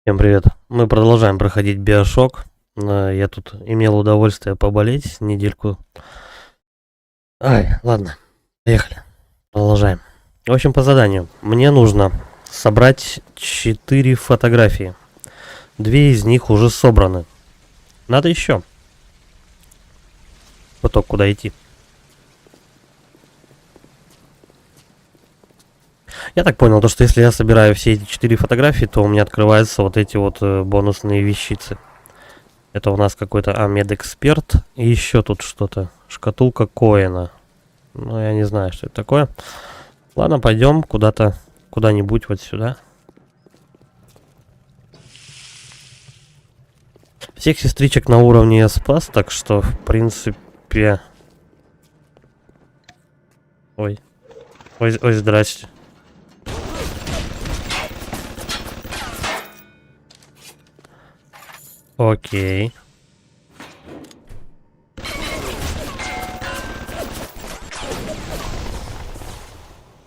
Всем привет. Мы продолжаем проходить Биошок. Я тут имел удовольствие поболеть недельку. Ай, ладно. Поехали. Продолжаем. В общем, по заданию. Мне нужно собрать 4 фотографии. 2 из них уже собраны. Надо еще. Поток, куда идти. Я так понял, то, что если я собираю все эти 4 фотографии, то у меня открываются вот эти вот бонусные вещицы. Это у нас какой-то медэксперт. И еще тут что-то. Шкатулка Коэна. Ну, я не знаю, что это такое. Ладно, пойдем куда-то, куда-нибудь вот сюда. Всех сестричек на уровне я спас, так что, в принципе... Ой. Ой, ой, здрасте. Окей.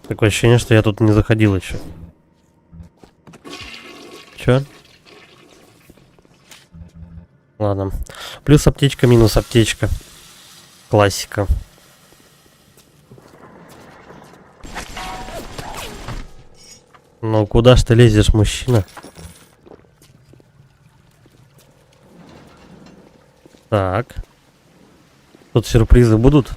Такое ощущение, что я тут не заходил еще. Чё? Ладно. Плюс аптечка, минус аптечка. Классика. Ну, куда ж ты лезешь, мужчина? Так. Тут сюрпризы будут?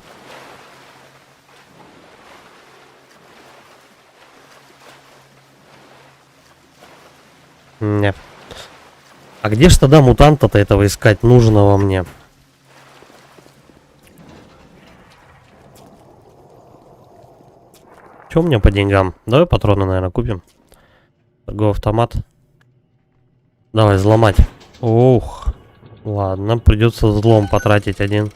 Нет. А где ж тогда мутанта-то этого искать нужного мне? Что у меня по деньгам? Давай патроны, наверное, купим. Торговый автомат. Давай взломать. Ух. Ладно, придется взлом потратить один.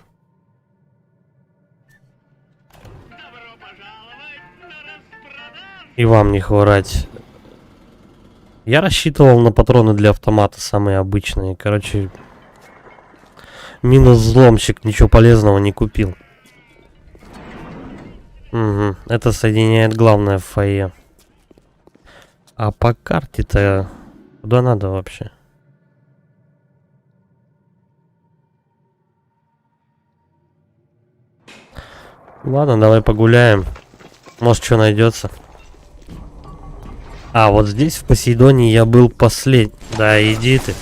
И вам не хворать. Я рассчитывал на патроны для автомата, самые обычные. Короче, минус взломщик, ничего полезного не купил. Угу, это соединяет главное в фойе. А по карте-то куда надо вообще? Ладно, давай погуляем. Может, что найдется. А, вот здесь в Посейдоне я был последний. Да, иди ты.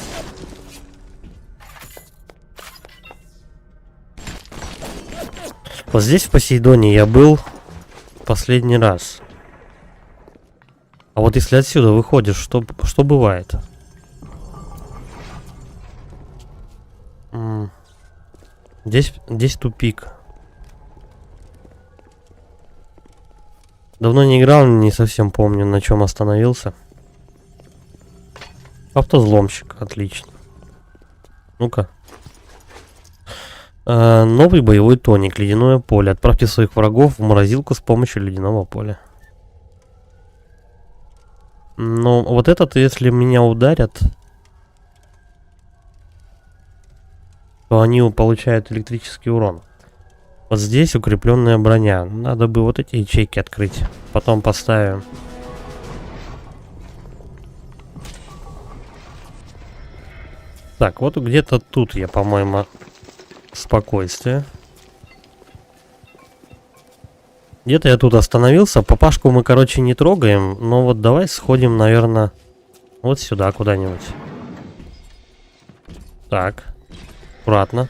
Вот здесь в Посейдоне я был последний раз. А вот если отсюда выходишь, что бывает? Здесь тупик. Давно не играл, не совсем помню, на чем остановился. Автозломщик, отлично. Ну-ка. Новый боевой тоник, ледяное поле. Отправьте своих врагов в морозилку с помощью ледяного поля. Ну, вот этот, если меня ударят, то они получают электрический урон. Вот здесь укрепленная броня. Надо бы вот эти ячейки открыть. Потом поставим. Так, вот где-то тут я, по-моему, спокойствие. Где-то я тут остановился. Папашку мы, короче, не трогаем. Но вот давай сходим, наверное, вот сюда куда-нибудь. Так. Аккуратно.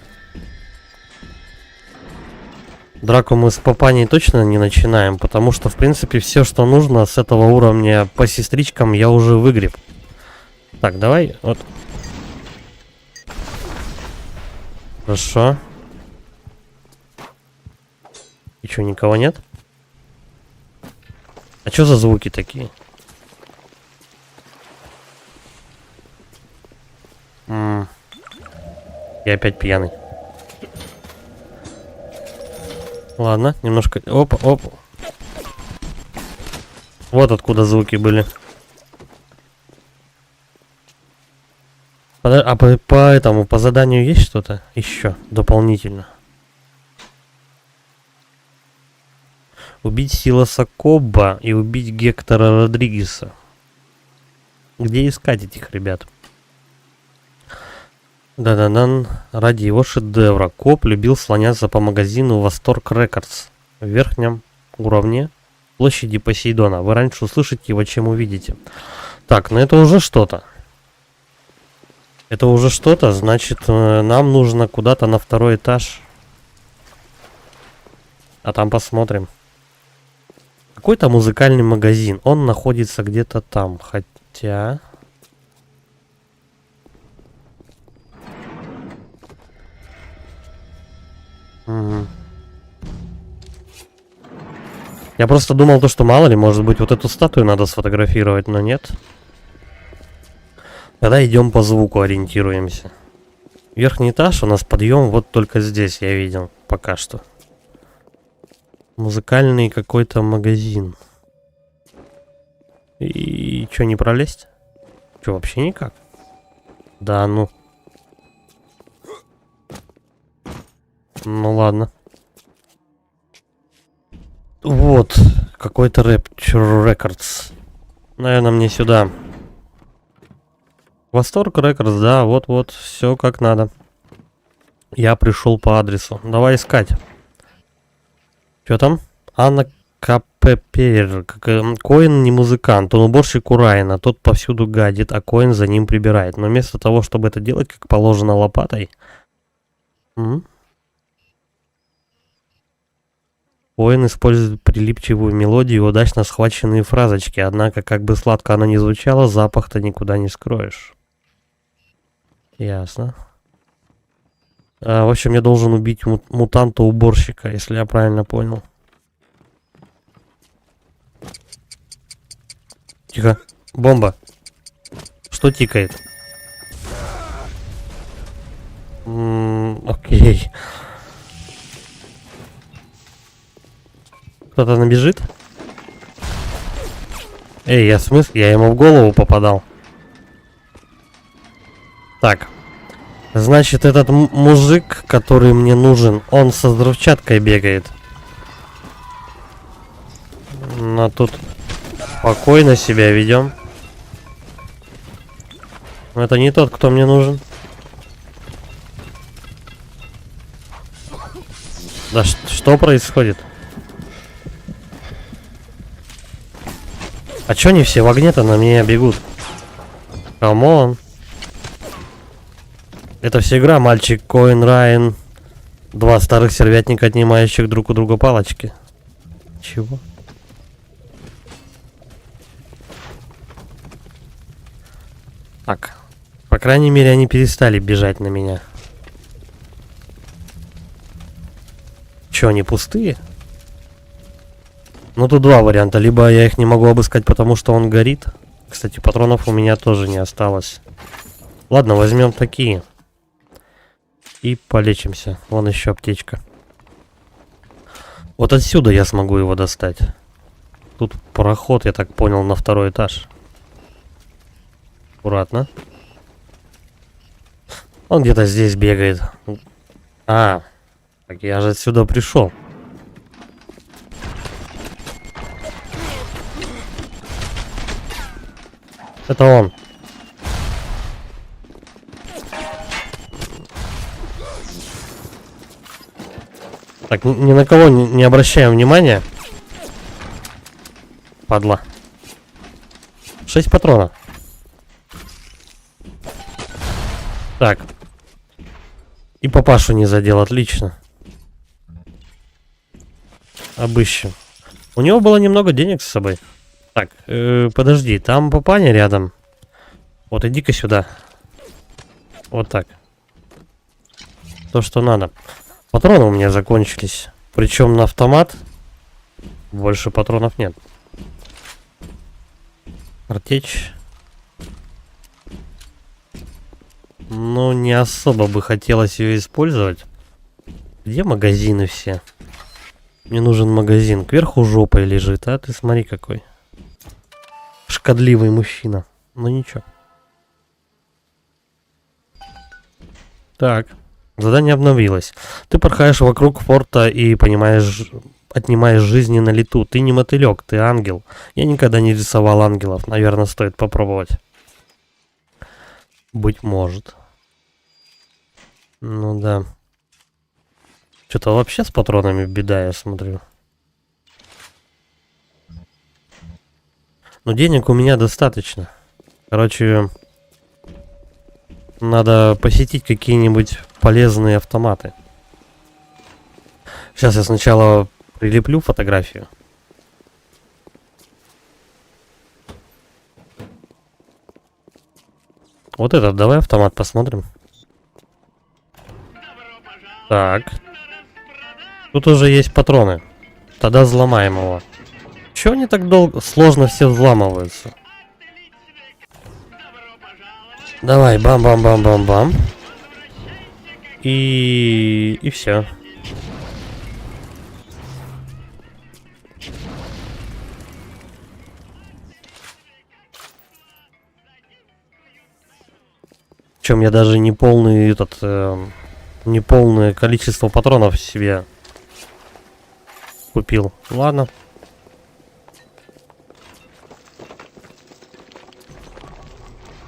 Драку мы с папаней точно не начинаем, потому что, в принципе, все, что нужно с этого уровня по сестричкам, я уже выгреб. Так, давай, вот. Хорошо. И что, никого нет? А что за звуки такие? Я опять пьяный. Ладно, немножко... Опа, опа. Вот откуда звуки были. А по заданию есть что-то еще дополнительно? Убить Силаса Кобба и убить Гектора Родригеса. Где искать этих ребят? Да-да-дан. Ради его шедевра коп любил слоняться по магазину Восторг Рекордс в верхнем уровне площади Посейдона. Вы раньше услышите его, чем увидите. Так, ну это уже что-то. Это уже что-то, значит, нам нужно куда-то на второй этаж. А там посмотрим. Какой-то музыкальный магазин. Он находится где-то там. Хотя... Угу. Я просто думал, то, что мало ли, может быть, вот эту статую надо сфотографировать, но нет. Тогда идем по звуку, ориентируемся. Верхний этаж, у нас подъем вот только здесь, я видел, пока что. Музыкальный какой-то магазин. И что, не пролезть? Что, вообще никак? Да, ну. Ну ладно. Вот, какой-то Rapture Records. Наверное, мне сюда. Восторг Records, да, вот-вот, все как надо. Я пришел по адресу. Давай искать. Что там? Анна КППР. Коин не музыкант, он уборщик у Райана. Тот повсюду гадит, а Коин за ним прибирает. Но вместо того, чтобы это делать, как положено, лопатой... Коин использует прилипчивую мелодию и удачно схваченные фразочки, однако, как бы сладко она ни звучала, запах-то никуда не скроешь. Ясно. В общем, я должен убить мутанта-уборщика, если я правильно понял. Тихо. Бомба. Что тикает? Окей. Кто-то набежит? Эй, я в смысле? Я ему в голову попадал. Так. Значит, этот мужик, который мне нужен, он со взрывчаткой бегает. Но тут спокойно себя ведем. Это не тот, кто мне нужен. Да что происходит? А чё они все в огне-то на меня бегут? Камон. Это вся игра, мальчик, Коин, Райан. Два старых сервятника, отнимающих друг у друга палочки. Чего? Так. По крайней мере, они перестали бежать на меня. Чё, они пустые? Ну, тут два варианта. Либо я их не могу обыскать, потому что он горит. Кстати, патронов у меня тоже не осталось. Ладно, возьмем такие. И полечимся. Вон еще аптечка. Вот отсюда я смогу его достать. Тут проход, я так понял, на второй этаж. Аккуратно. Он где-то здесь бегает. А, так я же отсюда пришел. Это он. Так, ни на кого не обращаем внимания. Падла. 6 патронов. Так. И папашу не задел, отлично. Обыщем. У него было немного денег с собой. Так, подожди, там папаня рядом. Вот, иди-ка сюда. Вот так. То, что надо. Патроны у меня закончились. Причем на автомат больше патронов нет. Картечь. Ну, не особо бы хотелось ее использовать. Где магазины все? Мне нужен магазин. Кверху жопой лежит, а? Ты смотри какой. Шкодливый мужчина. Ну ничего. Так. Задание обновилось. Ты порхаешь вокруг форта и отнимаешь жизни на лету. Ты не мотылек, ты ангел. Я никогда не рисовал ангелов. Наверное, стоит попробовать. Быть может. Ну да. Что-то вообще с патронами беда, я смотрю. Но денег у меня достаточно. Короче, надо посетить какие-нибудь полезные автоматы. Сейчас я сначала прилеплю фотографию. Вот этот, давай автомат посмотрим. Так. Тут уже есть патроны. Тогда взломаем его. Чего они так долго, сложно все взламываются? Давай, бам-бам-бам-бам-бам. И все. Причем я даже не полный этот, не полное количество патронов себе купил. Ладно.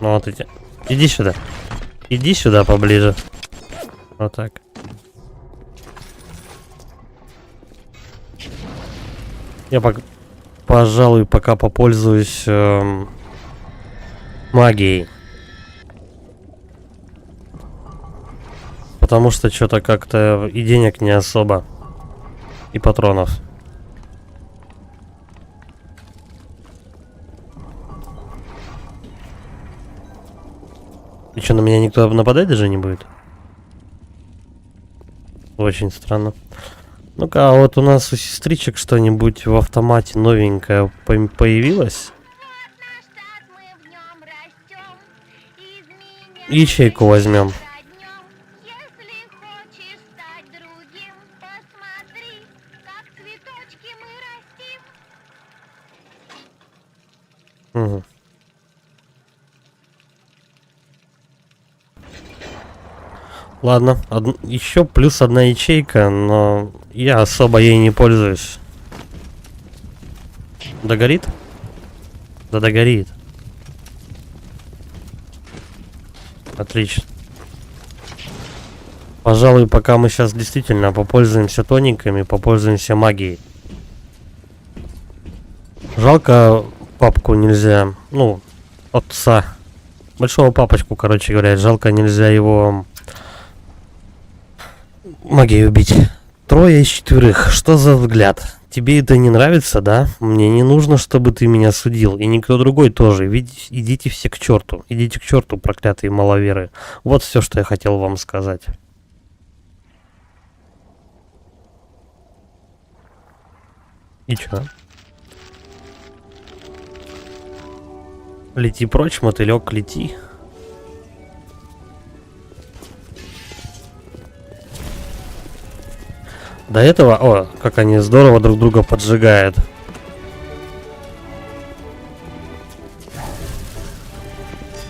Ну вот эти. Иди сюда. Иди сюда поближе. Вот так. Я пожалуй, пока попользуюсь магией. Потому что что-то как-то и денег не особо. И патронов. И что, на меня никто нападать даже не будет? Очень странно. Ну-ка, а вот у нас у сестричек что-нибудь в автомате новенькое появилось? Ячейку возьмем. Угу. Ладно, еще плюс одна ячейка, но я особо ей не пользуюсь. Догорит? Да догорит. Отлично. Пожалуй, пока мы сейчас действительно попользуемся тониками, попользуемся магией. Жалко, папку нельзя, ну, отца. Большого папочку, короче говоря, жалко, нельзя его магией убить. 3 из 4. Что за взгляд? Тебе это не нравится, да? Мне не нужно, чтобы ты меня судил. И никто другой тоже. Ведь идите все к черту. Идите к черту, проклятые маловеры. Вот все, что я хотел вам сказать. И чё? Лети прочь, мотылек, лети. До этого, о, как они здорово друг друга поджигают.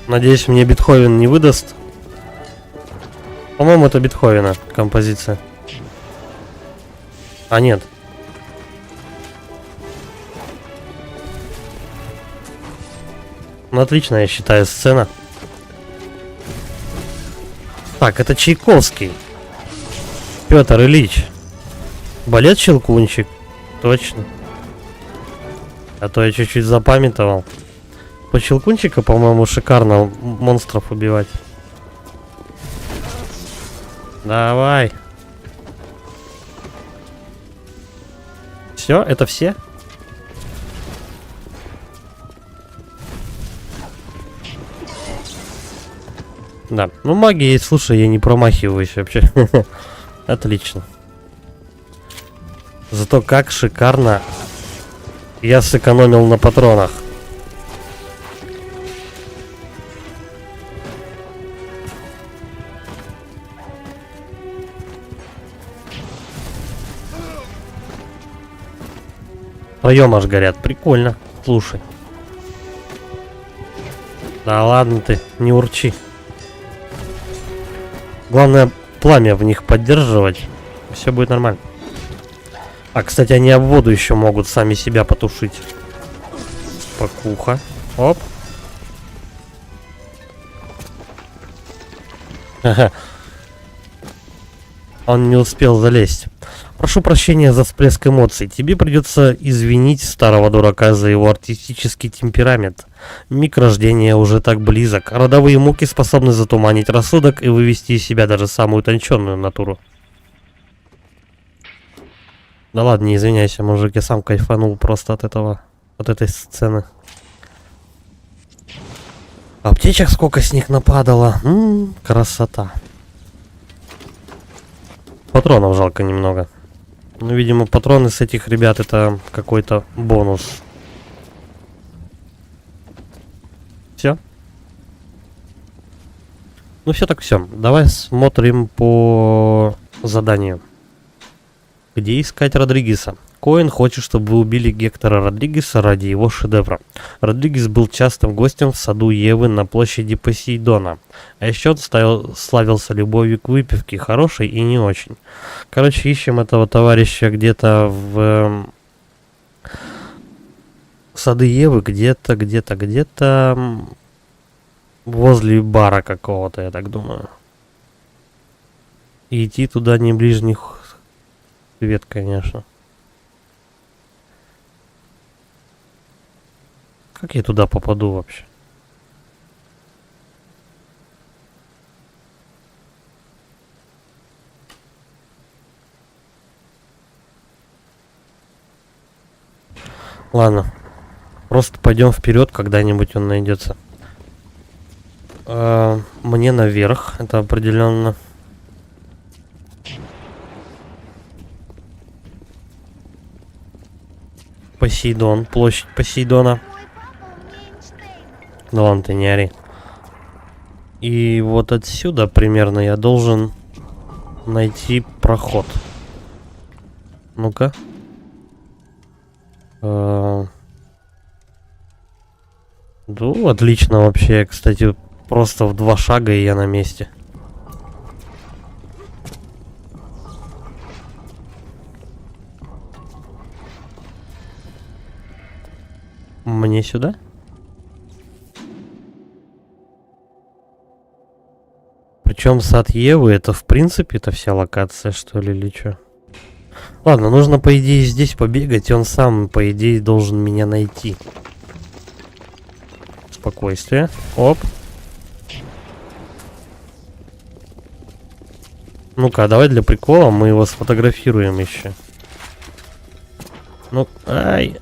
Надеюсь, мне Бетховен не выдаст. По-моему, это Бетховена композиция. А нет. Ну, отлично, я считаю, сцена. Так, это Чайковский. Петр Ильич. Балет Щелкунчик. Точно. А то я чуть-чуть запамятовал. По Щелкунчика, по-моему, шикарно монстров убивать. Давай. Все, это все? Да, ну магией, слушай, я не промахиваюсь вообще. Отлично. Зато как шикарно я сэкономил на патронах. Втроем аж горят, прикольно. Слушай. Да ладно ты, не урчи. Главное, пламя в них поддерживать. Все будет нормально. А, кстати, они об воду еще могут сами себя потушить. Спокуха. Оп. Ага. Он не успел залезть. Прошу прощения за всплеск эмоций. Тебе придется извинить старого дурака за его артистический темперамент. Миг рождения уже так близок. Родовые муки способны затуманить рассудок и вывести из себя даже самую утонченную натуру. Да ладно, не извиняйся, мужик, я сам кайфанул просто от этого, от этой сцены. Аптечек сколько с них нападало. Красота. Патронов жалко немного. Ну, видимо, патроны с этих ребят это какой-то бонус. Все? Ну все так все. Давай смотрим по заданию. Где искать Родригеса? Коэн хочет, чтобы вы убили Гектора Родригеса ради его шедевра. Родригес был частым гостем в саду Евы на площади Посейдона. А еще он славился любовью к выпивке, хорошей и не очень. Короче, ищем этого товарища где-то в сады Евы, где-то возле бара какого-то, я так думаю. И идти туда не ближних свет, конечно. Как я туда попаду вообще? Ладно. Просто пойдем вперед, когда-нибудь он найдется. Мне наверх. Это определенно. Посейдон. Площадь Посейдона. Да ладно, ты не ори. И вот отсюда примерно я должен найти проход. Ну-ка. Ну, отлично вообще. Кстати, просто в 2 шага и я на месте. Мне сюда? Причем сад Евы, это в принципе это вся локация, что ли, или что? Ладно, нужно по идее здесь побегать, и он сам по идее должен меня найти. Спокойствие. Оп. Ну-ка, давай для прикола мы его сфотографируем еще. Ну, ай.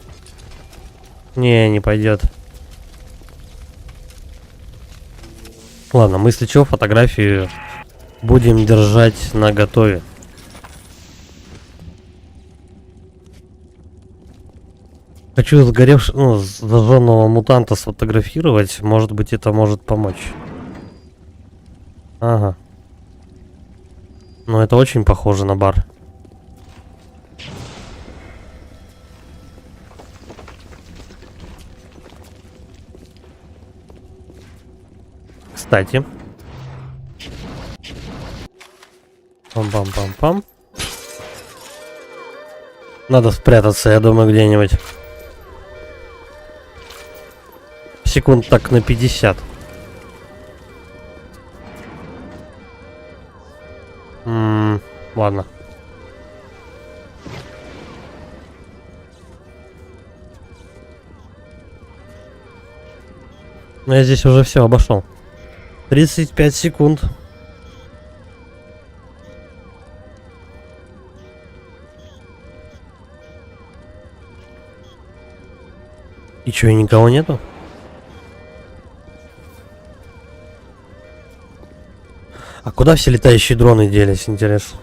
Не пойдет. Ладно, мы если что, фотографию будем держать на готове. Хочу зажженного мутанта сфотографировать. Может быть, это может помочь. Ага. Но это очень похоже на бар. Кстати. Пам-пам-пам-пам. Надо спрятаться, я думаю, где-нибудь. Секунд так на 50. Ладно. Но я здесь уже все обошел. 35 секунд. И чё, никого нету? А куда все летающие дроны делись, интересно?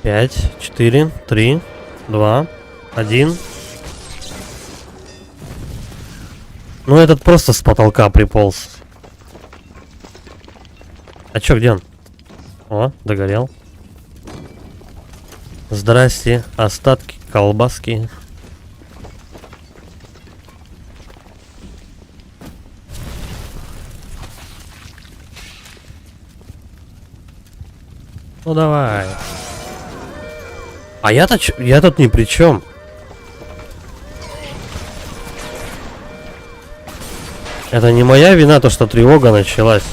Пять, 4, 3, 2, 1. Ну этот просто с потолка приполз. А чё, где он? О, догорел. Здрасте, остатки колбаски. Ну давай. А я тут ни при чем. Это не моя вина, то, что тревога началась.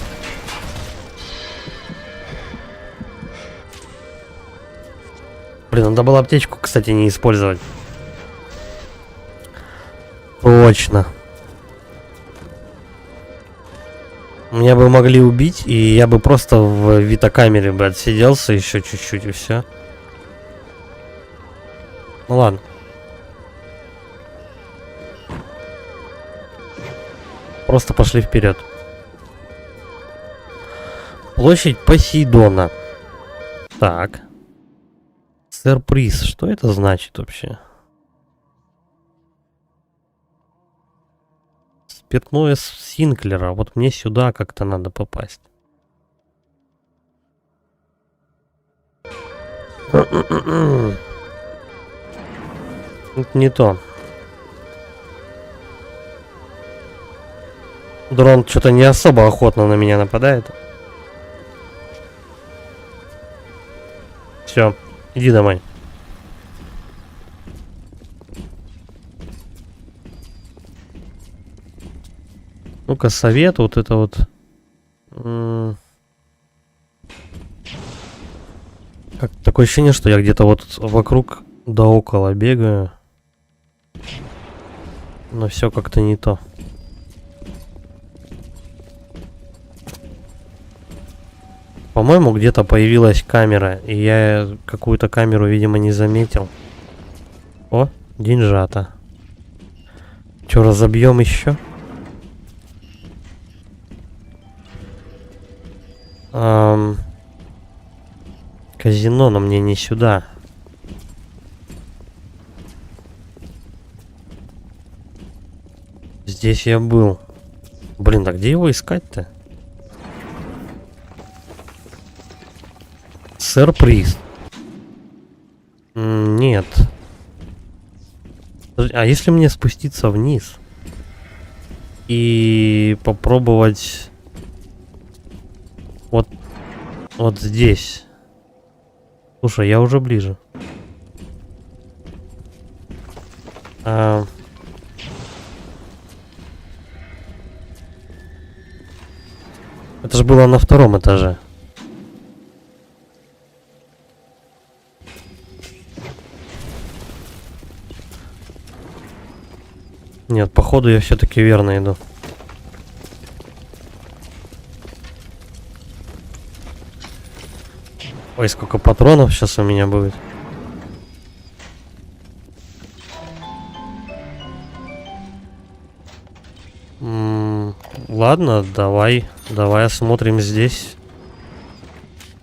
Блин, надо было аптечку, кстати, не использовать. Точно. Меня бы могли убить, и я бы просто в витокамере бы отсиделся еще чуть-чуть, и все. Ну ладно. Просто пошли вперед. Площадь Посейдона. Так. Сюрприз. Что это значит вообще? Спиртное Синклера. Вот мне сюда как-то надо попасть. Это не то. Дрон что-то не особо охотно на меня нападает. Все, иди домой. Ну-ка, совет, вот это вот. Как такое ощущение, что я где-то вот вокруг да около бегаю. Но все как-то не то. По-моему, где-то появилась камера, и я какую-то камеру, видимо, не заметил. О, деньжата. Че, разобьем еще? Казино, но мне не сюда. Здесь я был. Блин, а где его искать-то? Сюрприз. Нет. А если мне спуститься вниз и попробовать вот здесь? Слушай, я уже ближе. Это же было на втором этаже. Нет, походу я все-таки верно иду. Ой, сколько патронов сейчас у меня будет. Ладно, давай осмотрим здесь.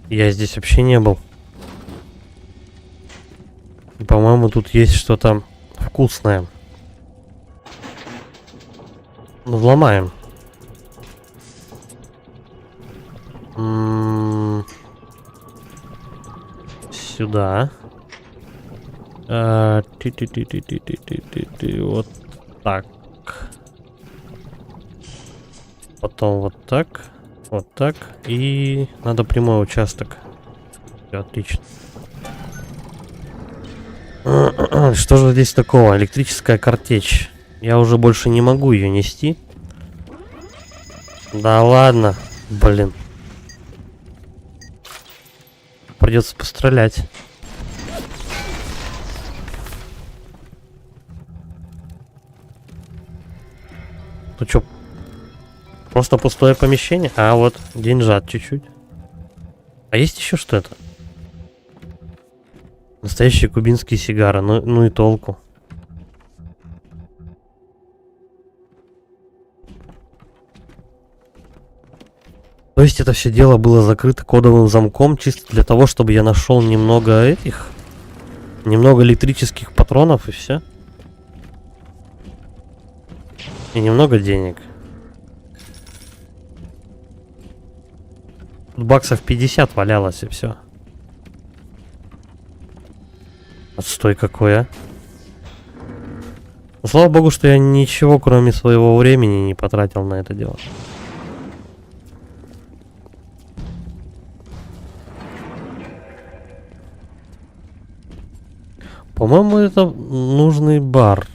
Я здесь вообще не был. По-моему, тут есть что-то вкусное. Взломаем. Сюда. Вот так. Потом вот так. Вот так. И надо прямой участок. Всё, отлично. Что же здесь такого? Электрическая картечь. Я уже больше не могу ее нести. Да ладно. Блин. Придется пострелять. Ну чё? Просто пустое помещение? А вот деньжат чуть-чуть. А есть еще что-то? Настоящие кубинские сигары. Ну и толку. То есть это все дело было закрыто кодовым замком чисто для того, чтобы я нашел немного немного электрических патронов и все. И немного денег. Тут баксов 50 валялось и все. Отстой какой, а. Ну, слава богу, что я ничего, кроме своего времени, не потратил на это дело. По-моему, это нужный бар.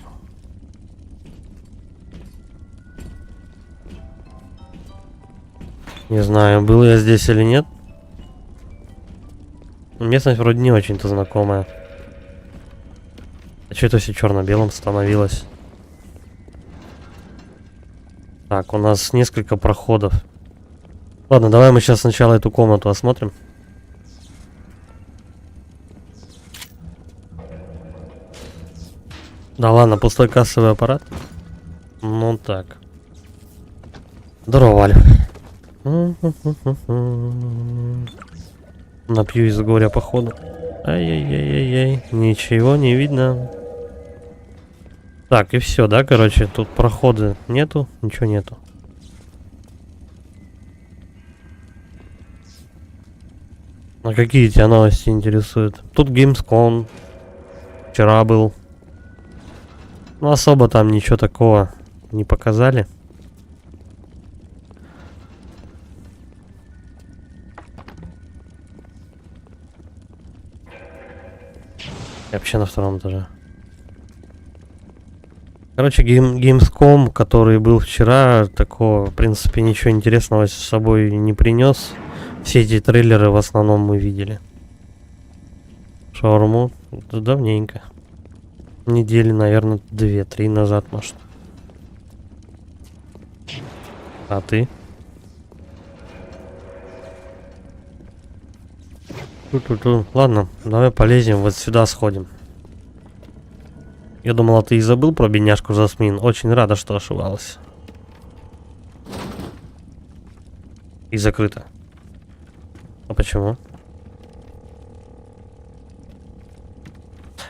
Не знаю, был я здесь или нет. Местность вроде не очень-то знакомая. А что это все черно-белым становилось? Так, у нас несколько проходов. Ладно, давай мы сейчас сначала эту комнату осмотрим. Да ладно, пустой кассовый аппарат. Ну так. Здорово, Валя. Напью из горя походу. Ай-яй-яй-яй-яй. Ничего не видно. Так, и все, да, короче, тут проходы нету, ничего нету. А какие тебя новости интересуют? Тут Gamescom. Вчера был. Ну, особо там ничего такого не показали. Я вообще на втором этаже. Короче, Gamescom, который был вчера, такого, в принципе, ничего интересного с собой не принес. Все эти трейлеры в основном мы видели. Шаурму давненько. Недели, наверное, 2-3 назад, может. А ты? Ту-ту-ту. Ладно, давай полезем, вот сюда сходим. Я думала, ты и забыл про бедняжку Жасмин. Очень рада, что ошибалась. И закрыто. А почему?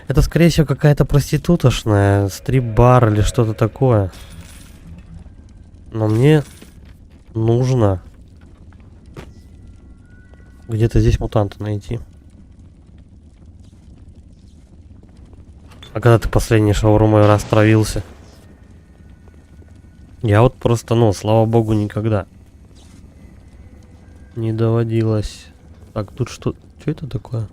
Это, скорее всего, какая-то проститутошная, стрип-бар или что-то такое. Но мне нужно где-то здесь мутанта найти. А когда ты последний шаурмой раз травился? Я вот просто, ну, слава богу, никогда не доводилось. Так, тут что? Что это такое?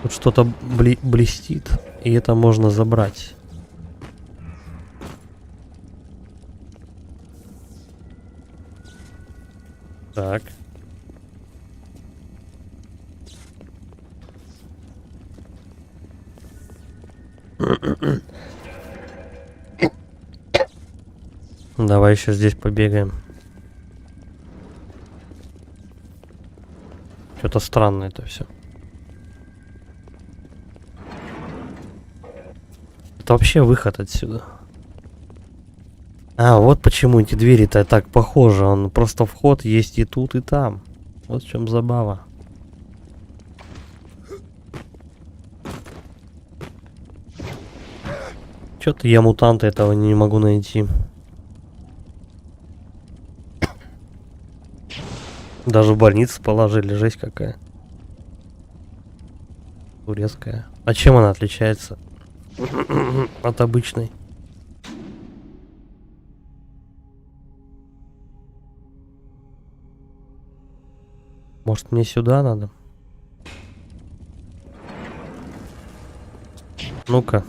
Тут что-то блестит, и это можно забрать. Так. Давай еще здесь побегаем. Что-то странное это все. Это вообще выход отсюда. А, вот почему эти двери-то так похожи. Он просто вход есть и тут, и там. Вот в чем забава. Что-то я мутанта этого не могу найти. Даже в больницу положили, жесть какая. Турецкая. А чем она отличается от обычной? Может, мне сюда надо? Ну-ка.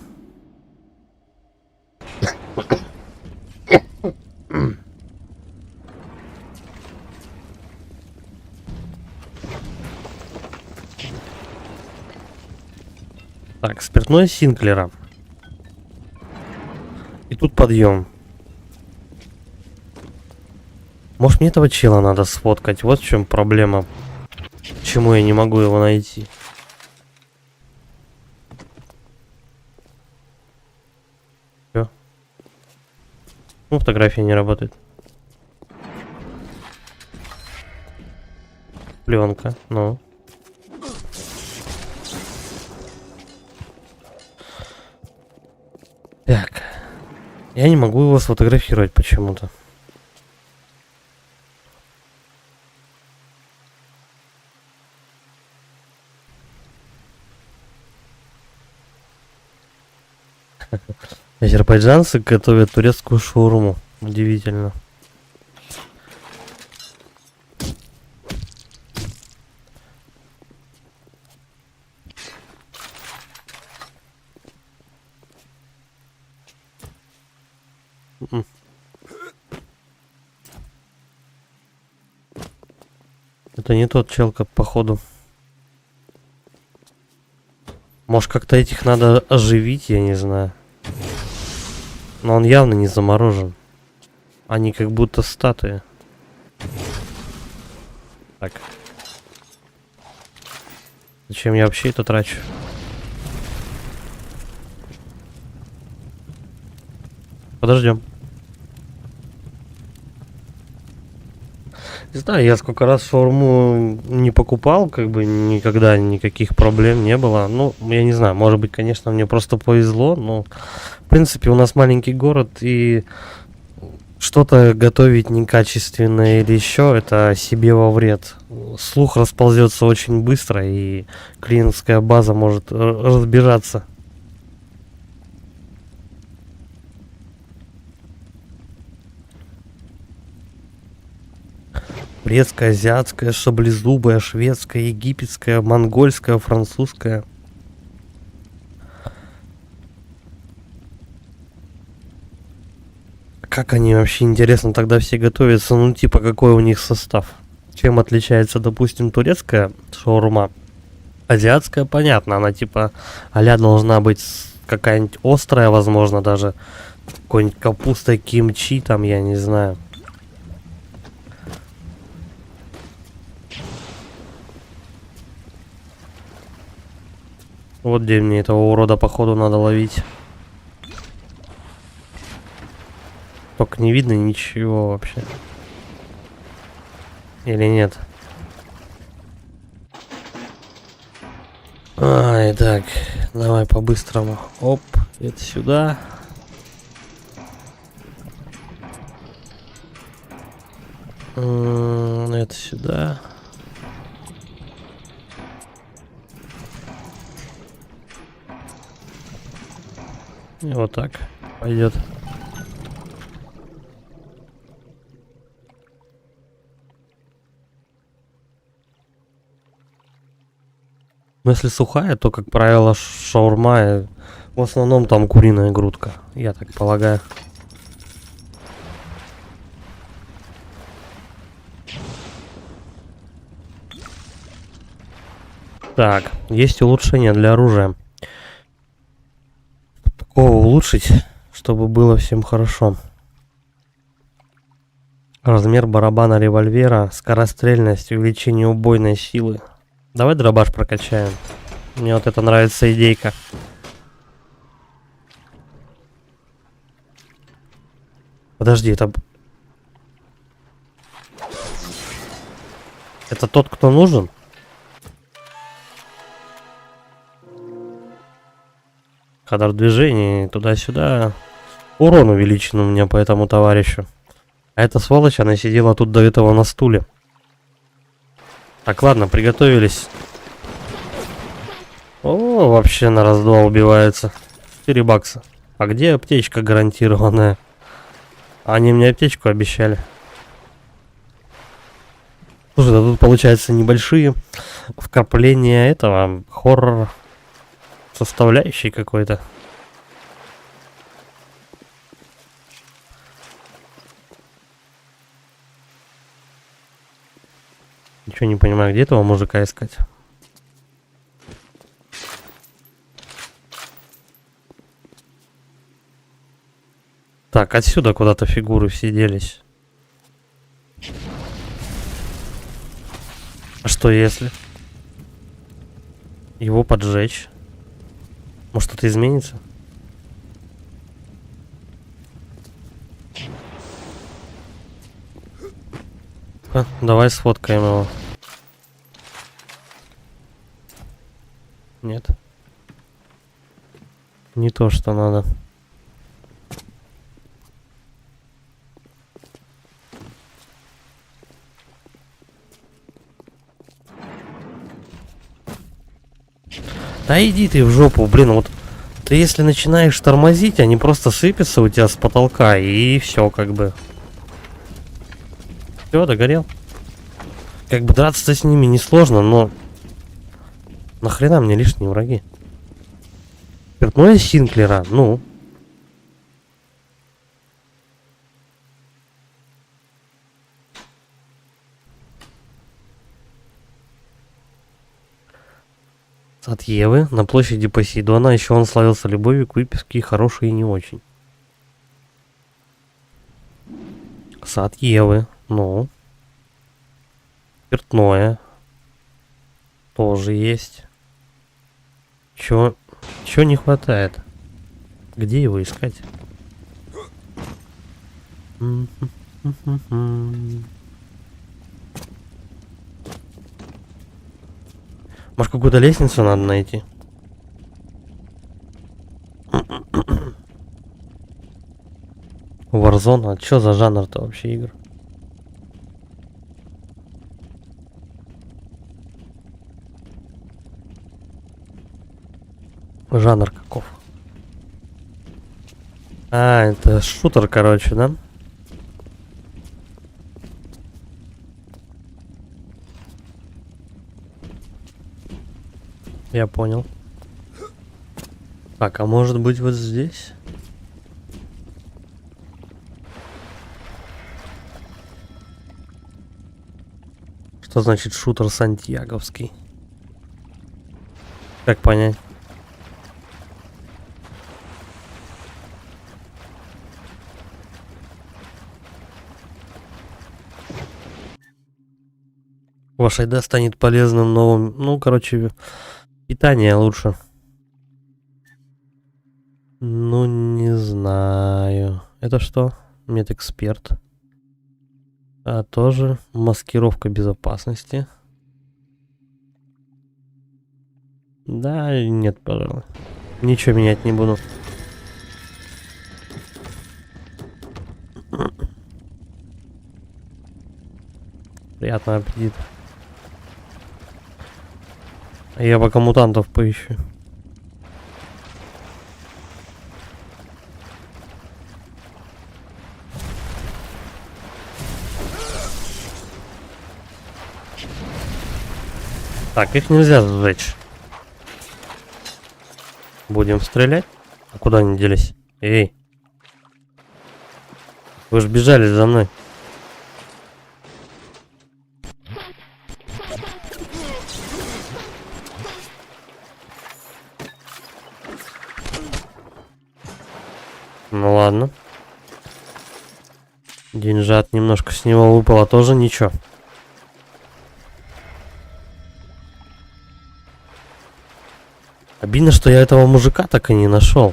Так, спиртное Синклера. И тут подъем. Может, мне этого чела надо сфоткать? Вот в чем проблема. Почему я не могу его найти? Чё? Ну, фотография не работает. Пленка, ну. Так. Я не могу его сфотографировать почему-то. Азербайджанцы готовят турецкую шаурму. Удивительно. Это не тот челка, походу. Может, как-то этих надо оживить, я не знаю. Но он явно не заморожен. Они как будто статуи. Так. Зачем я вообще это трачу? Подождем. Не знаю, я сколько раз шаурму не покупал, как бы никогда никаких проблем не было. Ну, я не знаю, может быть, конечно, мне просто повезло, но в принципе у нас маленький город, и что-то готовить некачественно или еще, это себе во вред. Слух расползется очень быстро, и клиентская база может разбежаться. Турецкая, азиатская, шаблезубая, шведская, египетская, монгольская, французская. Как они вообще, интересно, тогда все готовятся? Ну, типа, какой у них состав? Чем отличается, допустим, турецкая шаурма? Азиатская, понятно, она типа а-ля должна быть какая-нибудь острая, возможно, даже какой-нибудь капуста, кимчи, там, я не знаю. Вот где мне этого урода, походу, надо ловить. Только не видно ничего вообще. Или нет? Ай, так, давай по-быстрому. Оп, это сюда. Это сюда. И вот так пойдет. Но если сухая, то, как правило, шаурма, в основном там куриная грудка, я так полагаю. Так, есть улучшение для оружия. Такого улучшить, чтобы было всем хорошо. Размер барабана револьвера, скорострельность, увеличение убойной силы. Давай дробаш прокачаем. Мне вот это нравится идейка. Подожди, это... Это тот, кто нужен? Кадр движения туда-сюда. Урон увеличен у меня по этому товарищу. А эта сволочь, она сидела тут до этого на стуле. Так, ладно, приготовились. О, вообще на раз-два убивается. 4 бакса. А где аптечка гарантированная? Они мне аптечку обещали. Слушай, да тут получается небольшие вкрапления этого хоррор составляющей какой-то. Ничего не понимаю, где этого мужика искать. Так, отсюда куда-то фигуры все делись. А что если его поджечь? Может, что-то изменится? Давай сфоткаем его. Нет. Не то, что надо. Да иди ты в жопу, блин, вот ты если начинаешь тормозить, они просто сыпятся у тебя с потолка, и все как бы. Все, догорел. Как бы драться с ними несложно, но нахрена мне лишние враги? Спиртное Синклера, ну. от Евы на площади Посейдона. Еще он славился любовью к выписке, хорошей и не очень. Сад Евы. Ну. Спиртное. Тоже есть. Чё не хватает? Где его искать? Может, какую-то лестницу надо найти? Warzone? А чё за жанр-то вообще игр? Жанр каков? А, это шутер, короче, да? Я понял. Так, а может быть вот здесь? Что значит шутер сантьяговский? Как понять? Ваша еда станет полезным новым... Ну, короче, питание лучше. Ну, не знаю. Это что? Медэксперт. А тоже маскировка безопасности. Да, нет, пожалуй. Ничего менять не буду. Приятного аппетита. Я пока мутантов поищу. Так, их нельзя сжечь. Будем стрелять. А куда они делись? Эй. Вы же бежали за мной. Ну ладно. Деньжат немножко с него выпало, тоже ничего. Обидно, что я этого мужика так и не нашел.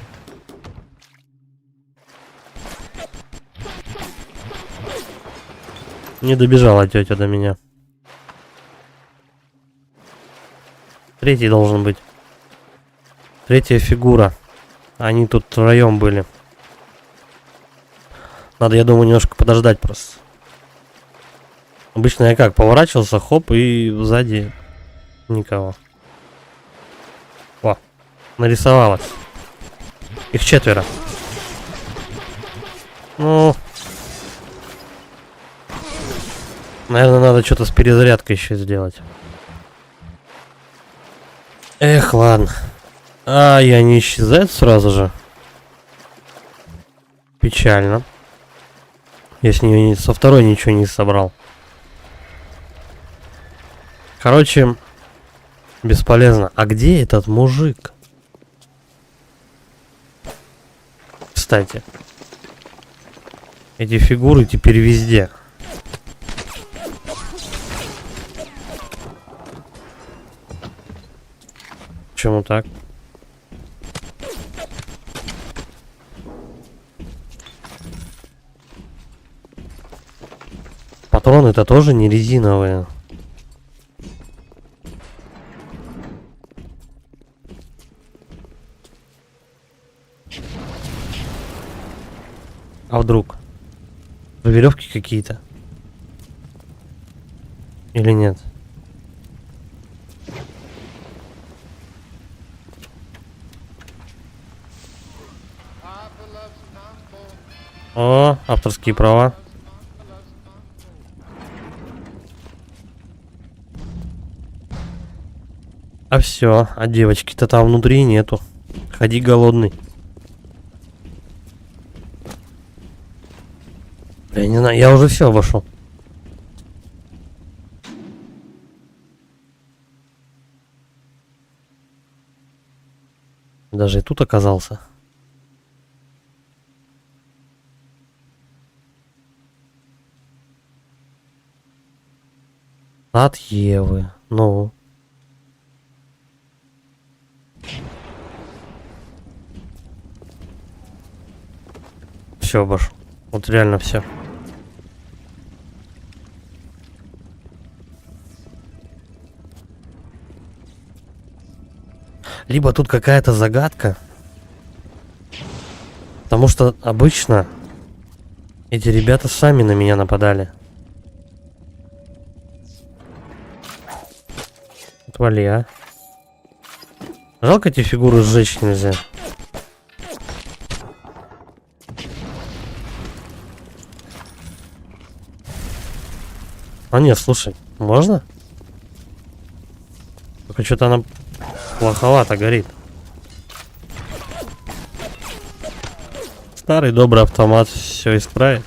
Не добежала тетя до меня. Третий должен быть. Третья фигура. Они тут втроем были. Надо, я думаю, немножко подождать просто. Обычно я как, поворачивался, хоп, и сзади никого. О, нарисовалось. Их 4. Ну, наверное, надо что-то с перезарядкой еще сделать. Эх, ладно. А, и они исчезают сразу же. Печально. Я с нее со второй ничего не собрал. Короче, бесполезно. А где этот мужик? Кстати. Эти фигуры теперь везде. Почему так? Патроны-то тоже не резиновые. А вдруг? Веревки какие-то? Или нет? О, авторские права. А все, а девочки-то там внутри нету. Ходи голодный. Я не знаю, я уже все обошел. Даже и тут оказался. От Евы. Ну. Все, Баш. Вот реально все. Либо тут какая-то загадка. Потому что обычно эти ребята сами на меня нападали. Отвали, а. Жалко эти фигуры сжечь нельзя. А нет, слушай, можно? Только что-то она плоховато горит. Старый добрый автомат все исправит.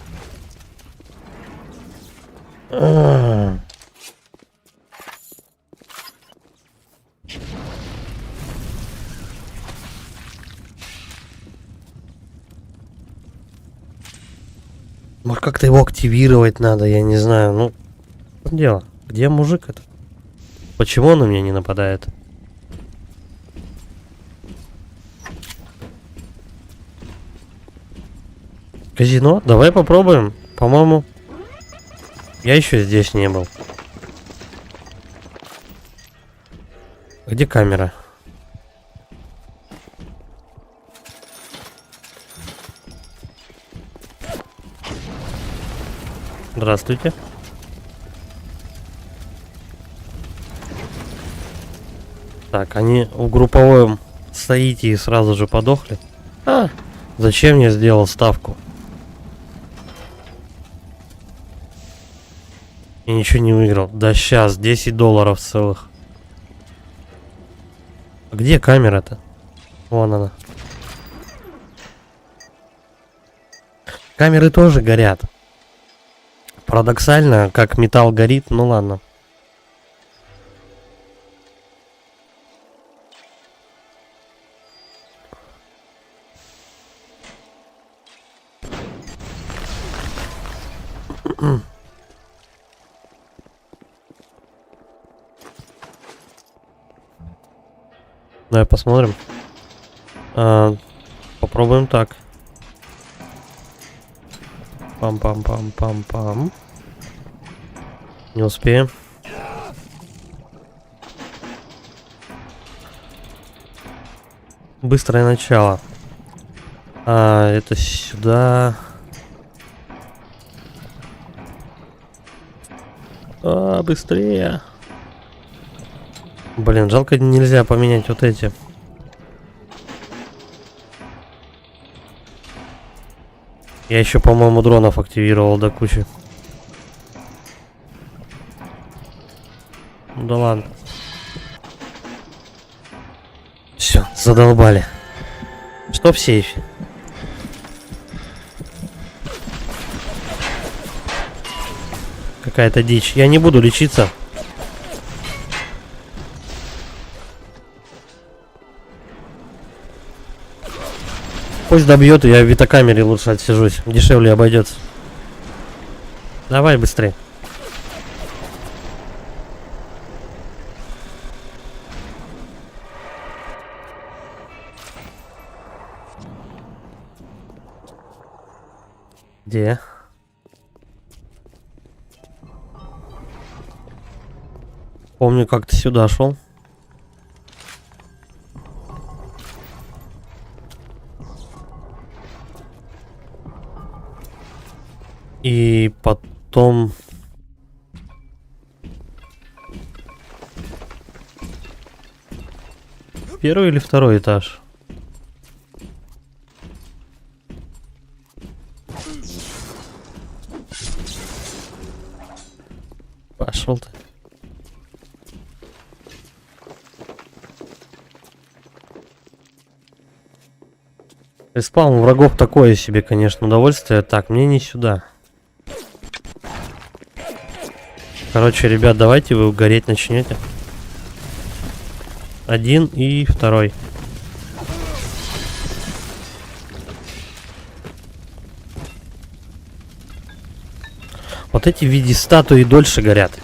Может, как-то его активировать надо, я не знаю. Ну, в чем дело? Где мужик этот? Почему он на меня не нападает? Казино? Давай попробуем. По-моему, я еще здесь не был. Где камера? Здравствуйте. Так, они в групповом соитии сразу же подохли. А, зачем я сделал ставку? И ничего не выиграл. Да сейчас, $10 целых. А где камера-то? Вон она. Камеры тоже горят. Парадоксально, как металл горит, ну ладно. Давай посмотрим. Попробуем так. Пам-пам-пам-пам-пам. Не успеем. Быстрое начало. Это сюда. Быстрее. Блин, жалко, нельзя поменять вот эти. Я еще, по-моему, дронов активировал до кучи. Ну да ладно. Все, задолбали. Что в сейфе? Какая-то дичь. Я не буду лечиться. Пусть добьет, и я в витокамере лучше отсижусь. Дешевле обойдется. Давай быстрее. Где? Помню, как ты сюда шел. И потом... Первый или второй этаж? Пошел ты. Респаун врагов такое себе, конечно, удовольствие. Так, мне не сюда. Короче, ребят, давайте вы гореть начнете. Один и второй. Вот эти в виде статуи дольше горят.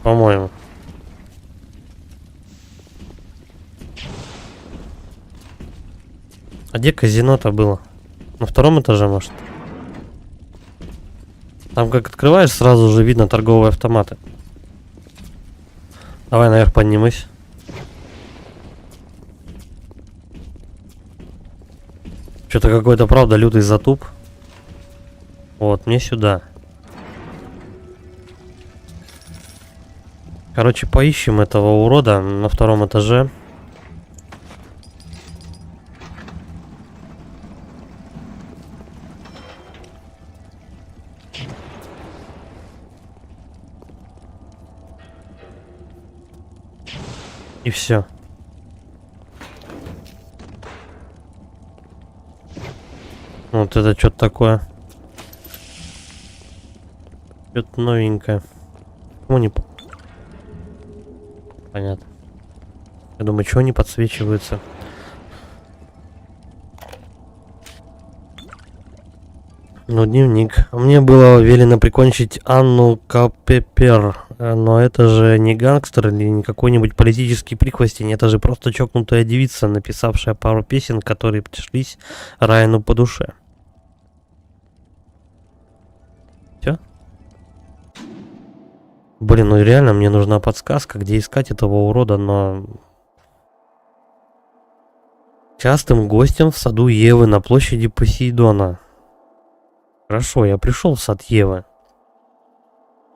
По-моему. А где казино-то было? На втором этаже, может? Там как открываешь, сразу же видно торговые автоматы. Давай наверх поднимусь. Что-то какой-то, правда, лютый затуп. Вот, мне сюда. Короче, поищем этого урода на втором этаже. И все. Вот это что-то такое. Что-то новенькое. Ну, не... Понятно. Я думаю, чего они подсвечиваются? Ну, дневник. Мне было велено прикончить Анну Капепер. Но это же не гангстер или не какой-нибудь политический прихвостень. Это же просто чокнутая девица, написавшая пару песен, которые пришлись Райану по душе. Все? Блин, ну реально мне нужна подсказка, где искать этого урода, но... Частым гостем в саду Евы на площади Посейдона. Хорошо, я пришел в сад Евы.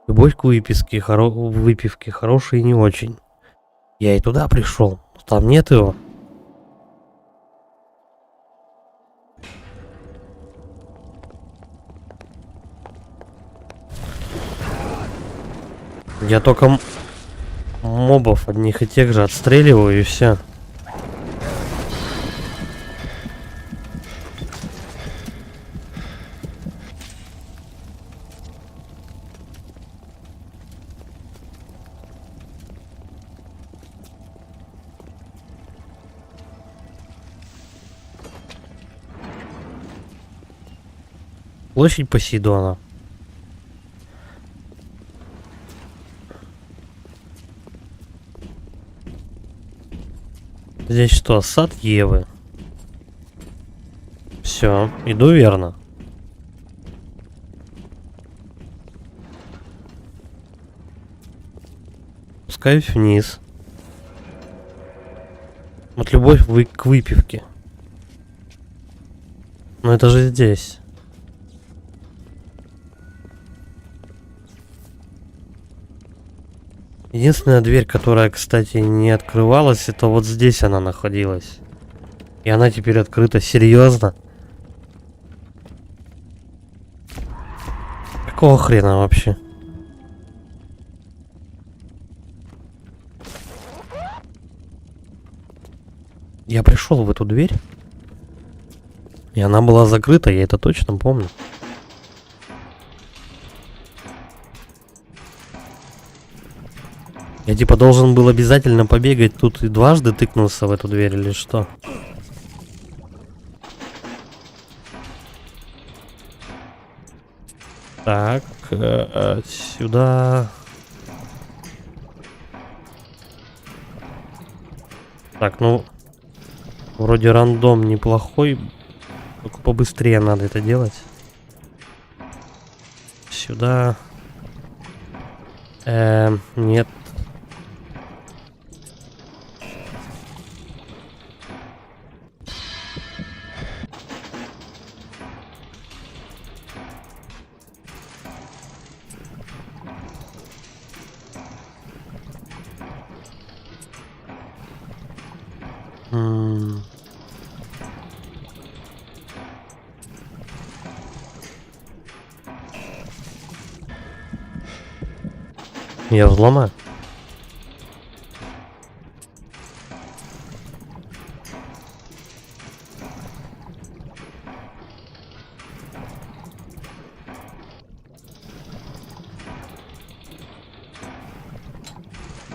Любовь к выпивке, выпивке хорошая и не очень. Я и туда пришел, но там нет его. Я только мобов одних и тех же отстреливаю и все. Площадь Посейдона. Здесь что, сад Евы? Все, иду верно. Спускаюсь вниз. Вот любовь к выпивке. Но это же здесь. Единственная дверь, которая, кстати, не открывалась, это вот здесь она находилась. И она теперь открыта. Серьезно? Какого хрена вообще? Я пришел в эту дверь. И она была закрыта, я это точно помню. Я типа должен был обязательно побегать тут и дважды тыкнулся в эту дверь или что? Так, сюда. Так, ну, вроде рандом неплохой, только побыстрее надо это делать. Сюда. Нет. Я взломаю.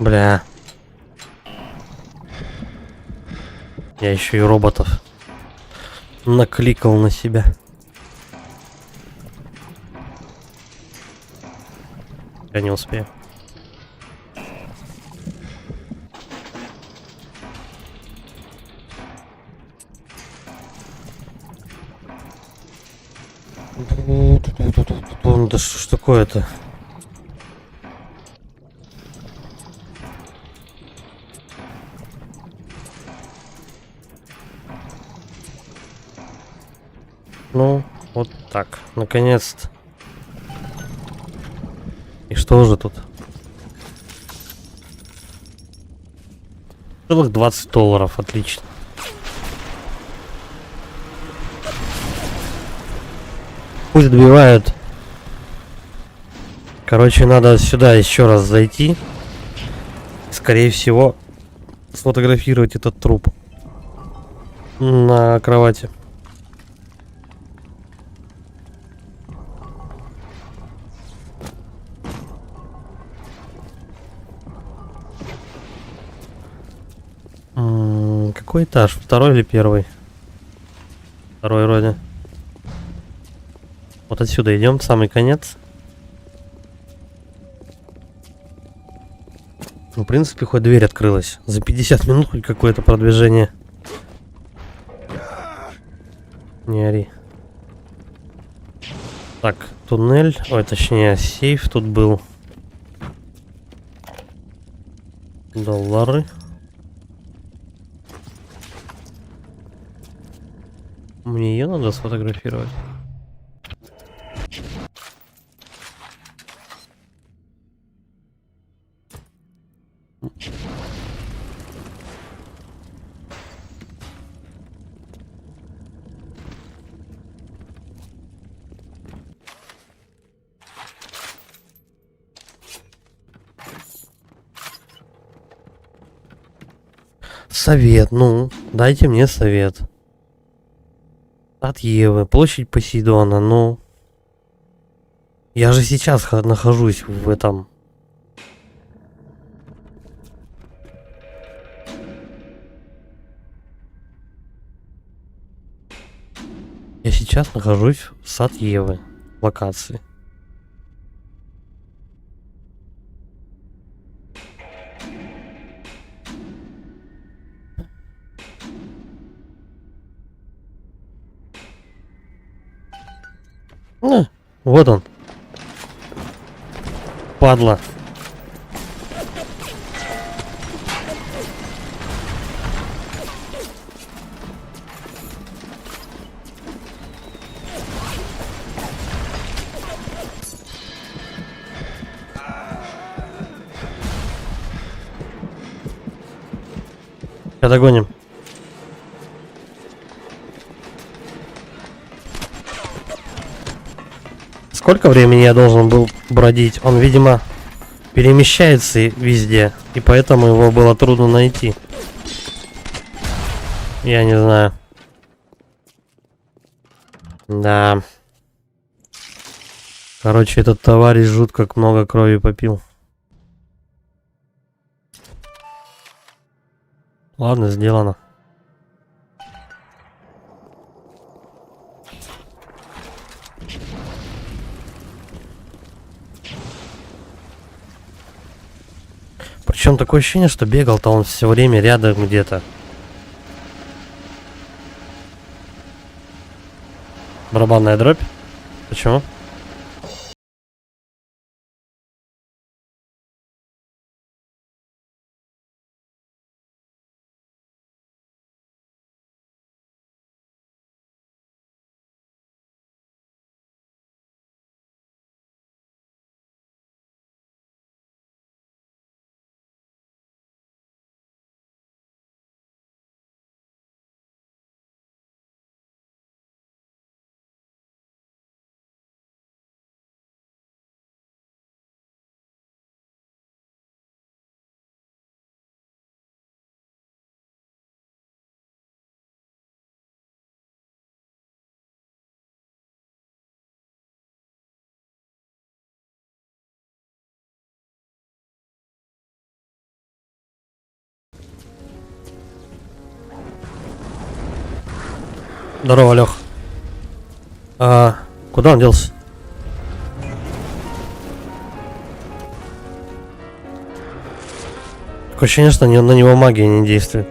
Бля. Я еще и роботов накликал на себя. Я не успею. Да что ж такое-то? Ну, вот так. Наконец-то. И что же тут? Целых $20. Отлично. Пусть добивают. Короче, надо сюда еще раз зайти. Скорее всего, сфотографировать этот труп на кровати. Какой этаж? Второй или первый? Второй вроде. Вот отсюда идем, в самый конец. Ну, в принципе, хоть дверь открылась. За 50 минут хоть какое-то продвижение. Не ори. Так, туннель. Ой, точнее, сейф тут был. $. Мне ее надо сфотографировать. Совет, ну, дайте мне совет. От Евы, площадь Посейдона, ну. Я же сейчас нахожусь в этом. Я сейчас нахожусь в сад Евы. Локации. Вот он. Падла. Сейчас догоним. Сколько времени я должен был бродить? Он, видимо, перемещается везде, и поэтому его было трудно найти. Я не знаю. Да. Короче, этот товарищ жутко много крови попил. Ладно, сделано. Причем такое ощущение, что бегал-то он все время рядом где-то. Барабанная дробь? Почему? Здорово, Лех. А куда он делся? Такое ощущение, что на него магия не действует.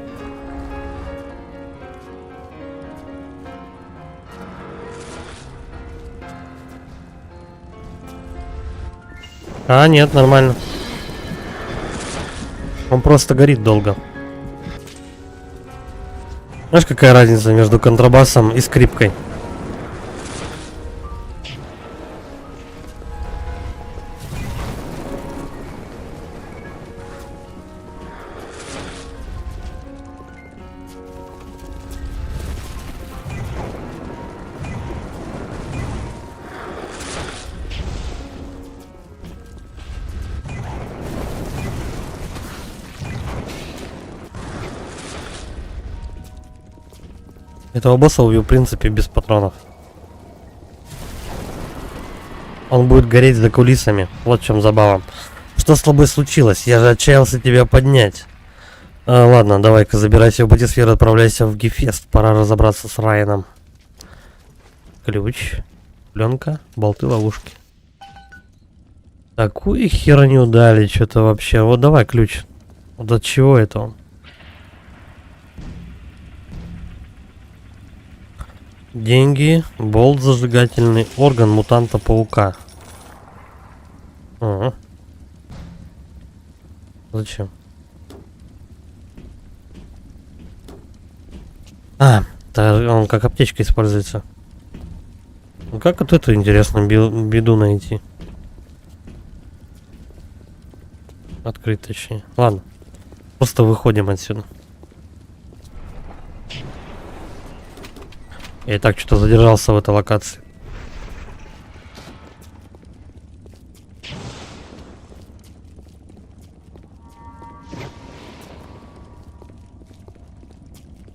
А, нет, нормально. Он просто горит долго. Знаешь, какая разница между контрабасом и скрипкой? Этого босса убил, в принципе, без патронов. Он будет гореть за кулисами. Вот в чем забава. Что с тобой случилось? Я же отчаялся тебя поднять. Ладно, давай-ка забирайся в Батисферу, отправляйся в Гефест. Пора разобраться с Райаном. Ключ. Пленка. Болты, ловушки. Такую херню дали что-то вообще. Вот давай ключ. Вот от чего это он? Деньги, болт зажигательный, орган мутанта-паука. Ага. Зачем? А, да, он как аптечка используется. Ну как вот эту, интересно, беду найти? Открыть, точнее. Ладно. Просто выходим отсюда. Я и так что-то задержался в этой локации.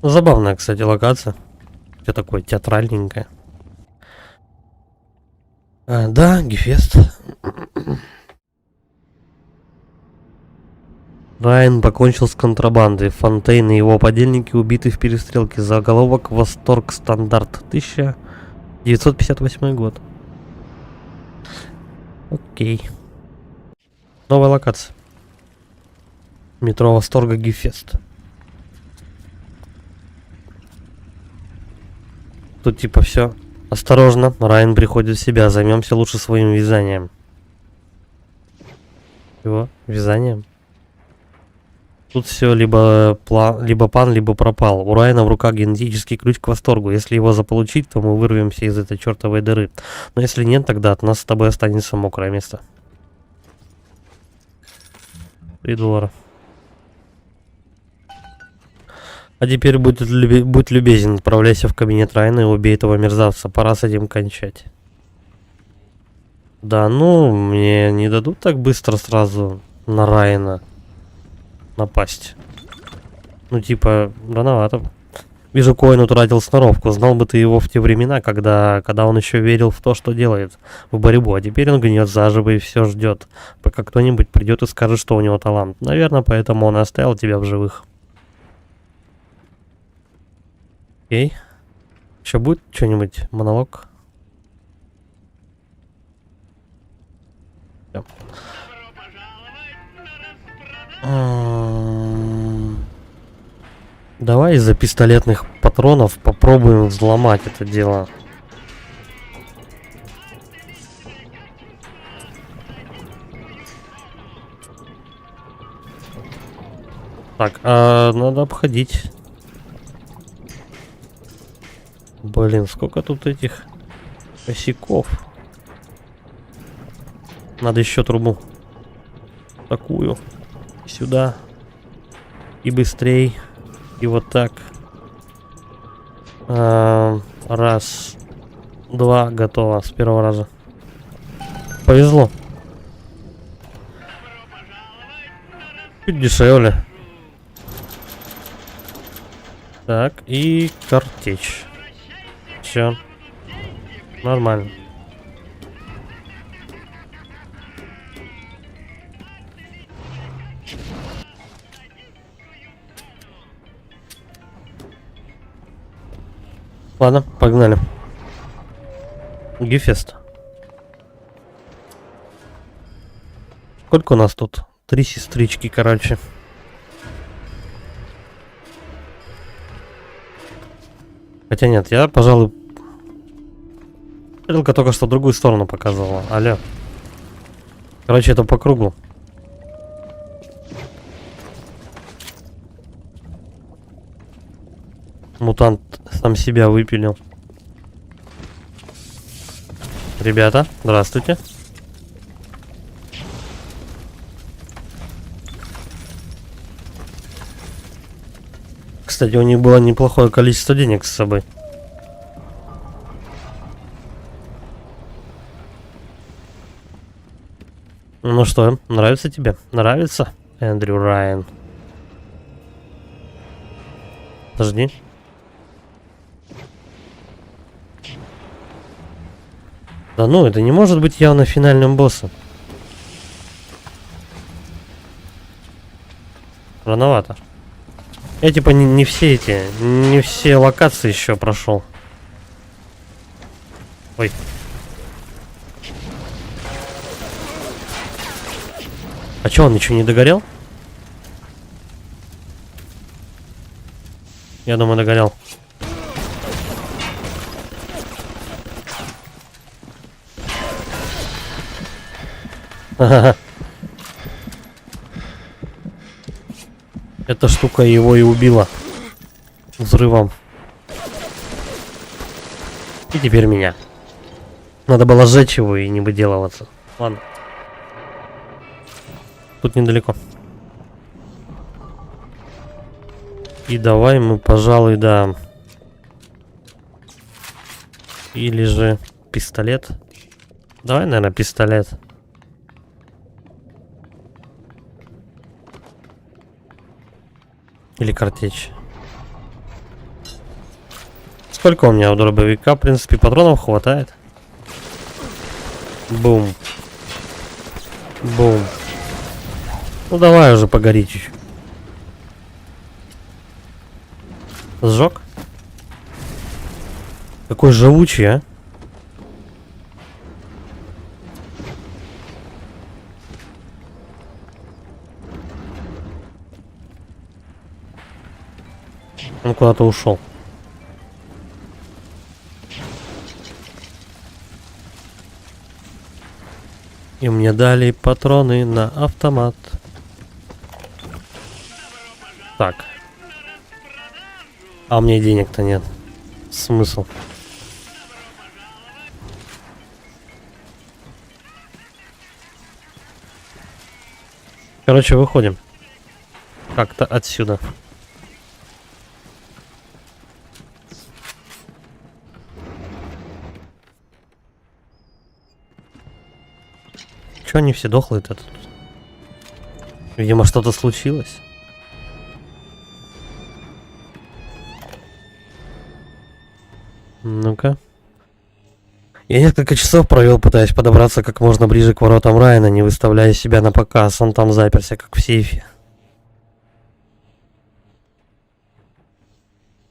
Забавная, кстати, локация. Все такое театральненькое. Да, Гефест. Райан покончил с контрабандой. Фонтейн и его подельники убиты в перестрелке. Заголовок «Восторг стандарт». 1958 год. Окей. Новая локация. Метро Восторга, Гефест. Тут типа все. Осторожно, Райан приходит в себя. Займемся лучше своим вязанием. Чего? Вязанием? Тут все либо пан, либо пропал. У Райана в руках генетический ключ к восторгу. Если его заполучить, то мы вырвемся из этой чертовой дыры. Но если нет, тогда от нас с тобой останется мокрое место. $3. А теперь будь любезен, отправляйся в кабинет Райана и убей этого мерзавца. Пора с этим кончать. Да ну, мне не дадут так быстро сразу на Райана напасть. Ну типа, рановато. Вижу, Коэн утратил сноровку. Знал бы ты его в те времена, когда он еще верил в то, что делает, в борьбу. А теперь он гниет заживо и все ждет, пока кто-нибудь придет и скажет, что у него талант. Наверное, поэтому он оставил тебя в живых. Окей. Еще будет что-нибудь? Монолог? Всё. Давай из-за пистолетных патронов попробуем взломать это дело. Так, надо обходить. Блин, сколько тут этих косяков. Надо еще трубу. Такую. Сюда. И быстрей. И вот так. Раз. Два. Готово. С первого раза. Повезло. Чуть дешевле. Так. И картечь. Все. Нормально. Ладно, погнали. Гефест. Сколько у нас тут? 3 сестрички, короче. Хотя нет, я, пожалуй... Стрелка только что в другую сторону показывала. Алло. Короче, это по кругу. Мутант сам себя выпилил. Ребята, здравствуйте. Кстати, у них было неплохое количество денег с собой. Ну что, нравится тебе? Нравится, Эндрю Райан? Подожди. Да ну, это не может быть явно финальным боссом. Рановато. Я типа не все не все локации еще прошел. Ой. А че, он ничего не догорел? Я думаю, догорел. Ага. Эта штука его и убила. Взрывом. И теперь меня. Надо было сжечь его и не выделываться. Ладно. Тут недалеко. И давай мы, пожалуй, да. Или же пистолет. Давай, наверное, пистолет. Или картечь. Сколько у меня у дробовика? В принципе, патронов хватает. Бум. Бум. Ну давай уже погори чуть-чуть. Сжег? Какой живучий, а? Он куда-то ушел. И мне дали патроны на автомат. Так. А у меня денег-то нет. Смысл? Короче, выходим. Как-то отсюда. Чё они все дохлые-то тут? Видимо, что-то случилось. Ну-ка. Я несколько часов провел, пытаясь подобраться как можно ближе к воротам Райана, не выставляя себя на показ. Он там заперся, как в сейфе.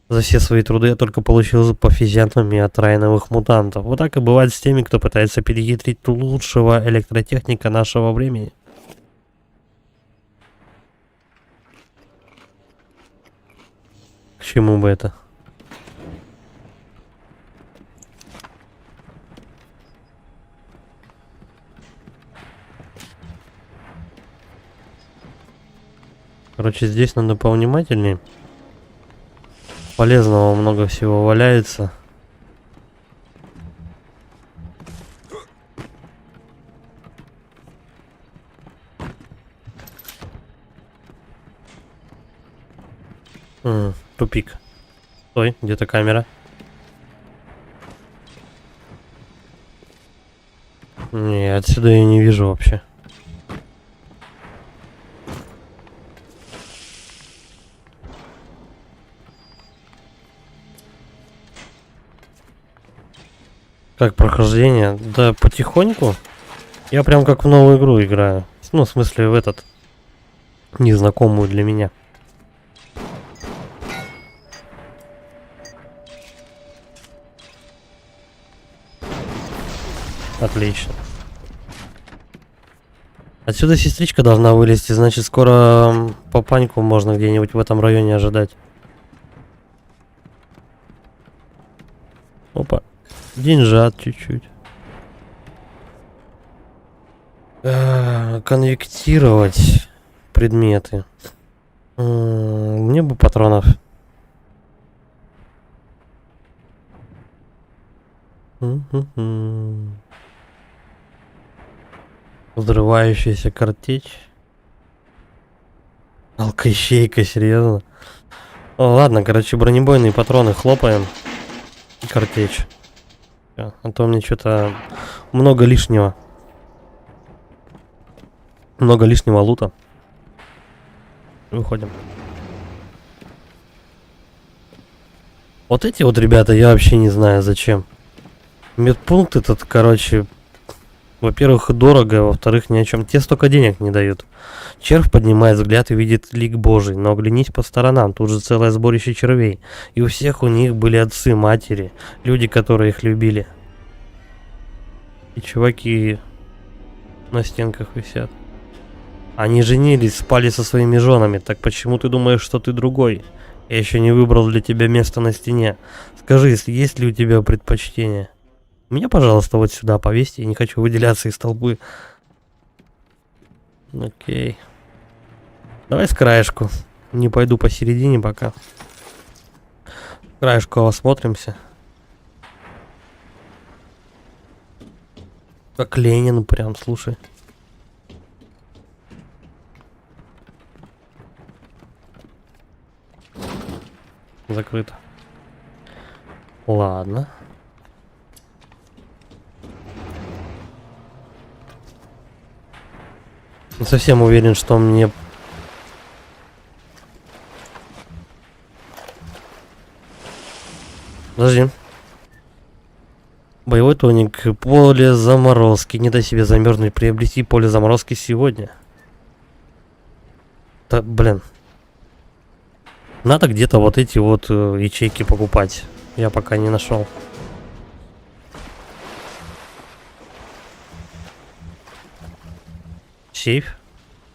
За все свои труды я только получил по физиономии от райновых мутантов. Вот так и бывает с теми, кто пытается перехитрить лучшего электротехника нашего времени. К чему бы это? Короче, здесь надо повнимательнее. Полезного много всего валяется. Тупик. Стой, где-то камера. Не, отсюда я не вижу вообще. Как прохождение? Да потихоньку. Я прям как в новую игру играю. Ну, в смысле, в этот. Незнакомую для меня. Отлично. Отсюда сестричка должна вылезти, значит скоро папаньку можно где-нибудь в этом районе ожидать. Опа. Деньжат чуть-чуть. Конвектировать предметы. Мне бы патронов. Взрывающаяся картечь. Алкощейка, серьезно. О, ладно, короче, бронебойные патроны хлопаем. И картечь. А то мне что-то много лишнего. Много лишнего лута. Выходим. Вот эти вот ребята, я вообще не знаю зачем. Медпункт этот, короче, во-первых, дорого, во-вторых, ни о чем. Те столько денег не дают. Червь поднимает взгляд и видит лик Божий, но оглянись по сторонам, тут же целое сборище червей. И у всех у них были отцы, матери, люди, которые их любили. И чуваки на стенках висят. Они женились, спали со своими женами, так почему ты думаешь, что ты другой? Я еще не выбрал для тебя место на стене. Скажи, есть ли у тебя предпочтение? Меня, пожалуйста, вот сюда повесьте, я не хочу выделяться из толпы. Окей. Давай с краешку. Не пойду посередине пока. С краешку осмотримся. Как Ленин прям, слушай. Закрыто. Ладно. Не совсем уверен, что мне... Подожди. Боевой тоник. Поле заморозки. Не дай себе замерзнуть. Приобрети поле заморозки сегодня. Да, блин. Надо где-то вот эти вот ячейки покупать. Я пока не нашел. Сейф?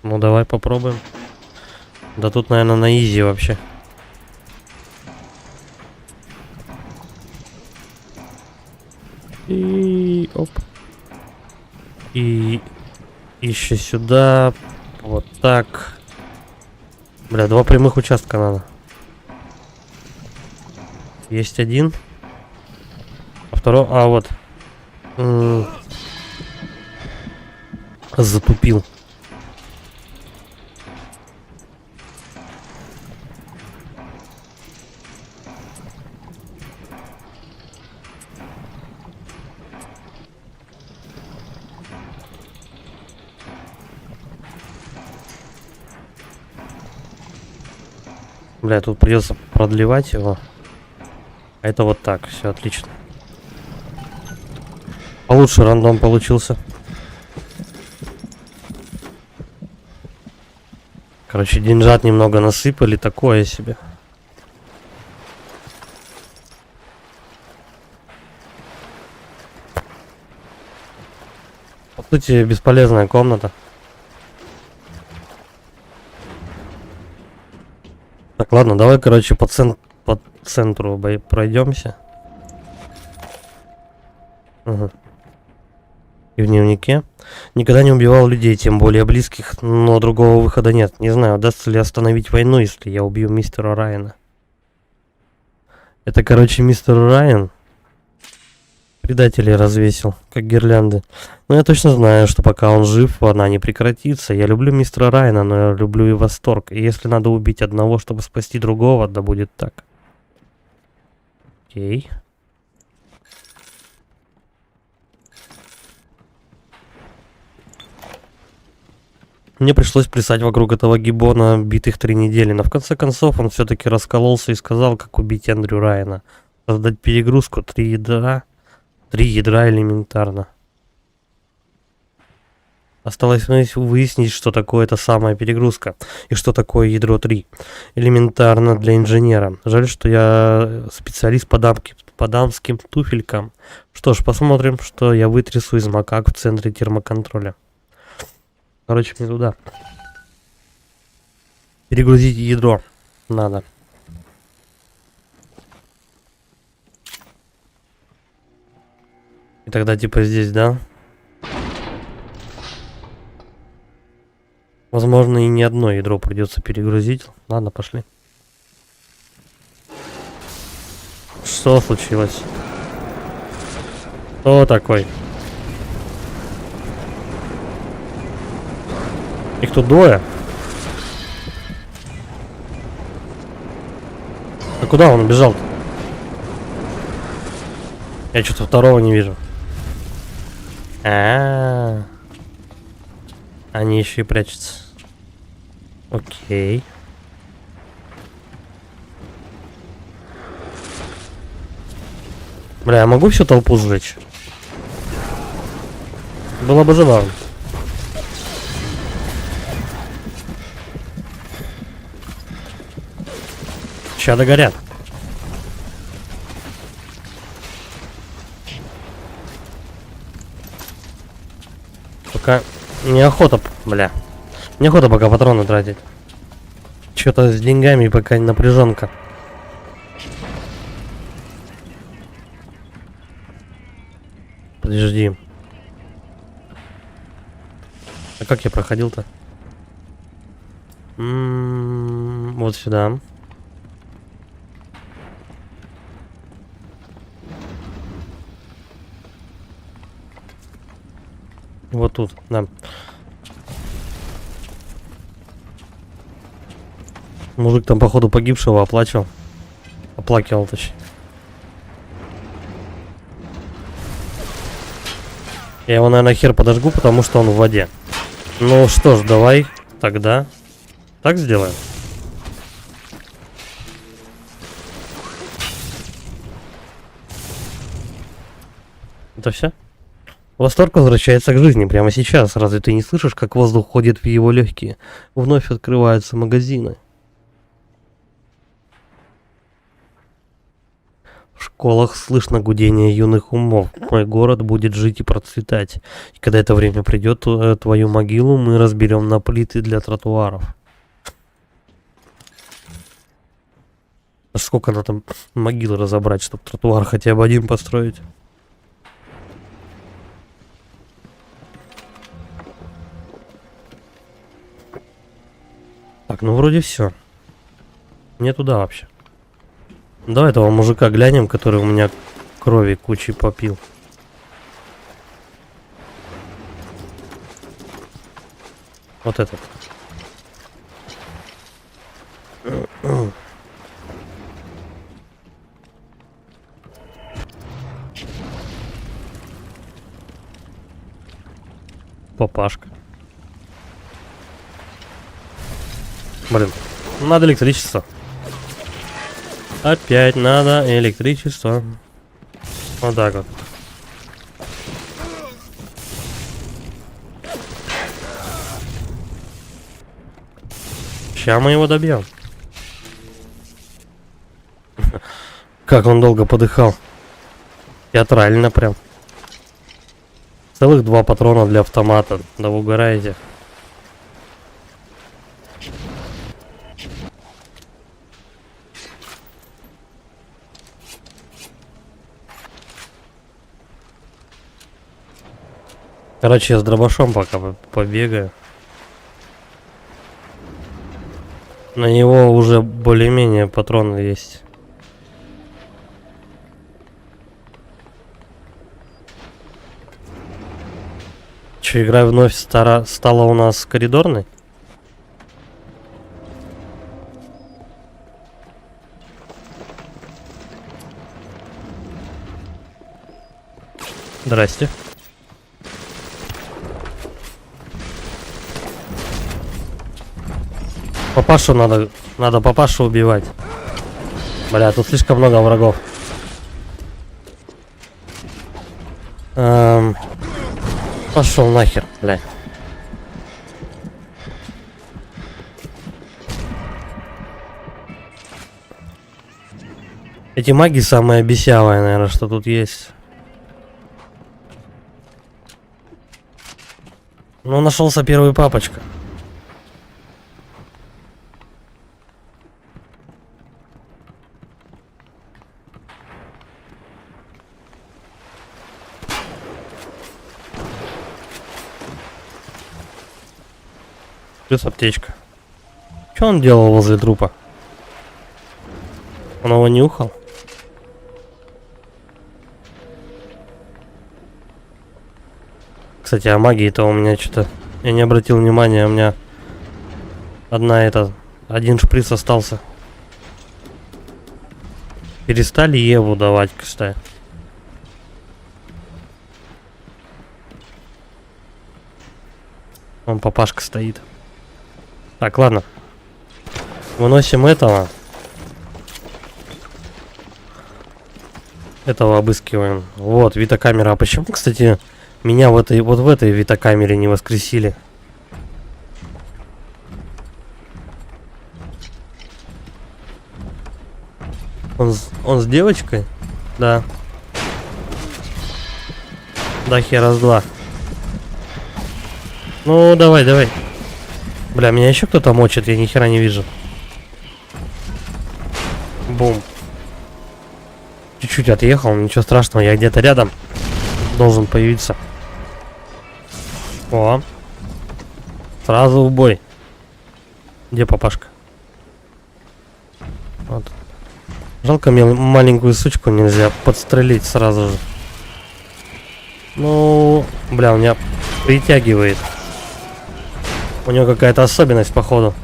Ну давай попробуем. Да тут, наверное, на изи вообще. И оп. И еще сюда. Вот так. Бля, 2 прямых участка надо. Есть один. А второй... А, вот. Затупил. Бля, тут придется продлевать его. А это вот так, все отлично. Получше рандом получился. Короче, деньжат немного насыпали, такое себе. По сути, бесполезная комната. Так, ладно, давай, короче, по центру пройдемся. Угу. И в дневнике. Никогда не убивал людей, тем более близких, но другого выхода нет. Не знаю, удастся ли остановить войну, если я убью мистера Райана. Это, короче, мистер Райан предателей развесил, как гирлянды. Но я точно знаю, что пока он жив, она не прекратится. Я люблю мистера Райана, но я люблю и восторг. И если надо убить одного, чтобы спасти другого, да будет так. Окей. Мне пришлось плясать вокруг этого гиббона битых 3 недели, но в конце концов он все-таки раскололся и сказал, как убить Эндрю Райана. Создать перегрузку 3 ядра. 3 ядра элементарно. Осталось выяснить, что такое эта самая перегрузка и что такое ядро 3. Элементарно для инженера. Жаль, что я специалист по дамским туфелькам. Что ж, посмотрим, что я вытрясу из макак в центре термоконтроля. Короче, мне туда. Перегрузить ядро надо. И тогда типа здесь, да? Возможно, и не одно ядро придется перегрузить. Ладно, пошли. Что случилось? Кто такой? Их тут двое. А куда он убежал-то? Я что-то второго не вижу. Они еще и прячутся. Окей. Бля, я могу всю толпу сжечь? Было бы забавно. Ща догорят. Пока неохота, бля. Неохота пока патроны тратить. Что-то с деньгами пока напряженка. Подожди. А как я проходил-то? Вот сюда. Вот тут, да. Мужик там, походу, погибшего оплачивал. Оплакивал, точнее. Я его, наверное, хер подожгу, потому что он в воде. Ну что ж, давай тогда так сделаем. Это все? Восторг возвращается к жизни прямо сейчас. Разве ты не слышишь, как воздух ходит в его легкие? Вновь открываются магазины. В школах слышно гудение юных умов. Мой город будет жить и процветать. И когда это время придет, твою могилу мы разберем на плиты для тротуаров. А сколько надо там могил разобрать, чтобы тротуар хотя бы один построить? Так, ну вроде все. Не туда вообще. Давай этого мужика глянем, который у меня крови кучей попил. Вот этот. Папашка. Блин, надо электричество. Опять надо электричество. Вот так вот. Сейчас мы его добьем. Как он долго подыхал. Театрально прям. Целых 2 патрона для автомата. Да вы угораете. Короче, я с дробашом пока побегаю. На него уже более-менее патроны есть. Че, игра вновь стала у нас коридорной? Здрасте. Папашу надо папашу убивать. Бля, тут слишком много врагов. Пошел нахер, бля. Эти маги самые бесявые, наверное, что тут есть. Ну, нашелся первый папочка. Плюс аптечка. Что он делал возле трупа? Он его нюхал? Кстати, о магии-то у меня что-то... Я не обратил внимания, у меня... один шприц остался. Перестали Еву давать, кстати. Вон папашка стоит. Так, ладно. Выносим этого. Этого обыскиваем. Вот, витокамера. А почему, кстати, меня в этой витокамере не воскресили? Он с девочкой? Да. Да, хера с два. Ну, давай. Бля, меня еще кто-то мочит, я ни хера не вижу. Бум. Чуть-чуть отъехал, ничего страшного, я где-то рядом должен появиться. О. Сразу в бой. Где папашка? Вот. Жалко, мне маленькую сучку нельзя подстрелить сразу же. Ну, бля, у меня притягивает. У него какая-то особенность, походу.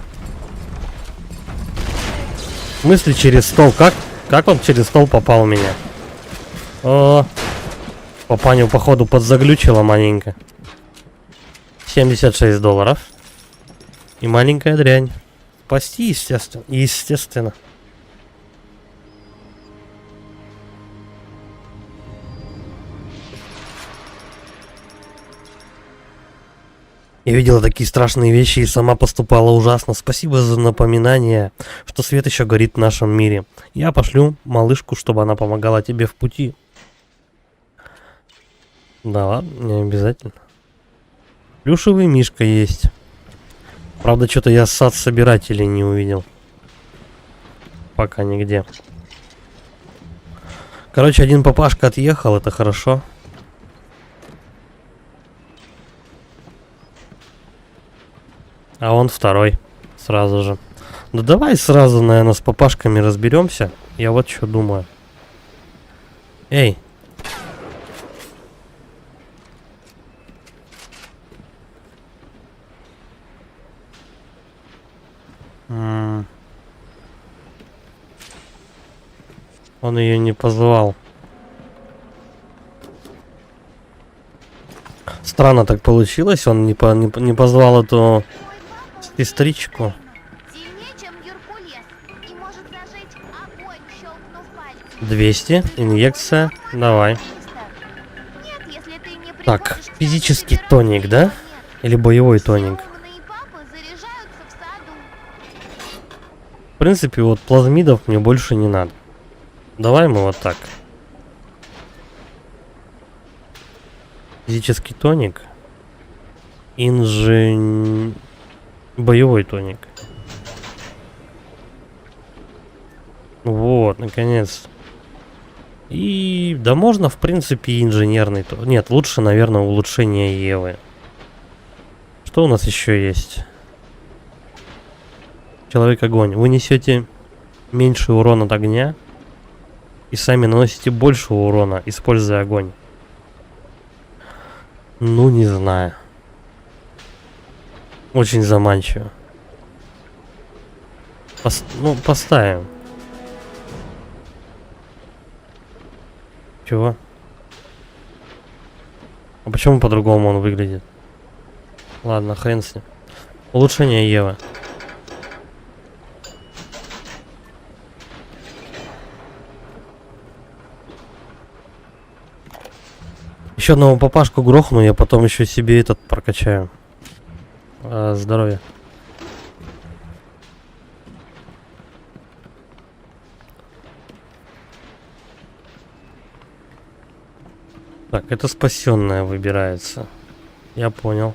Мысли через стол. Как он через стол попал у меня? О, папаню, походу, подзаглючила маленько. $76. И маленькая дрянь. Спасти, естественно. Я видела такие страшные вещи и сама поступала ужасно. Спасибо за напоминание, что свет еще горит в нашем мире. Я пошлю малышку, чтобы она помогала тебе в пути. Да ладно, не обязательно. Плюшевый мишка есть. Правда, что-то я сад собирателей не увидел. Пока нигде. Короче, один папашка отъехал, это хорошо. А он второй. Сразу же. Ну давай сразу, наверное, с папашками разберемся. Я вот что думаю. Эй. Он ее не позвал. Странно так получилось. Он не позвал эту сестричку. 200. Инъекция. Давай. Так, физический тоник, да? Или боевой тоник? В принципе, вот плазмидов мне больше не надо. Давай мы вот так. Физический тоник. Боевой тоник. Вот, наконец. И да можно, в принципе, инженерный. Нет, лучше, наверное, улучшение Евы. Что у нас еще есть? Человек-огонь. Вы несете меньше урона от огня и сами наносите больше урона, используя огонь. Ну, не знаю. Очень заманчиво. Поставим. Чего? А почему по-другому он выглядит? Ладно, хрен с ним. Улучшение Евы. Еще одного папашку грохну, я потом еще себе этот прокачаю. Здоровье. Так, это спасенная выбирается. Я понял.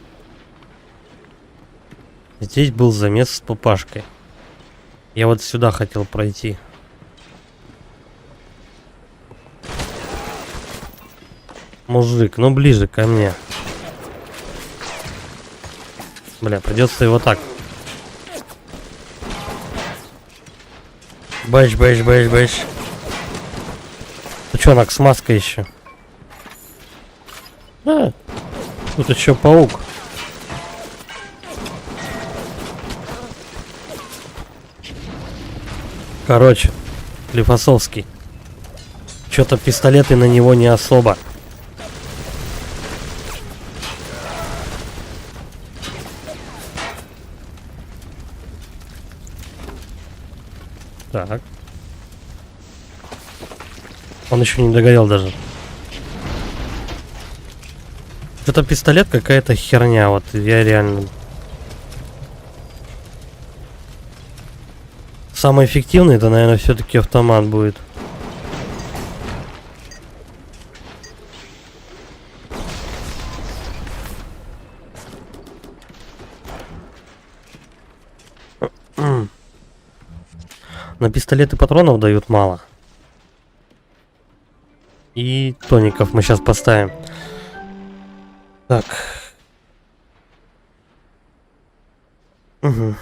Здесь был замес с папашкой. Я вот сюда хотел пройти. Мужик, ну ближе ко мне. Бля, придется его так. Бэш, бэш, бэш, бэш. Ну чё, с маской еще? А, тут еще паук. Короче, Клифосовский. Что-то пистолеты на него не особо. Так. Он еще не догорел даже. Это пистолет какая-то херня, вот я реально... Самый эффективный это, наверное, все-таки автомат будет. На пистолеты патронов дают мало. И тоников мы сейчас поставим. Так. Угу.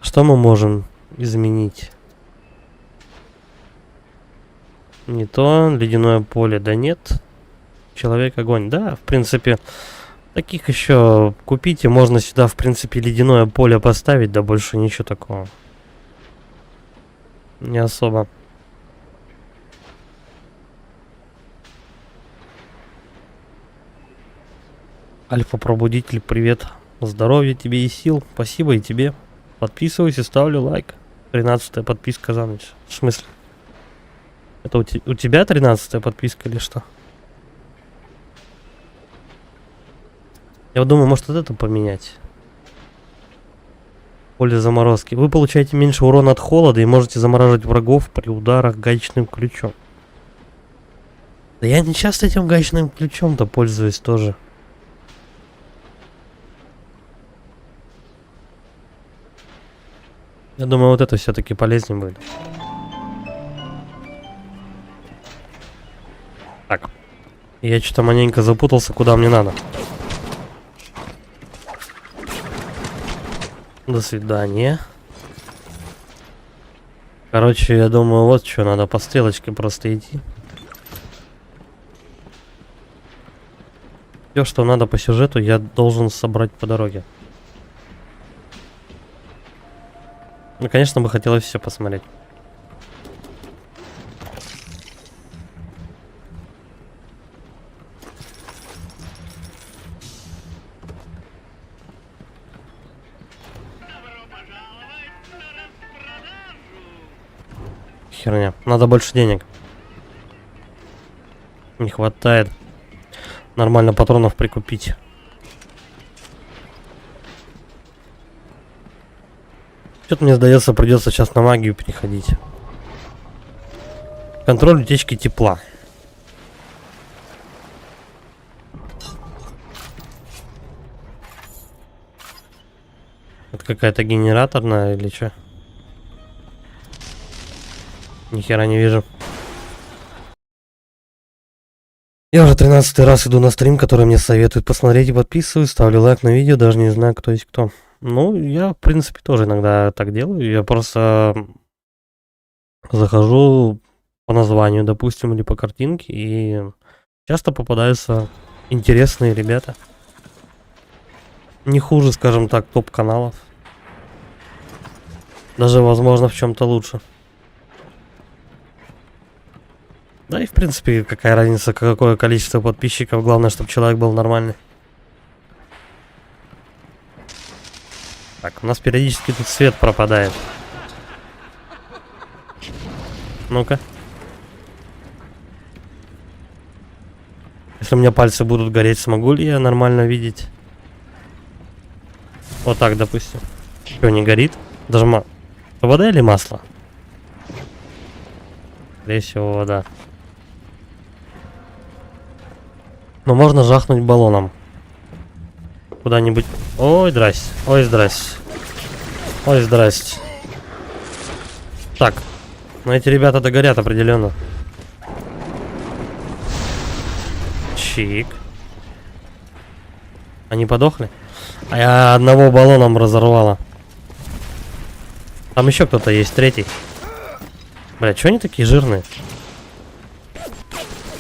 Что мы можем изменить? Не то, ледяное поле, да нет. Человек-огонь, да, в принципе, таких еще купите, можно сюда, в принципе, ледяное поле поставить, да больше ничего такого. Не особо. Альфа-пробудитель, привет. Здоровья тебе и сил. Спасибо и тебе. Подписывайся, ставлю лайк. 13-я подписка за ночь. В смысле? Это у тебя 13-я подписка или что? Я вот думаю, может вот это поменять. Поле заморозки. Вы получаете меньше урона от холода и можете замораживать врагов при ударах гаечным ключом. Да я не часто этим гаечным ключом-то пользуюсь тоже. Я думаю, вот это все-таки полезнее будет. Так. Я что-то маленько запутался, куда мне надо. До свидания. Короче, я думаю, вот что, надо по стрелочке просто идти. Все, что надо по сюжету, я должен собрать по дороге. Ну, конечно, бы хотелось все посмотреть. Херня. Надо больше денег. Не хватает. Нормально патронов прикупить. Что-то мне сдается, придется сейчас на магию переходить. Контроль утечки тепла. Это какая-то генераторная или что? Ни хера не вижу. Я уже 13-й раз иду на стрим, который мне советуют посмотреть и подписываюсь, ставлю лайк на видео, даже не знаю, кто есть кто. Ну, я, в принципе, тоже иногда так делаю. Я просто захожу по названию, допустим, или по картинке, и часто попадаются интересные ребята. Не хуже, скажем так, топ-каналов. Даже, возможно, в чем-то лучше. Да и, в принципе, какая разница, какое количество подписчиков. Главное, чтобы человек был нормальный. Так, у нас периодически тут свет пропадает. Ну-ка. Если у меня пальцы будут гореть, смогу ли я нормально видеть? Вот так, допустим. Что, не горит? Даже Вода или масло? Скорее всего, вода. Но можно жахнуть баллоном. Куда-нибудь. Ой, здрасте. Ой, здрасте. Ой, здрасте. Так. Но эти ребята догорят определенно. Чик. Они подохли? А я одного баллоном разорвала. Там еще кто-то есть, третий. Бля, что они такие жирные?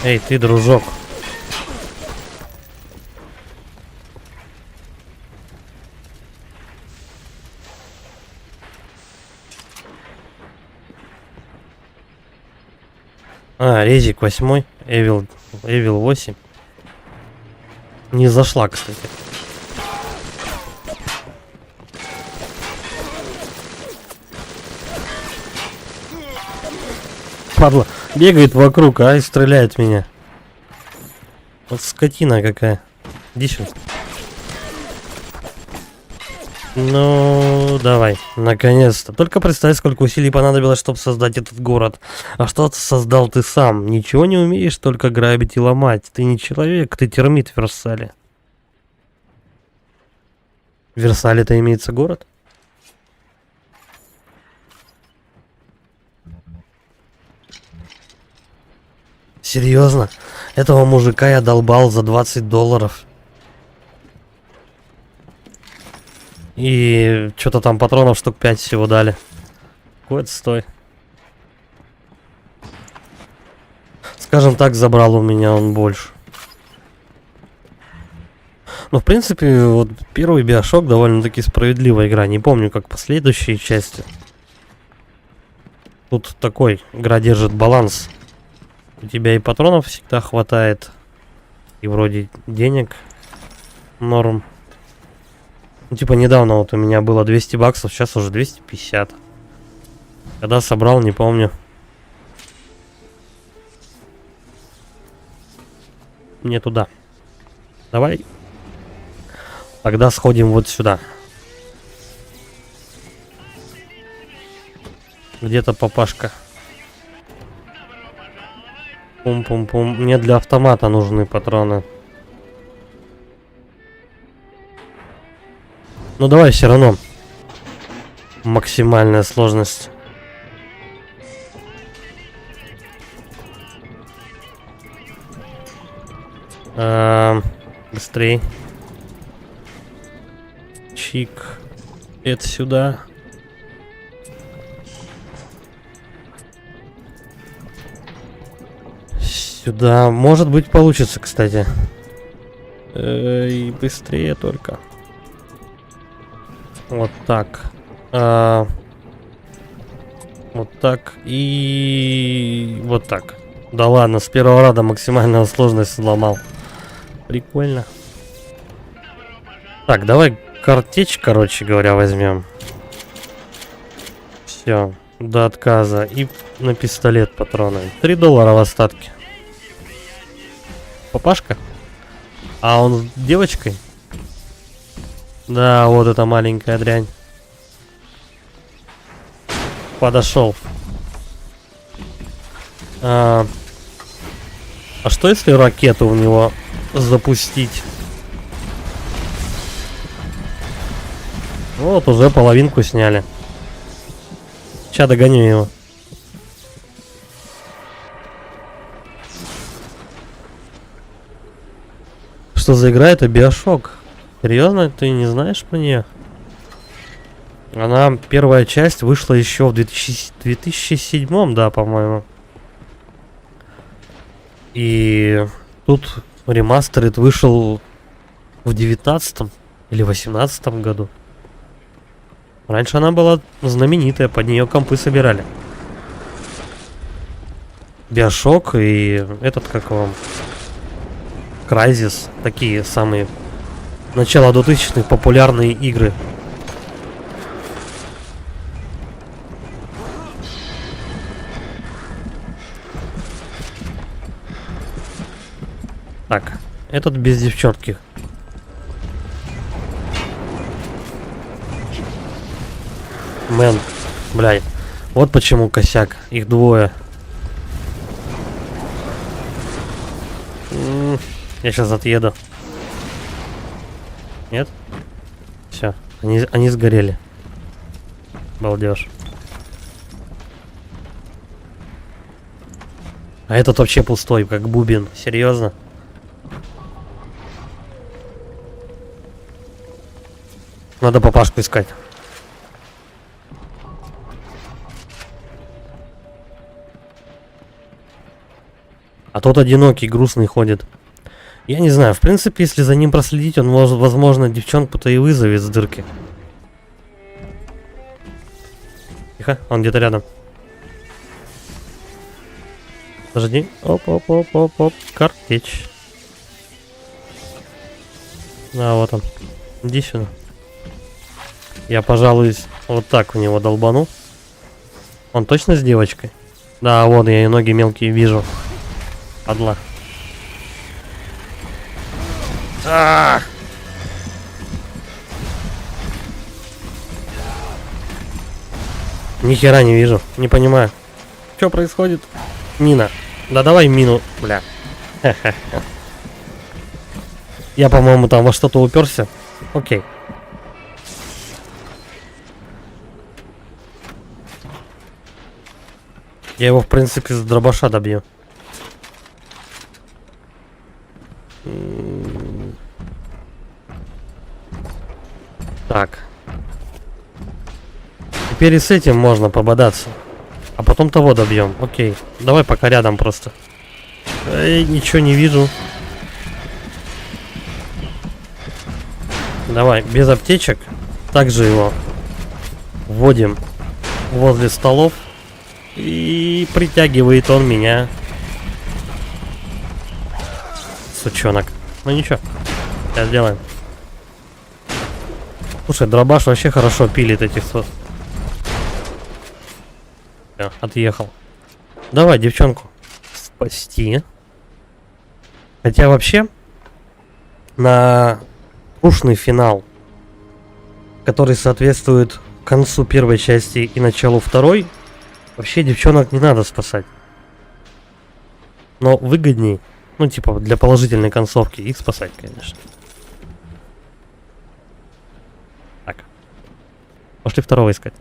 Эй, ты, дружок. А, резик 8, Evil 8. Не зашла, кстати. Падла бегает вокруг, а и стреляет в меня. Вот скотина какая. Иди сюда. Ну, давай, наконец-то. Только представь, сколько усилий понадобилось, чтобы создать этот город. А что создал ты сам? Ничего не умеешь, только грабить и ломать. Ты не человек, ты термит в Версале. В Версале-то имеется город? Серьезно? Этого мужика я долбал за $20. И что-то там патронов штук 5 всего дали. Какой отстой. Скажем так, забрал у меня он больше. Но в принципе, вот первый Биошок довольно-таки справедливая игра. Не помню, как последующие части. Тут такой, игра держит баланс. У тебя и патронов всегда хватает. И вроде денег норм. Ну, типа недавно вот у меня было $200, сейчас уже 250. Когда собрал, не помню. Не туда. Давай. Тогда сходим вот сюда. Где-то папашка. Пум-пум-пум. Мне для автомата нужны патроны. Ну давай все равно. Максимальная сложность. Быстрей. Чик. Это сюда. Сюда. Может быть получится, кстати. И быстрее только. Вот так. Вот так. И вот так. Да ладно, с первого раза максимальную сложность сломал. Прикольно. Так, давай картечь, короче говоря, возьмем. Все, до отказа. И на пистолет патроны. $3 в остатке. Папашка? А он с девочкой? Да, вот эта маленькая дрянь. Подошел. А что если ракету у него запустить? Вот уже половинку сняли. Сейчас догоню его. Что за игра? Это Биошок. Серьезно, ты не знаешь про нее? Она, первая часть, вышла еще в 2007, да, по-моему. И тут ремастерит вышел в 19 или 18 году. Раньше она была знаменитая, под нее компы собирали. Биошок и этот, как вам, Crysis, такие самые начало 2000-х популярные игры. Так, этот без девчонки. Мэн, Блядь. Вот почему косяк. Их двое. Я сейчас отъеду. Нет? Все. Они сгорели. Балдеж. А этот вообще пустой, как бубен. Серьезно? Надо папашку искать. А тот одинокий, грустный ходит. Я не знаю, в принципе, если за ним проследить, он может, возможно, девчонку-то и вызовет с дырки. Тихо, он где-то рядом. Подожди. Оп-оп-оп-оп-оп. Картечь. А, вот он. Иди сюда. Я, пожалуй, вот так в него долбану. Он точно с девочкой? Да, вон я и ноги мелкие вижу. Падла. Ни хера не вижу, не понимаю. Что происходит? Мина. Да давай мину, бля. Я, по-моему, там во что-то уперся. Окей. Я его, в принципе, с дробаша добью. Так. Теперь и с этим можно пободаться. А потом того добьем. Окей. Давай пока рядом просто. Ничего не вижу. Давай, без аптечек. Также его вводим возле столов. И притягивает он меня. Сучонок. Ну ничего. Сейчас сделаем. Слушай, дробаш вообще хорошо пилит этих сос. Все, отъехал. Давай девчонку спасти. Хотя вообще на трушный финал, который соответствует концу первой части и началу второй, вообще девчонок не надо спасать. Но выгодней, ну типа для положительной концовки, их спасать, конечно. Так. Пошли второго искать.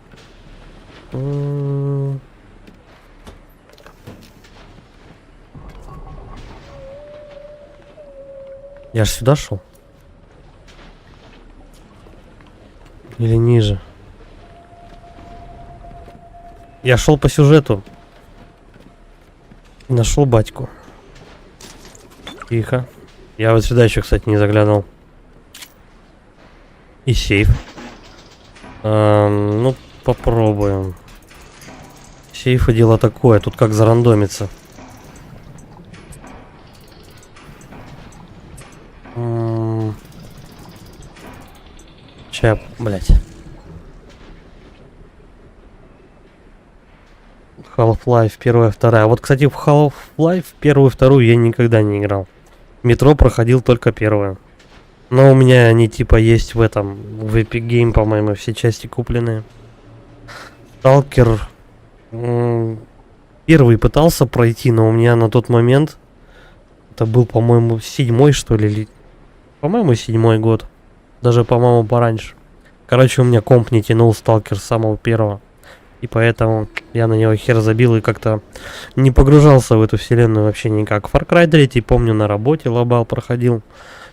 Я ж сюда шел. Или ниже? Я шел по сюжету. И нашел батьку. Тихо. Я вот сюда еще, кстати, не заглянул. И сейф. Ну, попробуем. Сейфа дело такое. Тут как зарандомится. Чап, блять. Half-Life, первая, вторая. Вот, кстати, в Half-Life первую, вторую я никогда не играл. Метро проходил только первую. Но у меня они типа есть в этом, в Epic Game, по-моему, все части купленные. Stalker первый пытался пройти, но у меня на тот момент это был, по-моему, 7-й, что ли, по-моему, 7-й год. Даже, по-моему, пораньше. Короче, у меня комп не тянул Stalker с самого первого. И поэтому я на него хер забил и как-то не погружался в эту вселенную вообще никак. Far Cry 3, помню, на работе лобал проходил.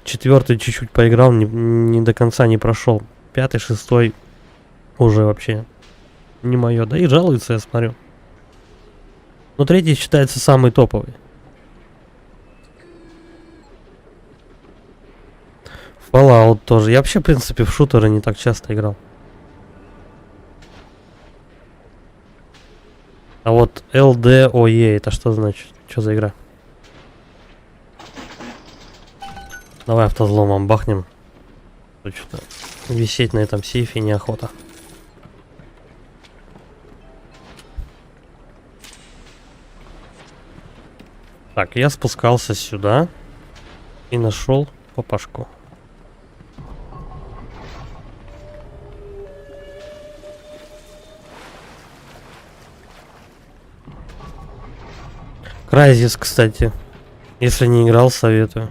4-й чуть-чуть поиграл, не до конца не прошел. 5-й, 6-й уже вообще не мое. Да и жалуется, я смотрю. Но 3-й считается самый топовый. Fallout тоже. Я вообще, в принципе, в шутеры не так часто играл. А вот LDOE, это что значит? Что за игра? Давай автозломом бахнем. Что-то висеть на этом сейфе неохота. Так, я спускался сюда и нашел папашку. Crysis, кстати. Если не играл, советую.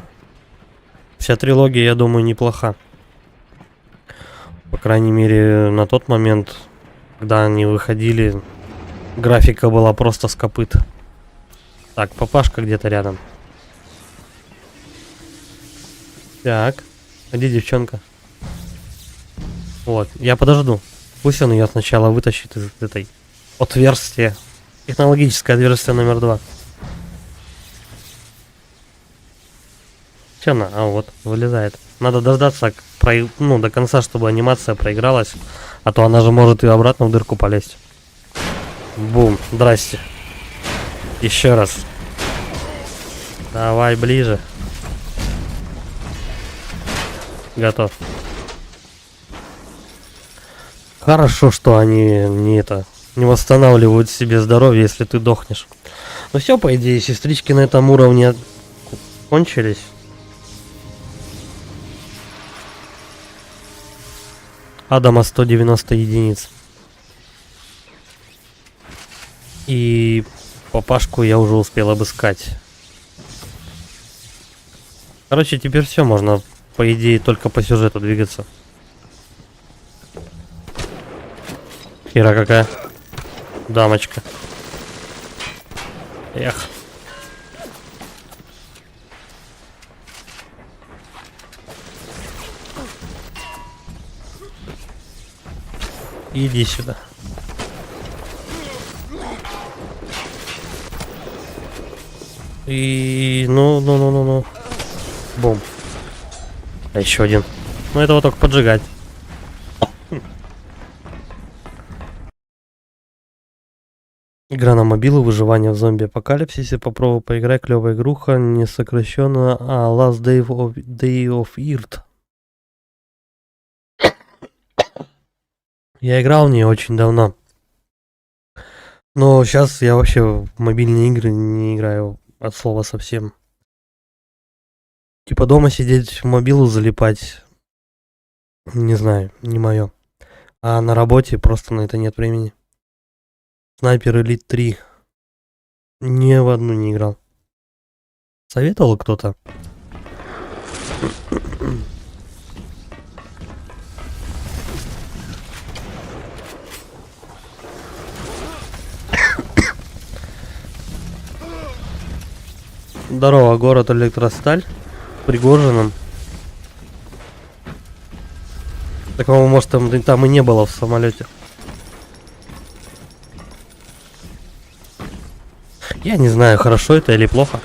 Вся трилогия, я думаю, неплоха. По крайней мере, на тот момент, когда они выходили, графика была просто с копыт. Так, папашка где-то рядом. Так, где девчонка? Вот, я подожду. Пусть он ее сначала вытащит из этой отверстия. Технологическое отверстие номер 2. Че она? А вот, вылезает. Надо дождаться до конца, чтобы анимация проигралась. А то она же может и обратно в дырку полезть. Бум, здрасте. Еще раз. Давай ближе. Готов. Хорошо, что они не восстанавливают себе здоровье, если ты дохнешь. Ну все, по идее, сестрички на этом уровне кончились. Адама 190 единиц. И папашку я уже успел обыскать. Короче, теперь все, можно, по идее, только по сюжету двигаться. Хера какая. Дамочка. Эх. Иди сюда. И ну. Бум. А еще один. Ну этого только поджигать. Игра на мобилу, выживание в зомби-апокалипсисе. Попробуй поиграй, клевая игруха, не сокращенно, Last Day of Earth. Я играл в нее очень давно. Но сейчас я вообще в мобильные игры не играю от слова совсем. Типа дома сидеть в мобилу залипать, не знаю, не мое. А на работе просто на это нет времени. Снайпер Elite 3. Ни в одну не играл. Советовал кто-то? Здорово, город Электросталь. Пригожином. Такого, может, там и не было в самолете. Я не знаю, хорошо это или плохо.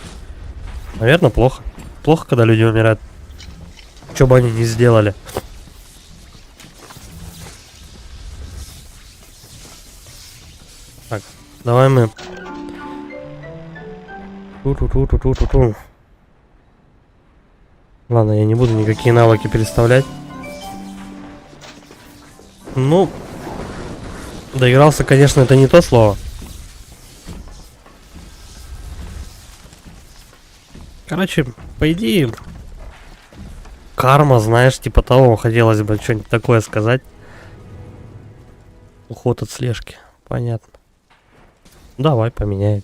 Наверное, плохо. Плохо, когда люди умирают. Что бы они ни сделали. Так, давай мы... Ту-ту-ту-ту-ту-ту. Ладно, я не буду никакие навыки переставлять. Ну, доигрался, конечно, это не то слово. Короче, по идее, карма, знаешь, типа того, хотелось бы что-нибудь такое сказать. Уход от слежки, понятно. Давай поменяем.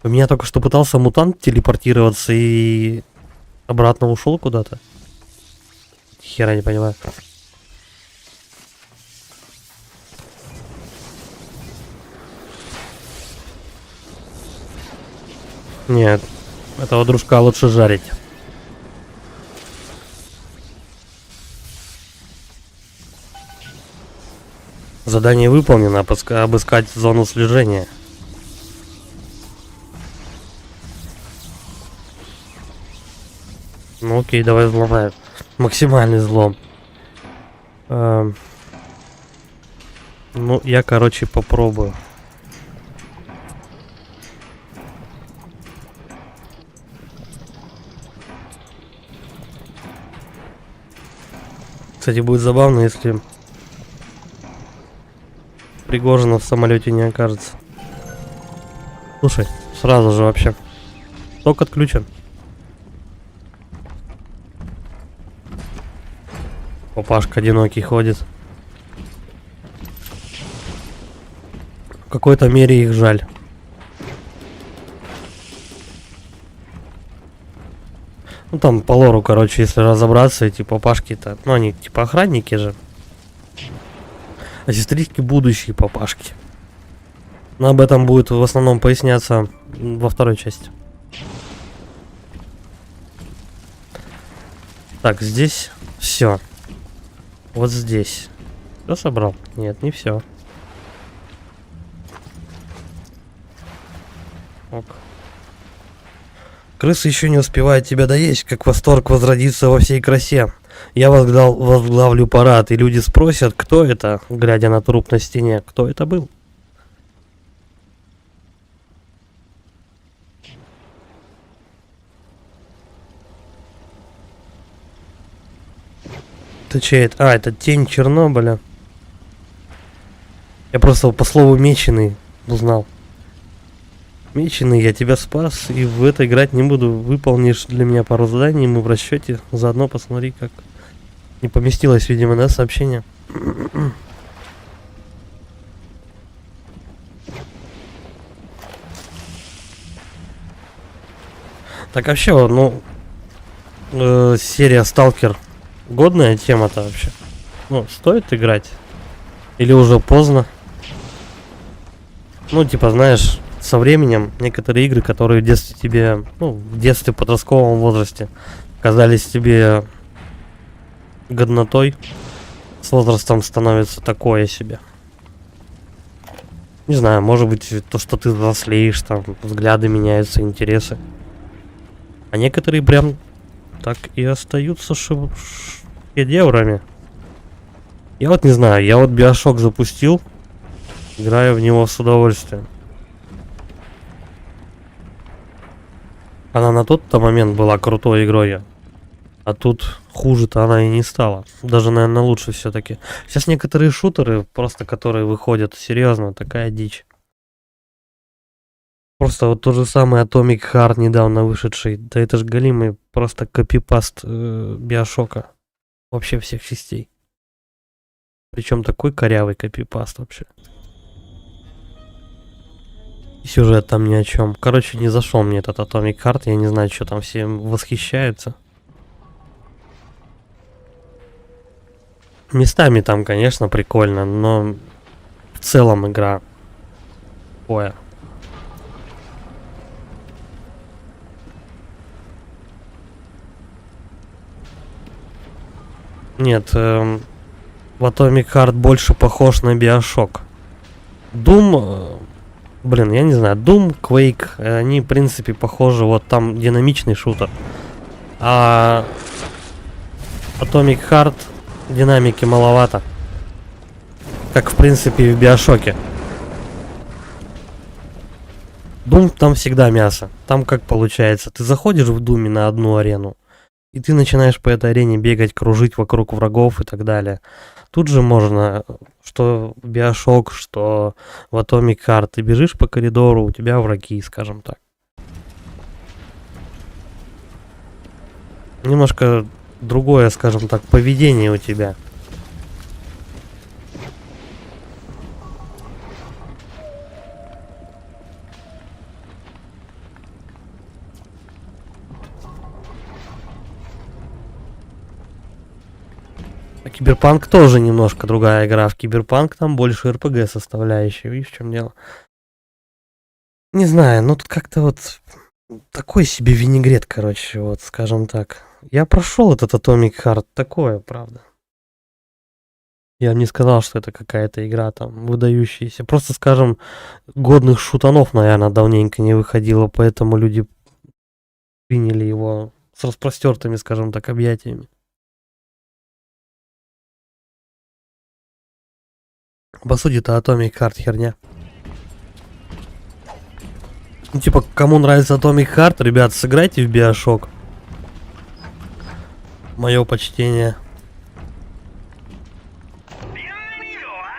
У меня только что пытался мутант телепортироваться и обратно ушел куда-то. Хера не понимаю. Нет, этого дружка лучше жарить. Задание выполнено, обыскать зону слежения. Ну окей, давай взломаем. Максимальный взлом. Ну, я, короче, попробую. Кстати, будет забавно, если Пригожина в самолете не окажется. Слушай, сразу же вообще. Ток отключен. Папашка одинокий ходит. В какой-то мере их жаль. Ну там по лору, короче, если разобраться, эти папашки-то, ну они типа охранники же. А сестрички будущие папашки. Но об этом будет в основном поясняться во второй части. Так, здесь все. Вот здесь. Все собрал? Нет, не все. Ок. Крысы еще не успевают тебя доесть, как восторг возродится во всей красе. Я возглавлю парад, и люди спросят, кто это, глядя на труп на стене, кто это был. Это чей это? А, это тень Чернобыля. Я просто по слову меченый узнал. Меченый, я тебя спас, и в это играть не буду. Выполнишь для меня пару заданий, мы в расчете. Заодно посмотри, как не поместилось, видимо, да, сообщение. Так вообще, ну, серия Сталкер годная тема-то вообще. Ну, стоит играть? Или уже поздно? Ну, типа, знаешь, со временем некоторые игры, которые в детстве тебе, ну, в детстве, в подростковом возрасте казались тебе годнотой, с возрастом становится такое себе. Не знаю, может быть, то, что ты взрослеешь, там, взгляды меняются, интересы. А некоторые прям так и остаются шедеврами. Я вот не знаю, я вот Биошок запустил, играю в него с удовольствием. Она на тот-то момент была крутой игрой, а тут хуже-то она и не стала. Даже, наверное, лучше все-таки. Сейчас некоторые шутеры, просто которые выходят, серьезно, такая дичь. Просто вот тот же самый Atomic Heart недавно вышедший, да это ж голимый просто копипаст Биошока. Вообще всех частей. Причем такой корявый копипаст вообще. И сюжет там ни о чем. Короче, не зашел мне этот Atomic Heart, я не знаю, что там все восхищаются. Местами там, конечно, прикольно, но в целом игра такое. Нет, в Atomic Heart больше похож на Bioshock. Doom, блин, я не знаю, Doom, Quake, они, в принципе, похожи, вот там динамичный шутер. А Atomic Heart динамики маловато. Как, в принципе, и в Биошоке. Doom там всегда мясо. Там как получается, ты заходишь в Думе на одну арену, и ты начинаешь по этой арене бегать, кружить вокруг врагов и так далее. Тут же можно, что в Биошок, что в Atomic Heart, ты бежишь по коридору, у тебя враги, скажем так. Немножко другое, скажем так, поведение у тебя. А Киберпанк тоже немножко другая игра. В Киберпанк там больше РПГ составляющая. Видишь, в чем дело? Не знаю, ну тут как-то вот такой себе винегрет, короче, вот, скажем так. Я прошел этот Atomic Heart, такое, правда. Я не сказал, что это какая-то игра там выдающаяся. Просто, скажем, годных шутанов, наверное, давненько не выходило, поэтому люди приняли его с распростертыми, скажем так, объятиями. По сути-то Atomic Heart херня. Ну, типа, кому нравится Atomic Heart, ребят, сыграйте в Bioshock. Мое почтение.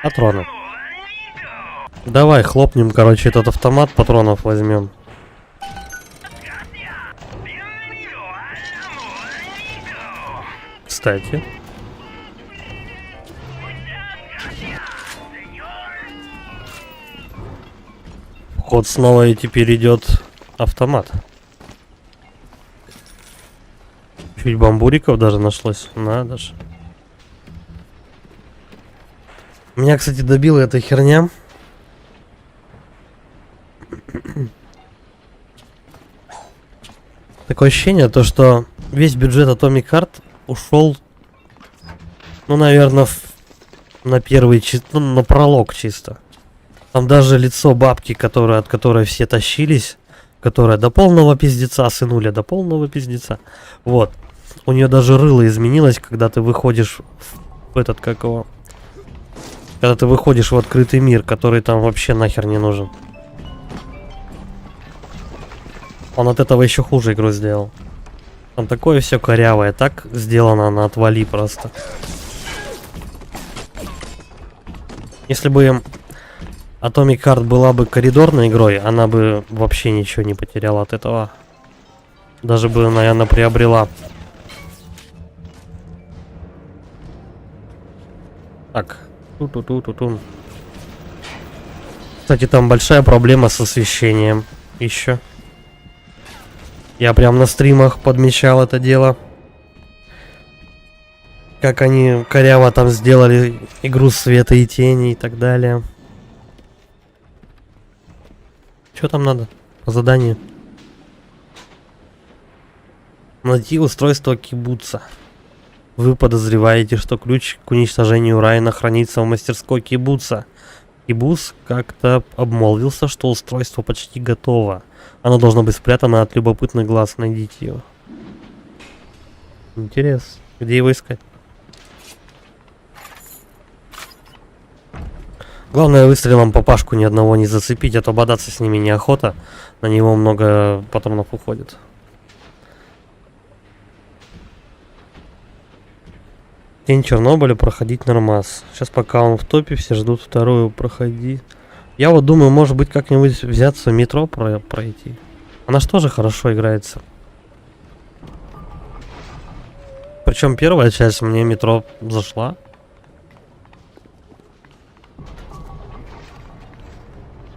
Патроны. Давай хлопнем, короче, этот автомат, патронов возьмем. Кстати. Ход снова и теперь идет автомат. Чуть бамбуриков даже нашлось. Надо же. Меня, кстати, добила эта херня. Такое ощущение, то что весь бюджет Atomic Heart ушел, ну, наверное, на первый, ну, на пролог чисто. Там даже лицо бабки, от которой все тащились, которая до полного пиздеца, сынуля, до полного пиздеца. Вот. У нее даже рыло изменилось, когда ты выходишь в этот, как его... Когда ты выходишь в открытый мир, который там вообще нахер не нужен. Он от этого еще хуже игру сделал. Там такое все корявое, так сделано на отвали просто. Если бы Atomic Heart была бы коридорной игрой, она бы вообще ничего не потеряла от этого. Даже бы, наверное, приобрела. Так. Ту-ту-ту-ту-ту. Кстати, там большая проблема с освещением. Еще. Я прям на стримах подмечал это дело. Как они коряво там сделали игру света и тени и так далее. Что там надо по заданию? Найти устройство кибуца. Вы подозреваете, что ключ к уничтожению Райана хранится в мастерской кибуца. Кибуц как-то обмолвился, что устройство почти готово. Оно должно быть спрятано от любопытных глаз. Найдите его. Интересно. Где его искать? Главное выстрелом папашку ни одного не зацепить, а то бодаться с ними неохота. На него много патронов уходит. День Чернобыля проходить нормас. Сейчас пока он в топе, все ждут вторую проходи. Я вот думаю, может быть, как-нибудь взяться метро пройти. Она же тоже хорошо играется. Причем первая часть мне метро зашла.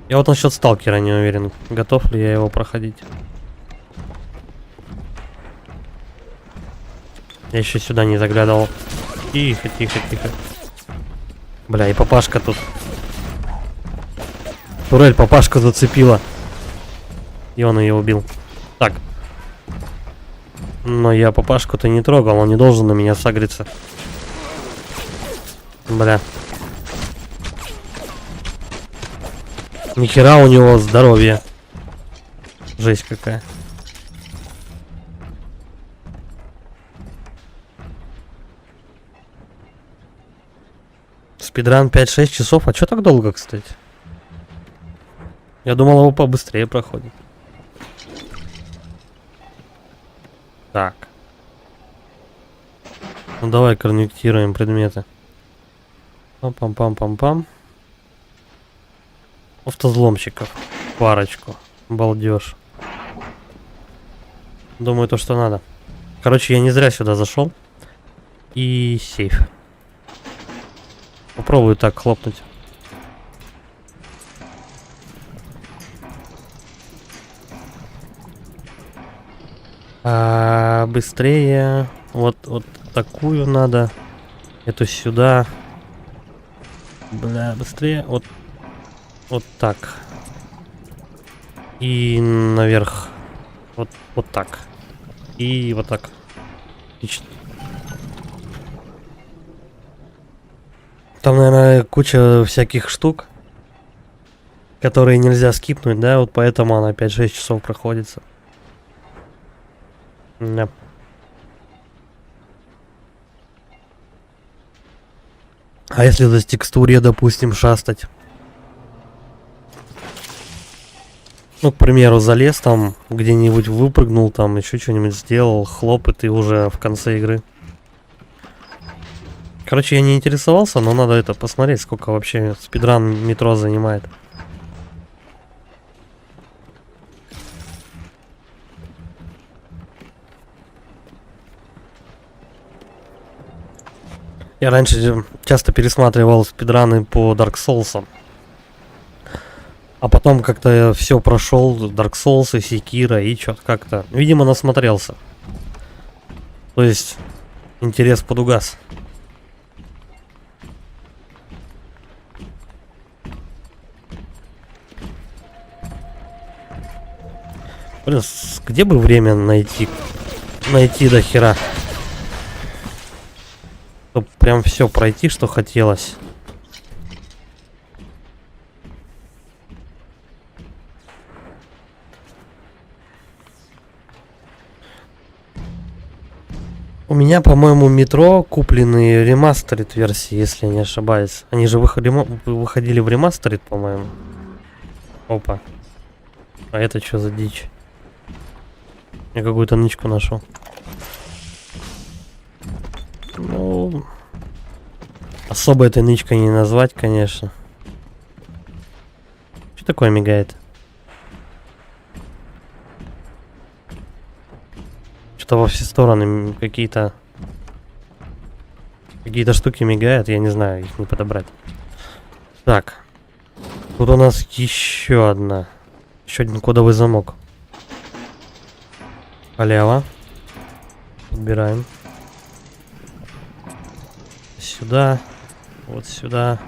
Я вот насчет Сталкера не уверен, готов ли я его проходить. Я еще сюда не заглядывал. Тихо, тихо, тихо. Бля, и папашка тут. Турель папашку зацепила. И он ее убил. Так. Но я папашку-то не трогал, он не должен на меня сагриться. Бля. Нихера у него здоровье. Жесть какая. Спидран 5-6 часов. А чё так долго, кстати? Я думал, его побыстрее проходит. Так. Ну давай коннектируем предметы. Пам-пам-пам-пам-пам. Автозломщиков. Парочку. Балдеж. Думаю, то, что надо. Короче, я не зря сюда зашел. И сейф. Попробую так хлопнуть. Быстрее. Вот такую надо. Эту сюда. Бля, быстрее. Вот так. И наверх. Вот так. И вот так. Отлично. Там, наверное, куча всяких штук, которые нельзя скипнуть, да? Вот поэтому она 5-6 часов проходится. Да. А если за текстуре, допустим, шастать? Ну, к примеру, залез там, где-нибудь выпрыгнул, там еще что-нибудь сделал, хлоп, и ты уже в конце игры. Короче, я не интересовался, но надо это посмотреть, сколько вообще спидран метро занимает. Я раньше часто пересматривал спидраны по Dark Souls. А потом как-то все прошел, Dark Souls и Sekiro, и что-то как-то, видимо, насмотрелся. То есть, интерес подугас. Блин, где бы время найти до хера? Чтоб прям все пройти, что хотелось. У меня, по-моему, метро купленные ремастерит версии, если я не ошибаюсь. Они же выходили в ремастерит, по-моему. Опа. А это что за дичь? Я какую-то нычку нашел. Ну, особо этой нычкой не назвать, конечно. Что такое мигает? Что-то во все стороны какие-то штуки мигают, я не знаю, их не подобрать. Так. Тут у нас еще один кодовый замок. Халява. Убираем. Сюда. Вот сюда.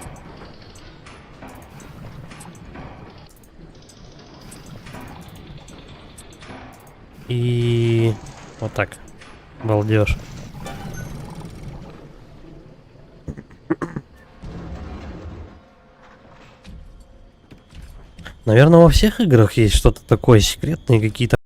И вот так. Балдеж. Наверное, во всех играх есть что-то такое секретное, какие-то.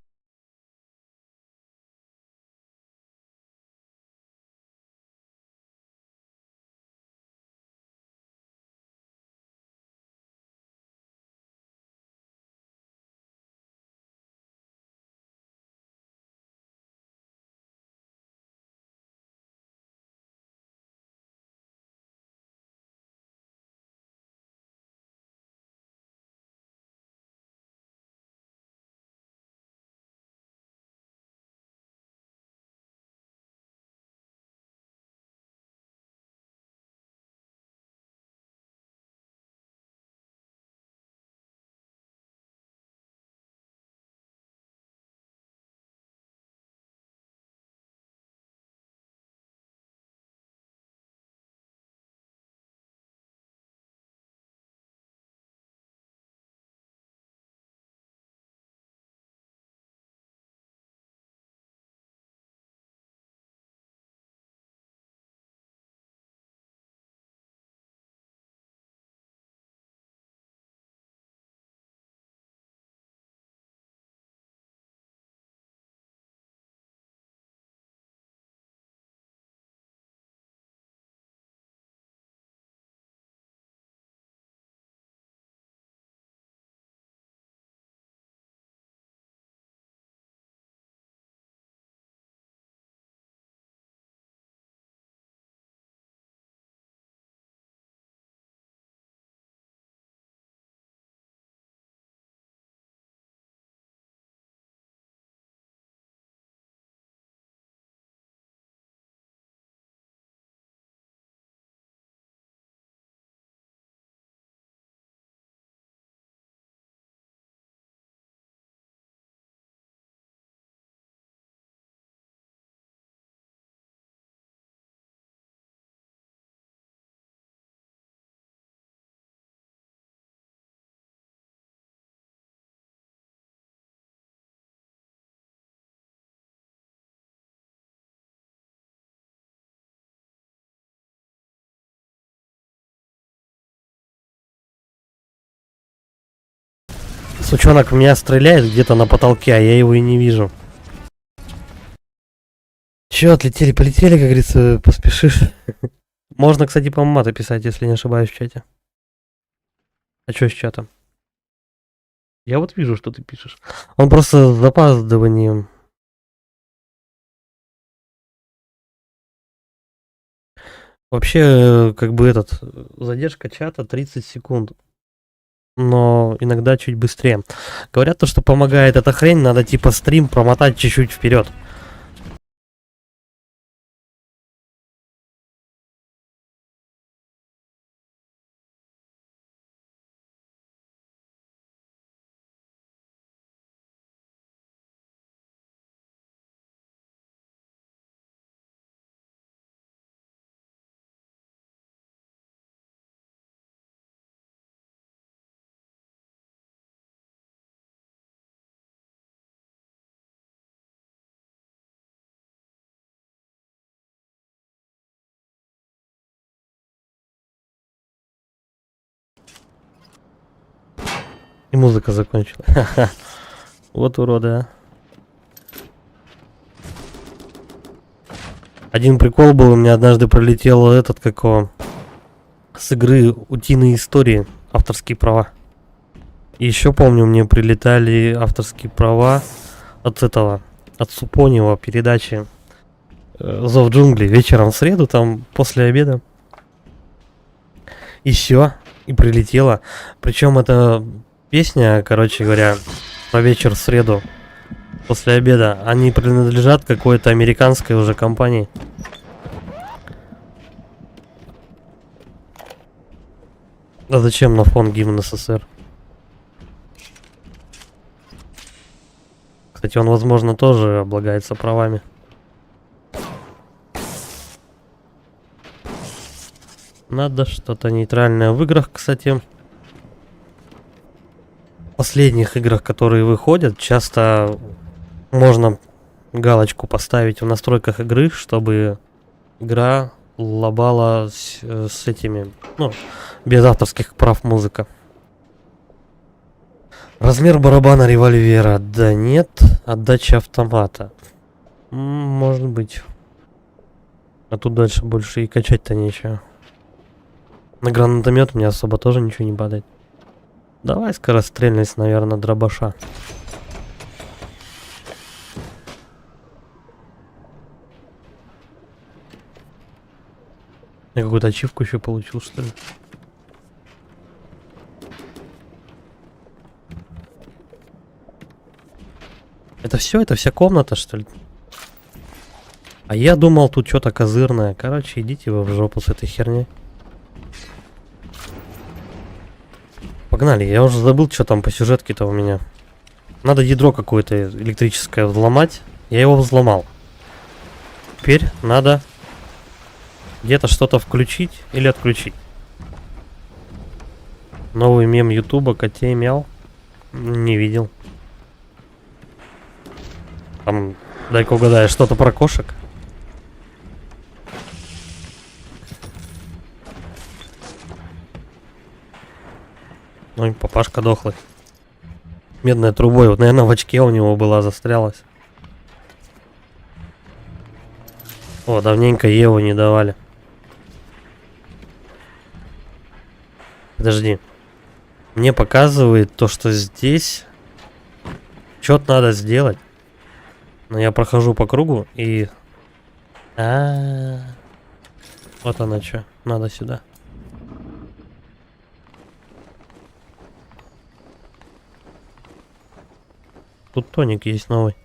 Сучонок в меня стреляет где-то на потолке, а я его и не вижу. Че, отлетели, полетели, как говорится, поспешишь. Можно, кстати, по маты писать, если не ошибаюсь, в чате. А что с чатом? Я вот вижу, что ты пишешь. Он просто с запаздыванием. Вообще, как бы задержка чата 30 секунд. Но иногда чуть быстрее. Говорят то, что помогает эта хрень, надо типа стрим промотать чуть-чуть вперед. музыка закончилась. Вот уроды, а. Один прикол был, у меня однажды пролетел этот, какого, с игры «Утиные истории», авторские права. И еще помню, мне прилетали авторские права от этого, от Супонева передачи «Зов джунглей» вечером в среду, там после обеда. И все, и прилетело. Причем это песня, короче говоря, про вечер в среду после обеда. Они принадлежат какой-то американской уже компании. А зачем на фон гимн СССР? Кстати, он, возможно, тоже облагается правами. Надо что-то нейтральное в играх, кстати. В последних играх, которые выходят, часто можно галочку поставить в настройках игры, чтобы игра лабала с этими, ну, без авторских прав музыка. Размер барабана револьвера. Да нет. Отдача автомата. Может быть. А тут дальше больше и качать-то нечего. На гранатомет мне особо тоже ничего не падает. Давай скорострельность, наверное, дробаша. Я какую-то ачивку еще получил, что ли? Это все? Это вся комната, что ли? А я думал, тут что-то козырное. Короче, идите вы в жопу с этой херней. Погнали, я уже забыл, что там по сюжетке-то у меня. Надо ядро какое-то электрическое взломать. Я его взломал. Теперь надо где-то что-то включить или отключить. Новый мем Ютуба, котей мяу. Не видел. Там, дай-ка угадаю, что-то про кошек. Ой, папашка дохлый. Медной трубой. Вот, наверное, в очке у него была, застрялась. О, давненько Еву не давали. Подожди. Мне показывает то, что здесь что-то надо сделать. Но я прохожу по кругу и... Вот она что. Надо сюда. Тут тоник есть новый.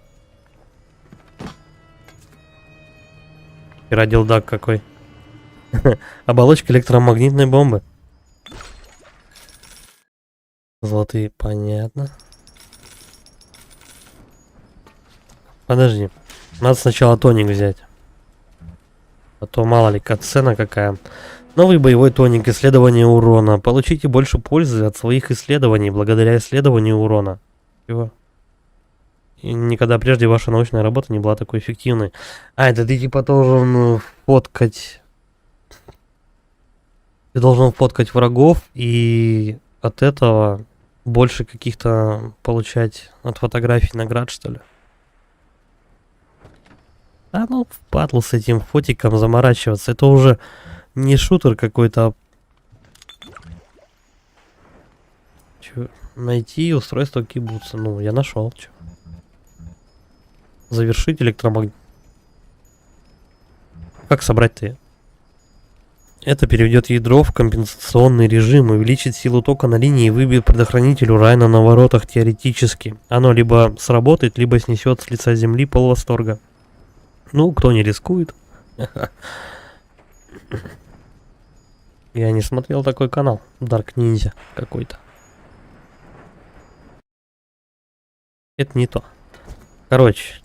И радиодак какой. Оболочка электромагнитной бомбы. Золотые, понятно. Подожди. Надо сначала тоник взять. А то мало ли, катсцена какая. Новый боевой тоник. Исследование урона. Получите больше пользы от своих исследований благодаря исследованию урона. Чего? И никогда прежде ваша научная работа не была такой эффективной. А, это ты типа должен фоткать... Ты должен фоткать врагов и от этого больше каких-то получать от фотографий наград, что ли? А ну, впадлу с этим фотиком заморачиваться. Это уже не шутер какой-то. Чё? Найти устройство кибуца. Ну, я нашел. Чё? Завершить электромагнит. Как собрать-то? Это переведет ядро в компенсационный режим, увеличит силу тока на линии и выбьет предохранитель урана на воротах теоретически. Оно либо сработает, либо снесет с лица земли пол восторга. Ну, кто не рискует. Я не смотрел такой канал. Dark Ninja какой-то. Это не то. Короче.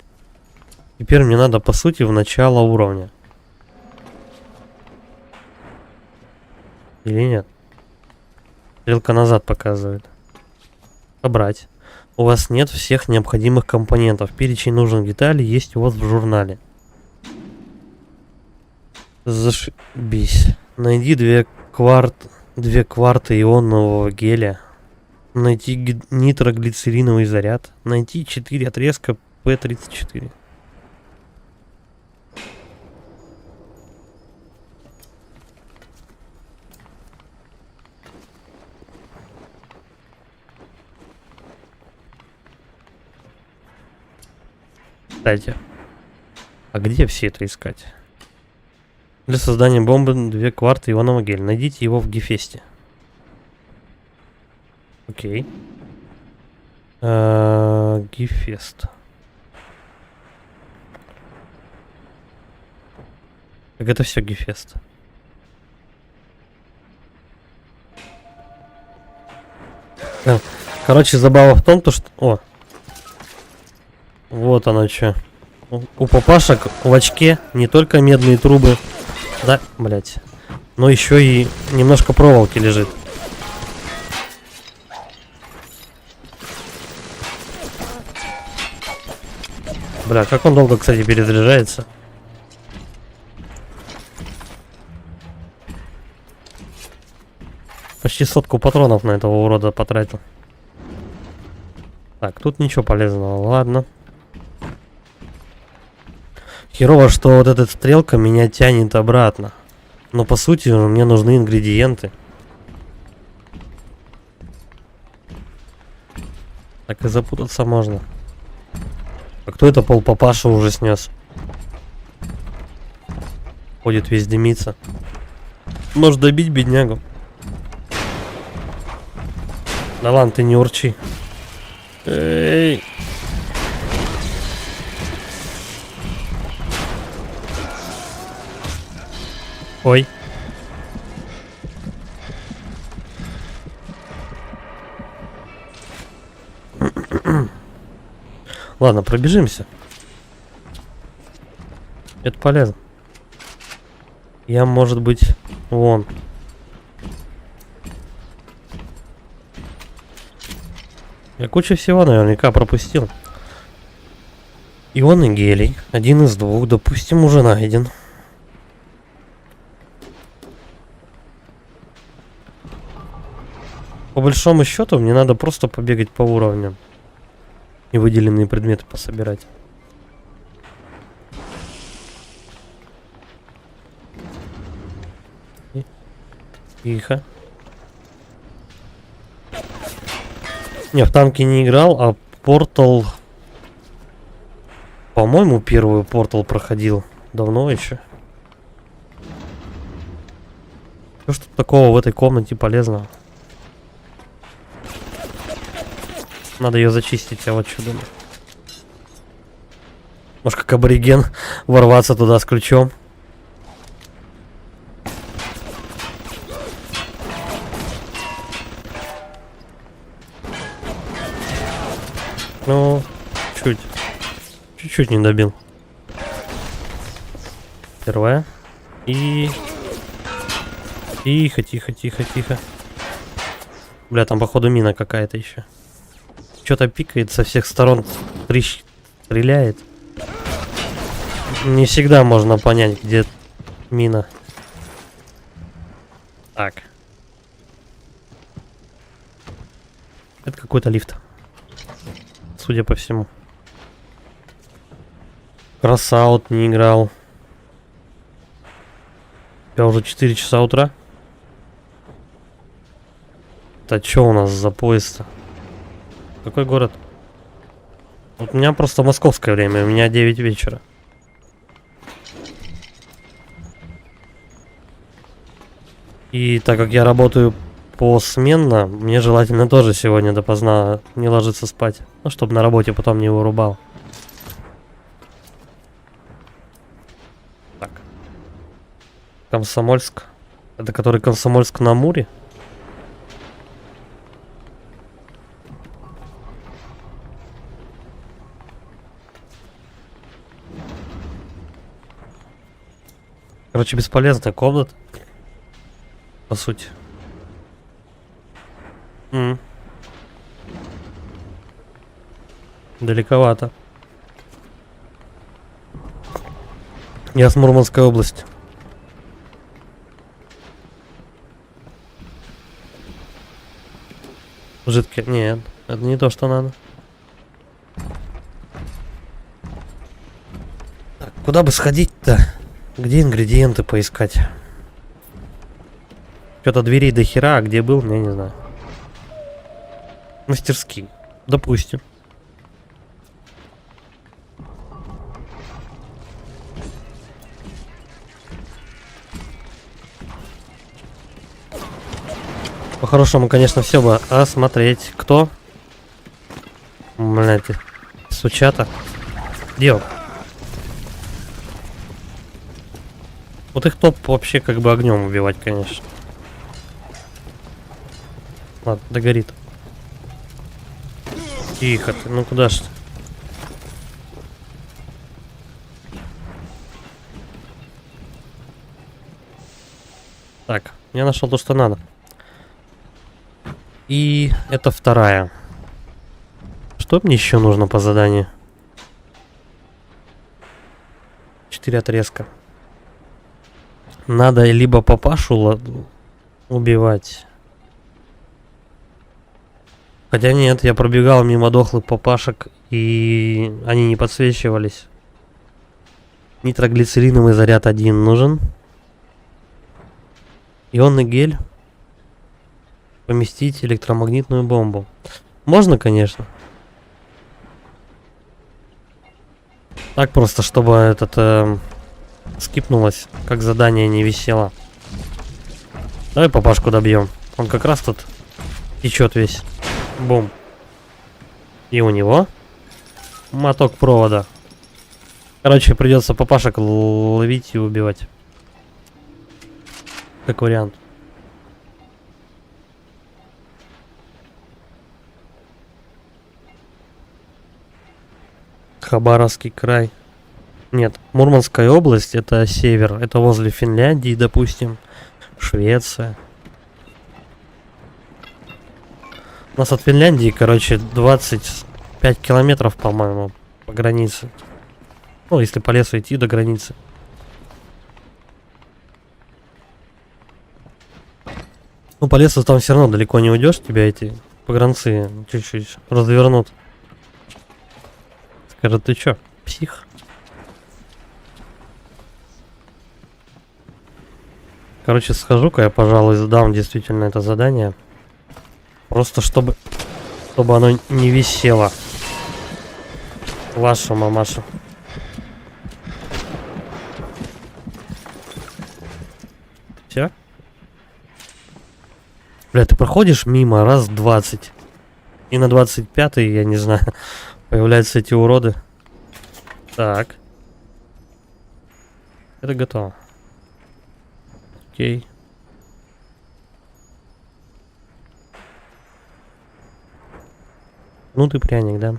Теперь мне надо, по сути, в начало уровня. Или нет? Стрелка назад показывает. Собрать. У вас нет всех необходимых компонентов. Перечень нужных деталей есть у вас в журнале. Зашибись. Найди две кварты ионного геля. Найти нитроглицериновый заряд. Найти 4 отрезка П-34. Кстати, а где все это искать? Для создания бомбы 2 кварты ионного геля. Найдите его в Гефесте. Окей. Гефест. Так это все Гефест. Короче, забава в том, то что... О! Вот оно что. У папашек в очке не только медные трубы, да, блять, но еще и немножко проволоки лежит. Бля, как он долго, кстати, перезаряжается. Почти 100 патронов на этого урода потратил. Так, тут ничего полезного, ладно. Херово, что вот эта стрелка меня тянет обратно. Но по сути мне нужны ингредиенты. Так и запутаться можно. А кто это полпапаша уже снес? Ходит весь дымится. Может добить беднягу? Да ладно, ты не урчи. Эй! Ой. Ладно, пробежимся. Это полезно. Я, может быть, вон. Я кучу всего наверняка пропустил. Ионный гелий. 1 из 2, допустим, уже найден. По большому счету, мне надо просто побегать по уровням. И выделенные предметы пособирать. Тихо. Не, в танке не играл, а Портал... По-моему, первую Портал проходил. Давно еще. Что ж тут такого в этой комнате полезного? Надо ее зачистить, я вот что думаю. Может, как абориген ворваться туда с ключом. Ну, чуть-чуть не добил. Первая. И... Тихо, тихо, тихо, тихо. Бля, там походу мина какая-то еще. Что-то пикает со всех сторон. Стреляет. Не всегда можно понять, где мина. Так. Это какой-то лифт. Судя по всему. Кросаут не играл. Я уже 4 часа утра. Это что у нас за поезд-то? Какой город? Вот у меня просто московское время, у меня 9 вечера. И так как я работаю посменно, мне желательно тоже сегодня допоздна не ложиться спать. Ну, чтобы на работе потом не вырубал. Так. Комсомольск. Это который Комсомольск на Амуре? Короче, бесполезная комната. По сути. Далековато. Я с Мурманской области. Жидкое. Нет, это не то, что надо. Так, куда бы сходить-то? Где ингредиенты поискать? Что-то дверей до хера, а где был, я не знаю. Мастерские. Допустим. По-хорошему, конечно, все бы осмотреть. Кто? Блядь, сучата. Дел. Вот их топ вообще как бы огнем убивать, конечно. Ладно, догорит. Тихо ты, ну куда ж ты? Так, я нашел то, что надо. И это вторая. Что мне еще нужно по заданию? 4 отрезка. Надо либо папашу убивать. Хотя нет, я пробегал мимо дохлых папашек, и они не подсвечивались. Нитроглицериновый заряд 1 нужен. Ионный гель. Поместить электромагнитную бомбу. Можно, конечно. Так просто, чтобы этот скипнулось, как задание не висело. Давай папашку добьем. Он как раз тут течет весь. Бум. И у него моток провода. Короче, придется папашек ловить и убивать. Как вариант. Хабаровский край. Нет, Мурманская область, это север. Это возле Финляндии, допустим. Швеция. У нас от Финляндии, короче, 25 километров, по-моему, по границе. Ну, если по лесу идти до границы. Ну, по лесу там все равно далеко не уйдешь, тебя эти погранцы чуть-чуть развернут. Скажут, ты чё, псих? Короче, схожу-ка я, пожалуй, сдам действительно это задание. Просто чтобы оно не висело. Вашу мамашу. Все? Бля, ты проходишь мимо раз 20. И на 25-й, я не знаю, появляются эти уроды. Так. Это готово. Окей. Ну ты пряник, да?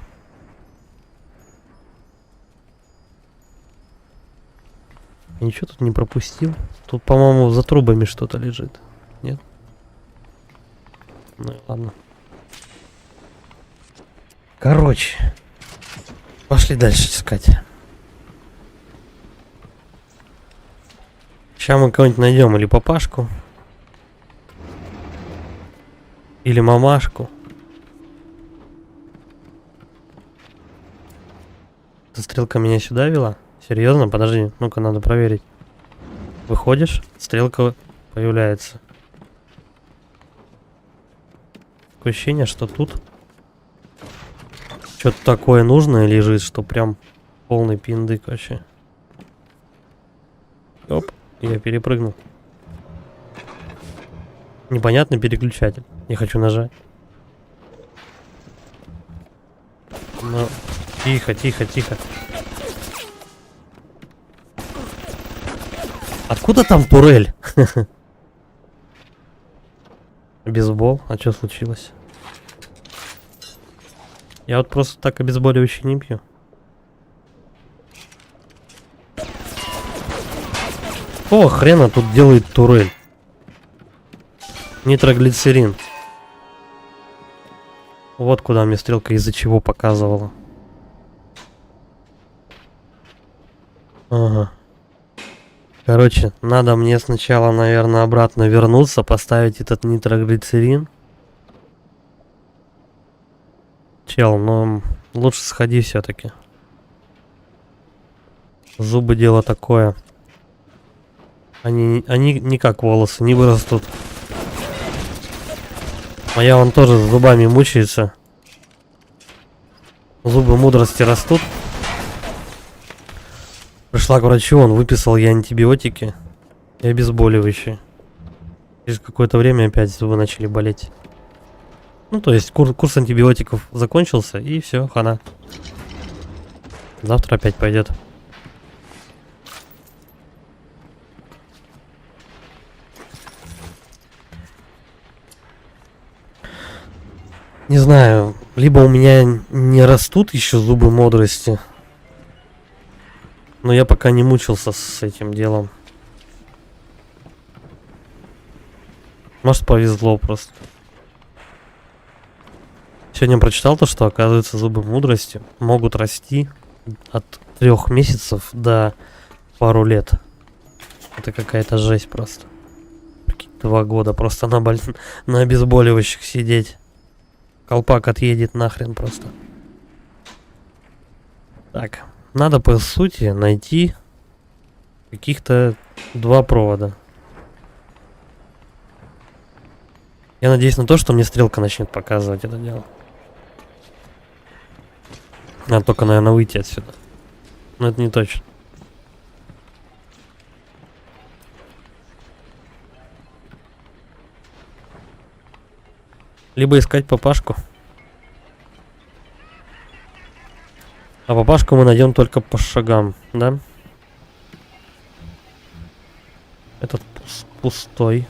Я ничего тут не пропустил. Тут, по-моему, за трубами что-то лежит. Нет? Ну и ладно. Короче. Пошли дальше искать. Сейчас мы кого-нибудь найдем. Или папашку. Или мамашку. Эта стрелка меня сюда вела? Серьезно? Подожди. Ну-ка, надо проверить. Выходишь, стрелка появляется. Такое ощущение, что тут что-то такое нужное лежит, что прям полный пиндык вообще. Оп, я перепрыгнул. Непонятный переключатель. Не хочу нажать. Ну, тихо, тихо, тихо. Откуда там турель? Бейсбол? А что случилось? Я вот просто так обезболивающий не пью. О, хрена тут делает турель? Нитроглицерин. Вот куда мне стрелка из-за чего показывала. Ага. Короче, надо мне сначала, наверное, обратно вернуться, поставить этот нитроглицерин. Чел, но лучше сходи все-таки. Зубы дело такое. Они не как волосы, не вырастут. Моя он тоже с зубами мучается. Зубы мудрости растут. Пришла к врачу, он выписал ей антибиотики и обезболивающие. Через какое-то время опять зубы начали болеть. Ну, то есть курс антибиотиков закончился, и все, хана. Завтра опять пойдет. Не знаю, либо у меня не растут еще зубы мудрости, но я пока не мучился с этим делом. Может, повезло просто. Сегодня прочитал то, что, оказывается, зубы мудрости могут расти от 3 месяцев до пару лет. Это какая-то жесть просто. 2 года просто на обезболивающих сидеть. Колпак отъедет нахрен просто. Так, надо по сути найти каких-то 2 провода. Я надеюсь на то, что мне стрелка начнет показывать это дело. Надо только, наверное, выйти отсюда. Но это не точно. Либо искать папашку. А папашку мы найдем только по шагам, да? Этот пустой.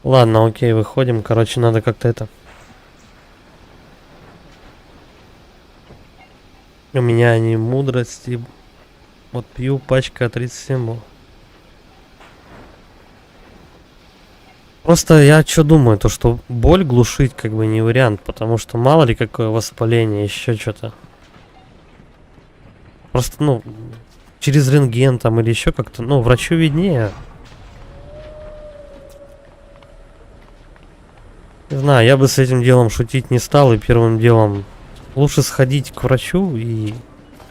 Ладно, окей, выходим. Короче, надо как-то это... У меня они мудрости. Вот пью, пачка 37 был. Просто я что думаю, то что боль глушить как бы не вариант, потому что мало ли какое воспаление, еще что-то. Просто, ну, через рентген там или еще как-то, ну, врачу виднее. Не знаю, я бы с этим делом шутить не стал, и первым делом лучше сходить к врачу и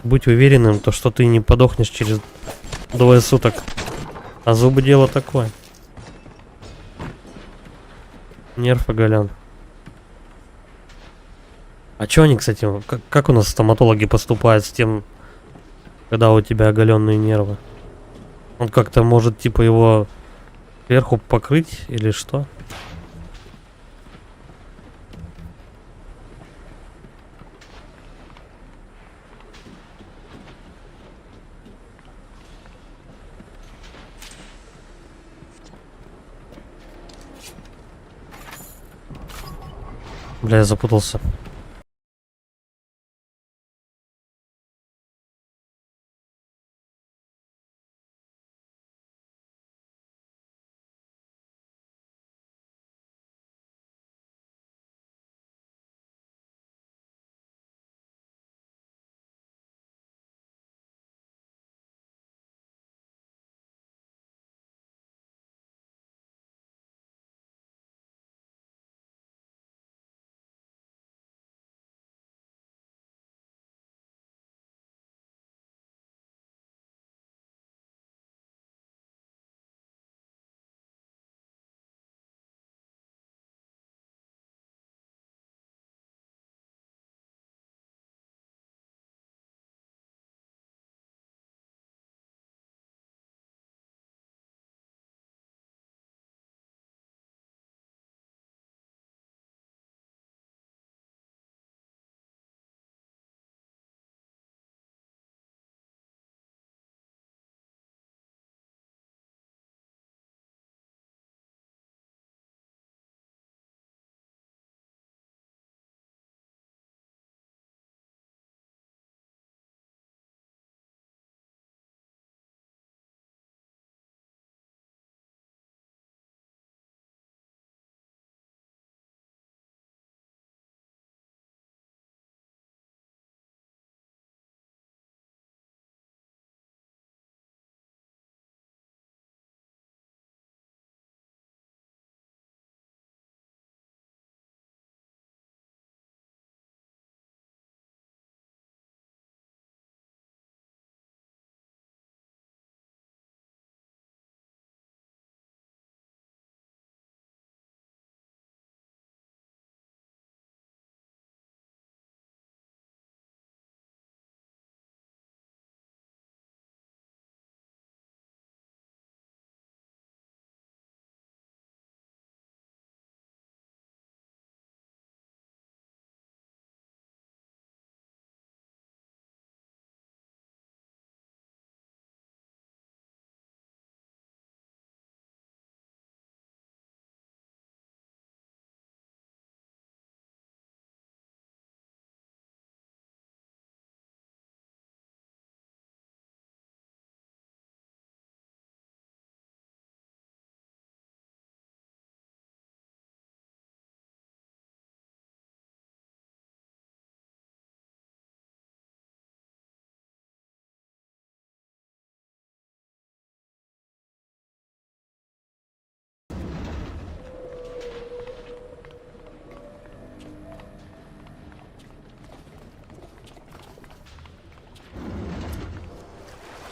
быть уверенным, то, что ты не подохнешь через 2 суток. А зубы дело такое. Нерв оголен. А чё они, кстати, как у нас стоматологи поступают с тем, когда у тебя оголенные нервы? Он как-то может, типа, его сверху покрыть или что? Бля, я запутался.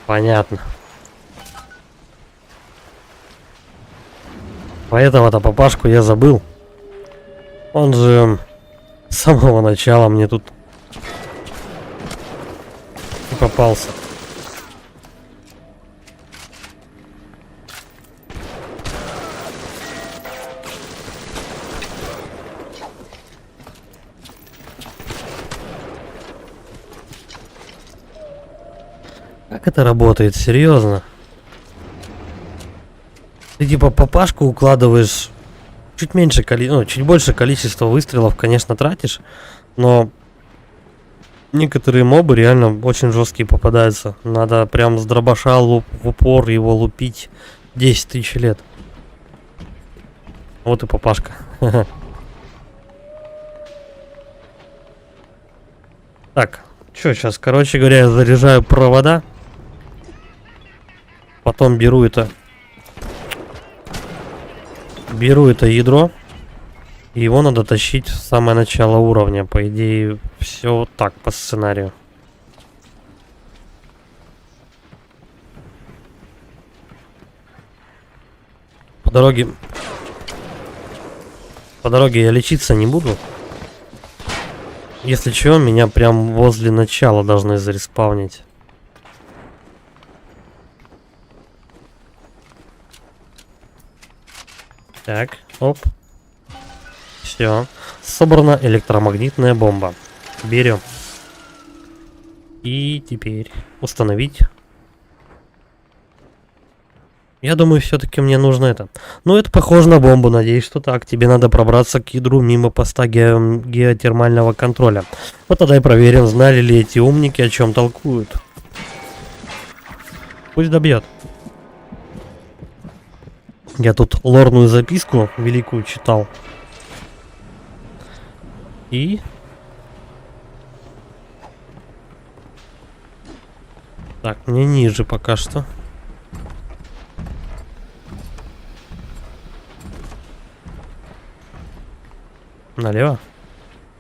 Понятно. Поэтому-то папашку я забыл. Он же с самого начала мне тут и попался. Как это работает? Серьезно? Ты типа папашку укладываешь чуть меньше чуть больше количества выстрелов, конечно, тратишь, но некоторые мобы реально очень жесткие попадаются. Надо прям с дробаша в упор его лупить 10 тысяч лет. Вот и папашка. Так, что сейчас? Короче говоря, я заряжаю провода. Потом беру это ядро. И его надо тащить в самое начало уровня. По идее, все вот так по сценарию. По дороге я лечиться не буду. Если что, меня прям возле начала должны зареспавнить. Так, оп. Все. Собрана электромагнитная бомба. Берем. И теперь установить. Я думаю, все-таки мне нужно это. Ну, это похоже на бомбу. Надеюсь, что так. Тебе надо пробраться к ядру мимо поста геотермального контроля. Вот тогда и проверим, знали ли эти умники, о чем толкуют. Пусть добьет. Я тут лорную записку великую читал. И... Так, мне ниже пока что. Налево?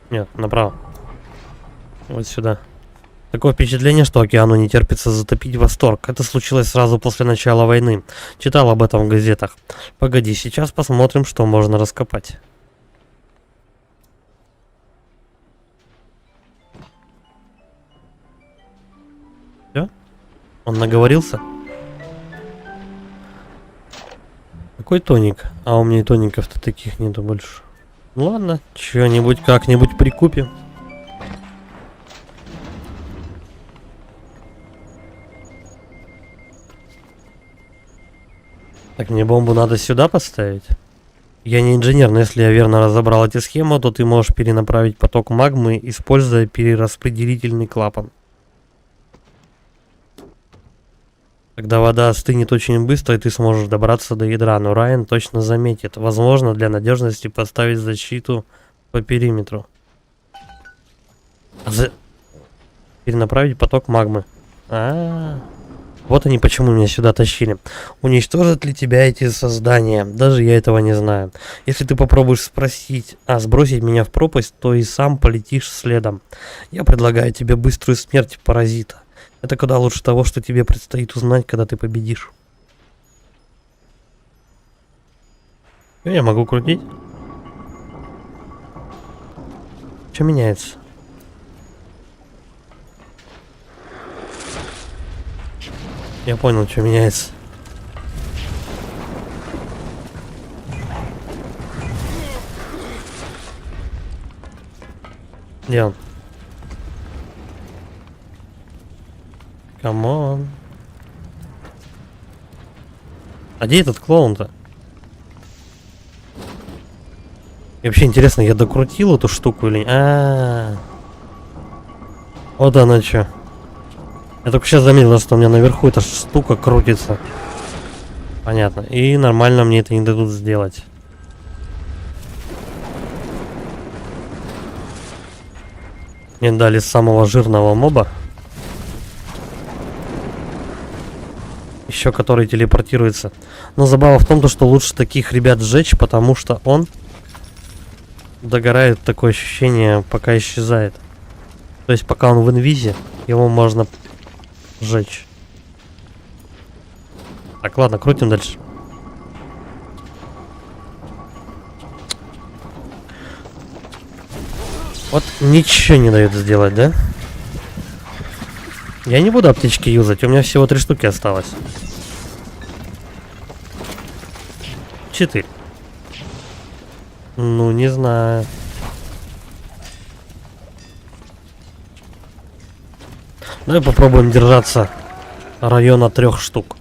Нет, направо. Вот сюда. Такое впечатление, что океану не терпится затопить восторг. Это случилось сразу после начала войны. Читал об этом в газетах. Погоди, сейчас посмотрим, что можно раскопать. Все? Он наговорился? Какой тоник? А у меня и тоников-то таких нету больше. Ну ладно, что-нибудь как-нибудь прикупим. Так, мне бомбу надо сюда поставить? Я не инженер, но если я верно разобрал эти схемы, то ты можешь перенаправить поток магмы, используя перераспределительный клапан. Когда вода остынет очень быстро, и ты сможешь добраться до ядра, но Райан точно заметит. Возможно, для надежности поставить защиту по периметру. Перенаправить поток магмы. Вот они почему меня сюда тащили. Уничтожат ли тебя эти создания? Даже я этого не знаю. Если ты попробуешь сбросить меня в пропасть, то и сам полетишь следом. Я предлагаю тебе быструю смерть паразита. Это куда лучше того, что тебе предстоит узнать, когда ты победишь. Я могу крутить? Что меняется? Я понял, что меняется. Где он? Камон. А где этот клоун-то? И вообще интересно, я докрутил эту штуку или... Вот она что. Я только сейчас заметил, что у меня наверху эта штука крутится. Понятно. И нормально мне это не дадут сделать. Мне дали самого жирного моба. Еще который телепортируется. Но забава в том, что лучше таких ребят сжечь, потому что он догорает, такое ощущение, пока исчезает. То есть пока он в инвизе, его можно сжечь. Так, ладно, крутим дальше. Вот ничего не дает сделать, да? Я не буду аптечки юзать, у меня всего 3 штуки осталось. 4. Ну, не знаю. Давай попробуем держаться района 3 штук.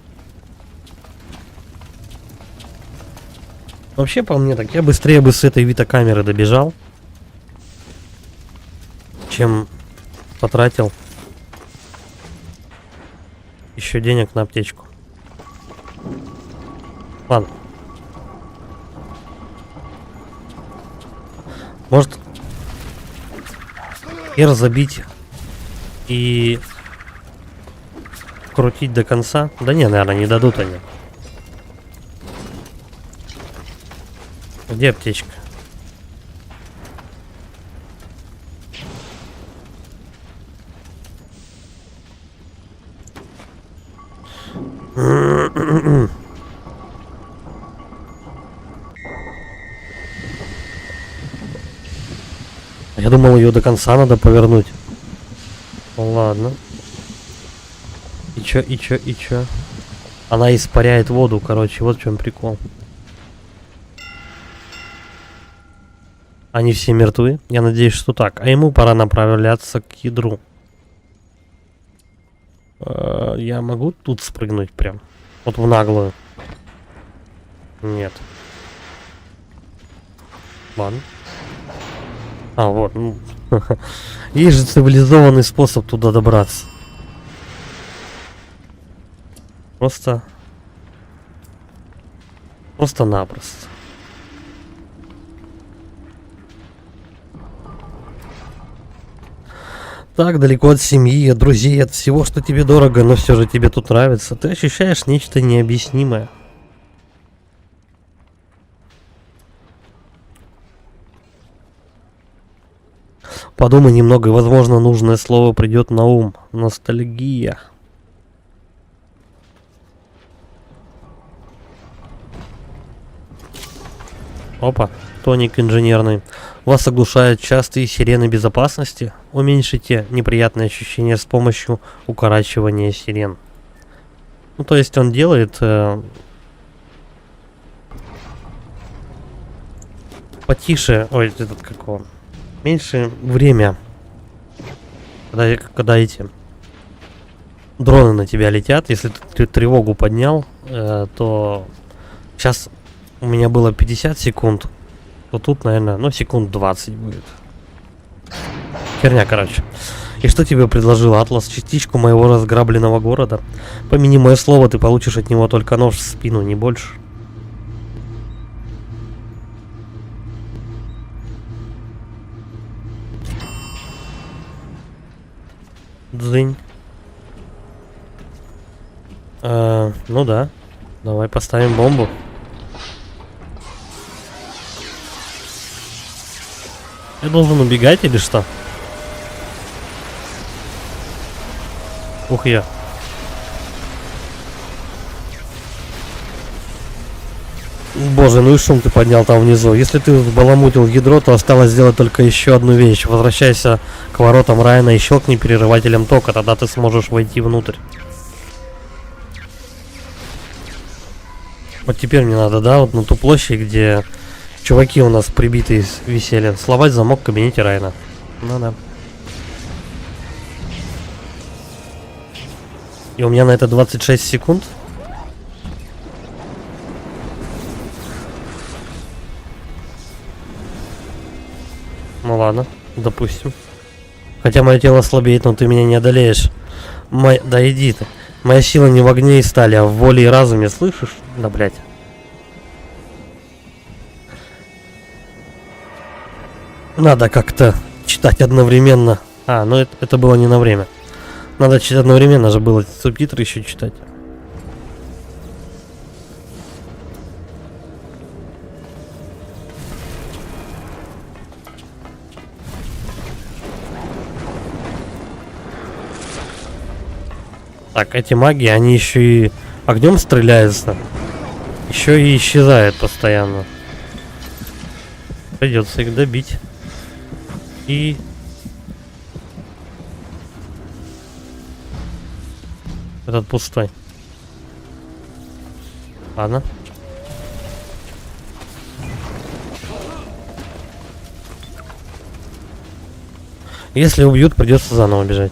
Вообще, по мне, так я быстрее бы с этой витокамеры добежал, чем потратил еще денег на аптечку. Ладно. Может, хер забить и крутить до конца? Да не, наверное, не дадут они. Где аптечка? Я думал, ее до конца надо повернуть. Ладно. И чё? Она испаряет воду, короче, вот в чем прикол. Они все мертвы? Я надеюсь, что так. А ему пора направляться к ядру. Я могу тут спрыгнуть прям? Вот в наглую. Нет. Ладно. А, вот. Есть же цивилизованный способ туда добраться. Просто-напросто. Так далеко от семьи, от друзей, от всего, что тебе дорого, но все же тебе тут нравится. Ты ощущаешь нечто необъяснимое. Подумай немного, и, возможно, нужное слово придет на ум. Ностальгия. Опа, тоник инженерный. Вас оглушают частые сирены безопасности. Уменьшите неприятные ощущения с помощью укорачивания сирен. Ну, то есть он делает потише, ой, этот как он, меньше время, когда эти дроны на тебя летят. Если ты тревогу поднял, то сейчас у меня было 50 секунд, то тут, наверное, ну, секунд 20 будет. Херня, короче. И что тебе предложил Атлас? Частичку моего разграбленного города? Помяни мое слово, ты получишь от него только нож в спину, не больше. Дзынь. Ну да. Давай поставим бомбу. Я должен убегать или что? Ух я. Боже, ну и шум ты поднял там внизу. Если ты баламутил ядро, то осталось сделать только еще одну вещь. Возвращайся к воротам Райана и щелкни перерывателем тока, тогда ты сможешь войти внутрь. Вот теперь мне надо, да, вот на ту площадь, где чуваки у нас прибитые висели. Сломать замок в кабинете Райана. Ну да. И у меня на это 26 секунд. Ну ладно, допустим. Хотя мое тело слабеет, но ты меня не одолеешь. Да иди ты. Моя сила не в огне и стали, а в воле и разуме, слышишь? Да, блядь. Надо как-то читать одновременно. А, ну это было не на время. Надо читать одновременно же было, субтитры еще читать. Так, эти маги, они еще и огнем стреляется. Еще и исчезает постоянно. Придется их добить. И... этот пустой. Ладно. Если убьют, придется заново бежать.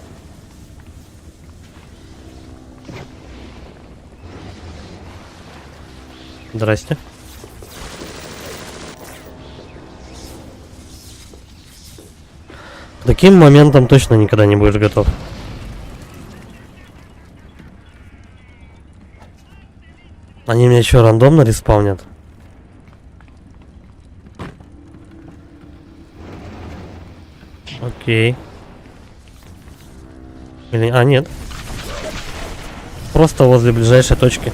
Здрасте. К таким моментам точно никогда не будешь готов. Они меня еще рандомно респаунят. Окей. Или... а, нет. Просто возле ближайшей точки.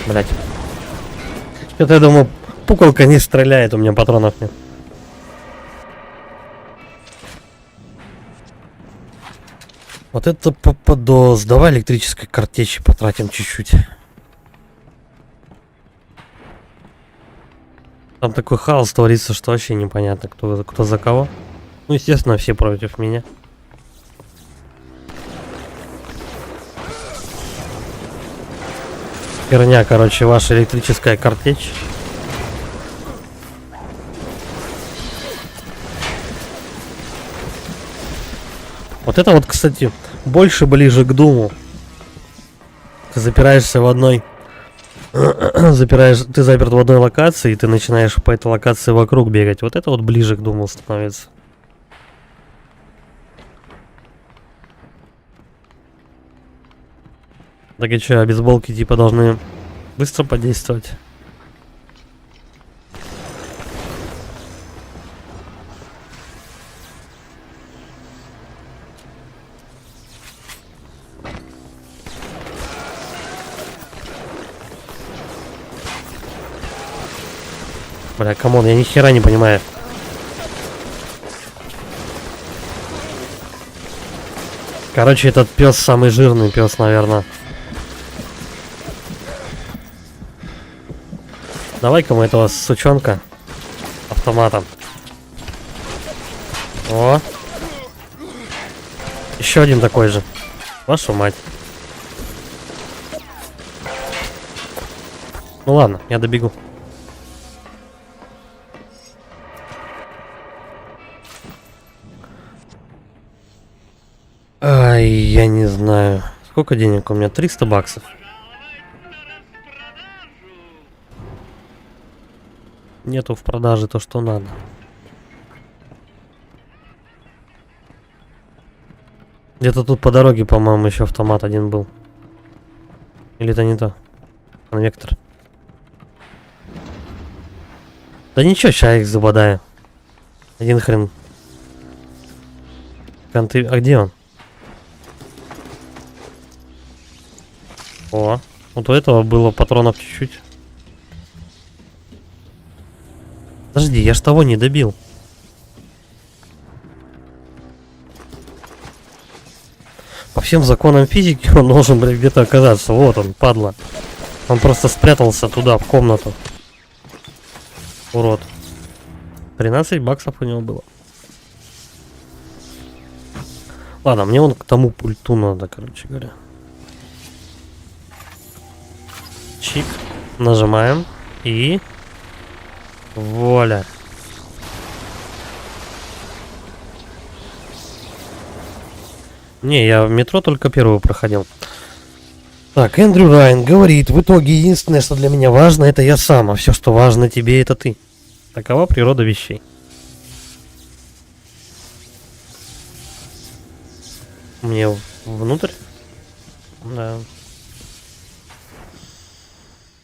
Блять. Это я думаю, пуколка не стреляет, у меня патронов нет. Вот это попадос. Давай электрической картечи потратим чуть-чуть. Там такой хаос творится, что вообще непонятно, кто за кого. Ну, естественно, все против меня. Херня, короче, ваша электрическая картечь. Вот это вот, кстати, больше ближе к Думу. Ты запираешься в одной... ты заперт в одной локации, и ты начинаешь по этой локации вокруг бегать. Вот это вот ближе к Думу становится. Так и что, обезболки типа должны быстро подействовать? Бля, камон, я ни хера не понимаю. Короче, этот пес самый жирный пес, наверное. Давай-ка мы этого сучонка автоматом. О! Еще один такой же. Вашу мать. Ну ладно, я добегу. Ай, я не знаю. Сколько денег у меня? 300 баксов. Нету в продаже то, что надо. Где-то тут по дороге, по-моему, еще автомат один был. Или это не то? Конвектор. Да ничего, сейчас я их забодаю. Один хрен. Конты... а где он? О, вот у этого было патронов чуть-чуть. Подожди, я ж того не добил. По всем законам физики он должен, блядь, где-то оказаться. Вот он, падла. Он просто спрятался туда, в комнату. Урод. 13 баксов у него было. Ладно, мне вон к тому пульту надо, короче говоря. Чик. Нажимаем. И... вуаля. Не, я в метро только первую проходил. Так, Эндрю Райан говорит, в итоге единственное, что для меня важно, это я сам, а все, что важно тебе, это ты. Такова природа вещей. Мне внутрь? Да.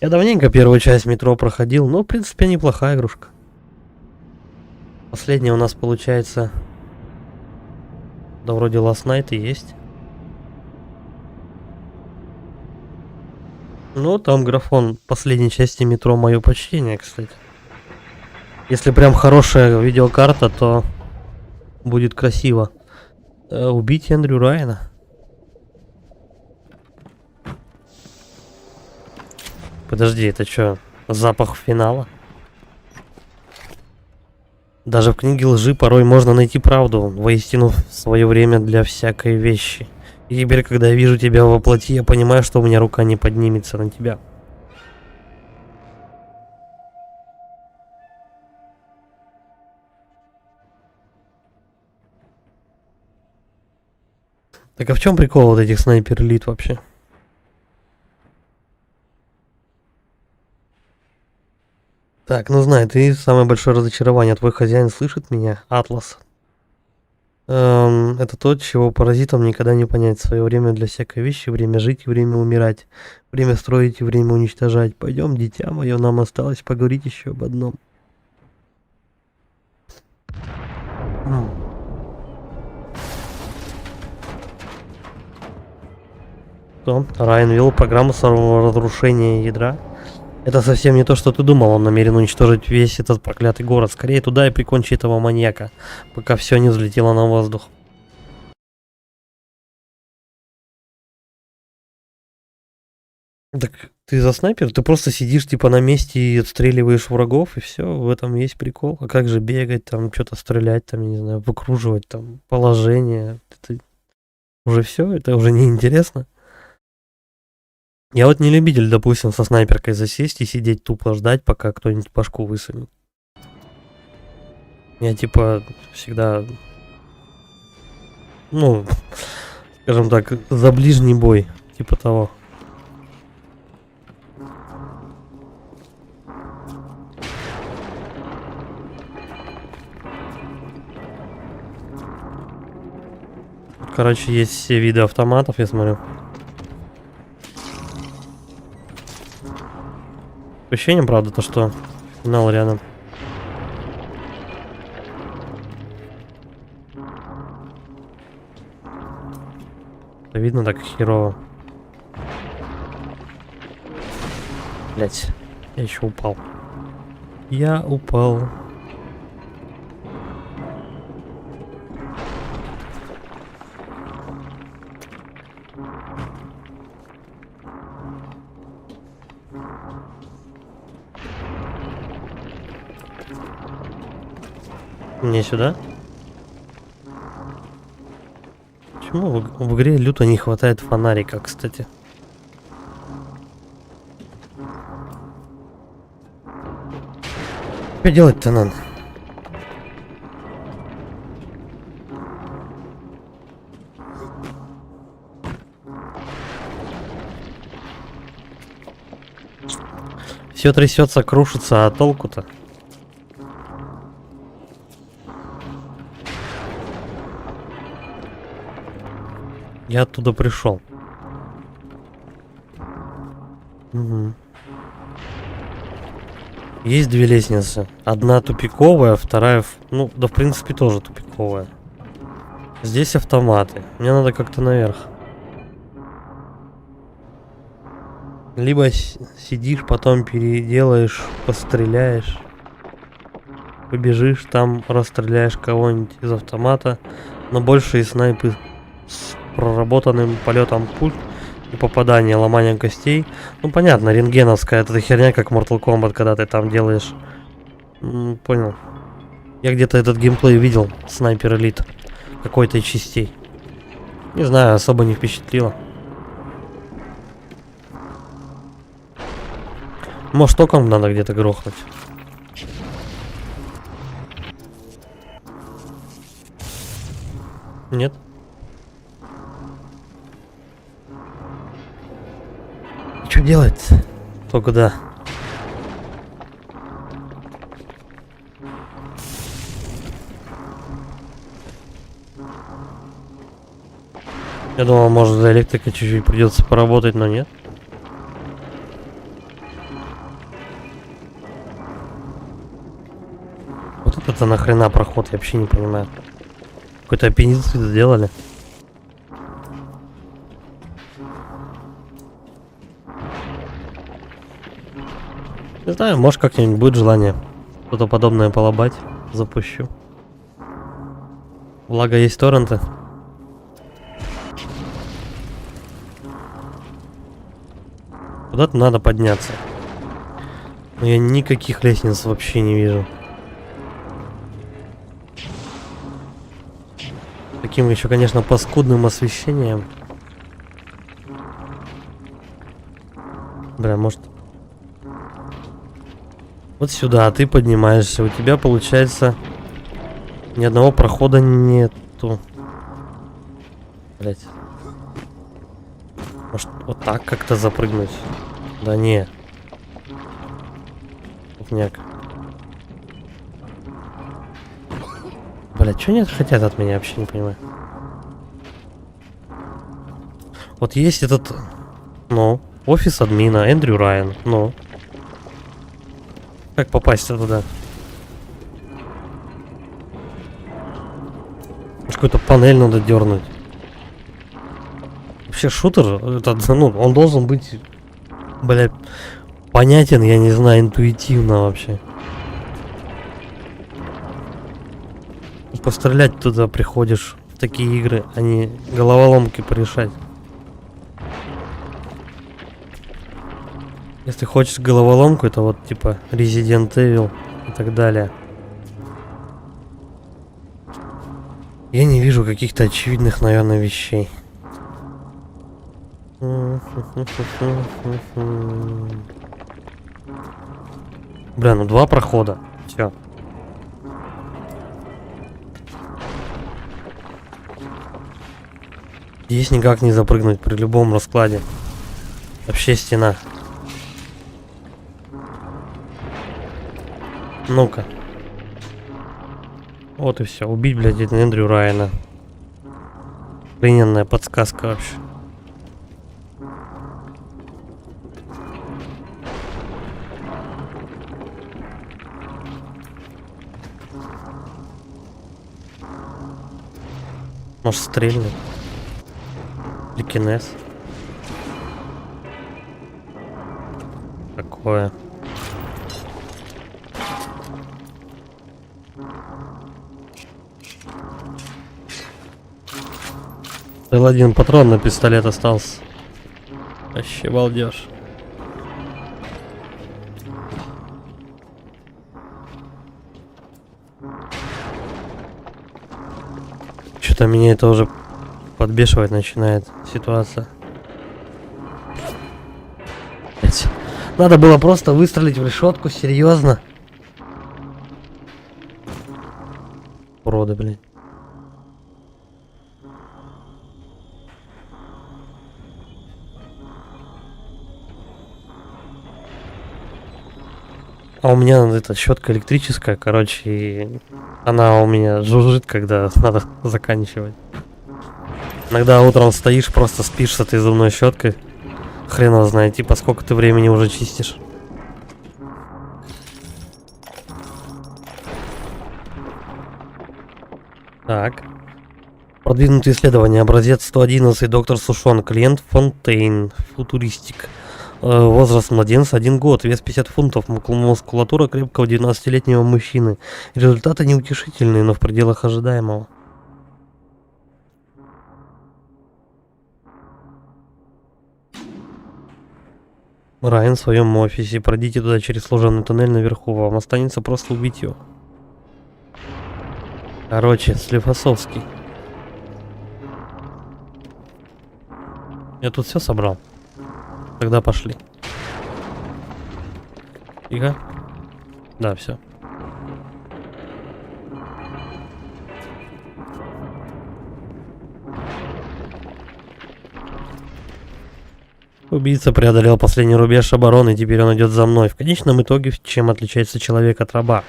Я давненько первую часть метро проходил, но, в принципе, неплохая игрушка. Последняя у нас получается... да вроде Last Night и есть. Ну, там графон последней части метро, мое почтение, кстати. Если прям хорошая видеокарта, то будет красиво. Убить Эндрю Райана. Подожди, это что, запах финала? Даже в книге лжи порой можно найти правду, воистину в свое время для всякой вещи. И теперь, когда я вижу тебя во плоти, я понимаю, что у меня рука не поднимется на тебя. Так а в чем прикол вот этих снайпер элит вообще? Так, ну знай, ты самое большое разочарование. Твой хозяин слышит меня? Атлас. Это то, чего паразитам никогда не понять. Свое время для всякой вещи, время жить и время умирать. Время строить и время уничтожать. Пойдем, дитя мое, нам осталось поговорить еще об одном. Что? Райан ввел программу саморазрушения ядра. Это совсем не то, что ты думал. Он намерен уничтожить весь этот проклятый город. Скорее туда и прикончи этого маньяка, пока все не взлетело на воздух. Так ты за снайпер? Ты просто сидишь типа на месте и отстреливаешь врагов, и все, в этом есть прикол. А как же бегать, там, что-то стрелять, там, я не знаю, выкруживать, там, положение. Это уже все, это уже не интересно. Я вот не любитель, допустим, со снайперкой засесть и сидеть тупо ждать, пока кто-нибудь башку высунет. Я типа всегда, ну, скажем так, за ближний бой, типа того. Короче, есть все виды автоматов, я смотрю. Ощущение, правда, то, что финал рядом. Это видно так херово. Блять, я еще упал. Я упал. Мне сюда? Почему в игре люто не хватает фонарика, кстати? Что делать-то надо? Все трясется, крушится, а толку-то? Я оттуда пришел. Угу. Есть две лестницы. Одна тупиковая, вторая, ну, да в принципе тоже тупиковая. Здесь автоматы. Мне надо как-то наверх. Либо сидишь, потом переделаешь, постреляешь. Побежишь, там расстреляешь кого-нибудь из автомата. Но больше и снайпы с проработанным полетом пуль и попадание, ломание костей. Ну понятно, рентгеновская это херня, как Mortal Kombat, когда ты там делаешь. Понял. Я где-то этот геймплей видел, снайпер элит. Какой-то из частей. Не знаю, особо не впечатлило. Может, током надо где-то грохнуть. Нет? Что делать? То куда? Я думал, может, за электрикой чуть-чуть придется поработать, но нет. Вот это нахрена проход, я вообще не понимаю. Какой-то аппендицит сделали. Не знаю, может как-нибудь будет желание что-то подобное полобать. Запущу. Благо есть торренты. Куда-то надо подняться. Но я никаких лестниц вообще не вижу. Таким еще, конечно, паскудным освещением. Бля, может... Вот сюда ты поднимаешься. У тебя, получается, ни одного прохода нету. Блять. Может, вот так как-то запрыгнуть? Да не. Нет. Блять, что они хотят от меня, вообще не понимаю. Вот есть этот... Ну, офис админа, Эндрю Райан. Ну. Как попасть туда? Какую-то панель надо дернуть. Вообще шутер, этот, ну, он должен быть, блядь, понятен, я не знаю, интуитивно вообще. Пострелять туда приходишь в такие игры, а не головоломки порешать. Если хочешь головоломку, это вот типа Resident Evil и так далее. Я не вижу каких-то очевидных, наверное, вещей. Бля, ну 2 прохода. Все. Здесь никак не запрыгнуть при любом раскладе. Вообще стена. Ну-ка. Вот и все. Убить, блядь, Эндрю Райана. Охрененная подсказка вообще. Может, стрельнет. Телекинез. Такое. Был один патрон на пистолет остался. Вообще балдеж. Что-то меня это уже подбешивать начинает ситуация. Надо было просто выстрелить в решетку, серьезно. Уроды, блин. А у меня эта щетка электрическая, короче, и она у меня жужжит, когда надо заканчивать. Иногда утром стоишь, просто спишь с этой зубной щеткой. Хрен его знает, типа сколько ты времени уже чистишь. Так. Продвинутые исследования. Образец 111. Доктор Сушон. Клиент Фонтейн. Футуристик. Возраст младенца 1 год. Вес 50 фунтов. Мускулатура крепкого 19-летнего мужчины. Результаты неутешительные, но в пределах ожидаемого. Райан в своем офисе. Пройдите туда через служебный туннель наверху. Вам останется просто убить его. Короче, Склифосовский. Я тут все собрал. Тогда пошли. Тихо. Да, все. Убийца преодолел последний рубеж обороны, и теперь он идет за мной. В конечном итоге, чем отличается человек от раба?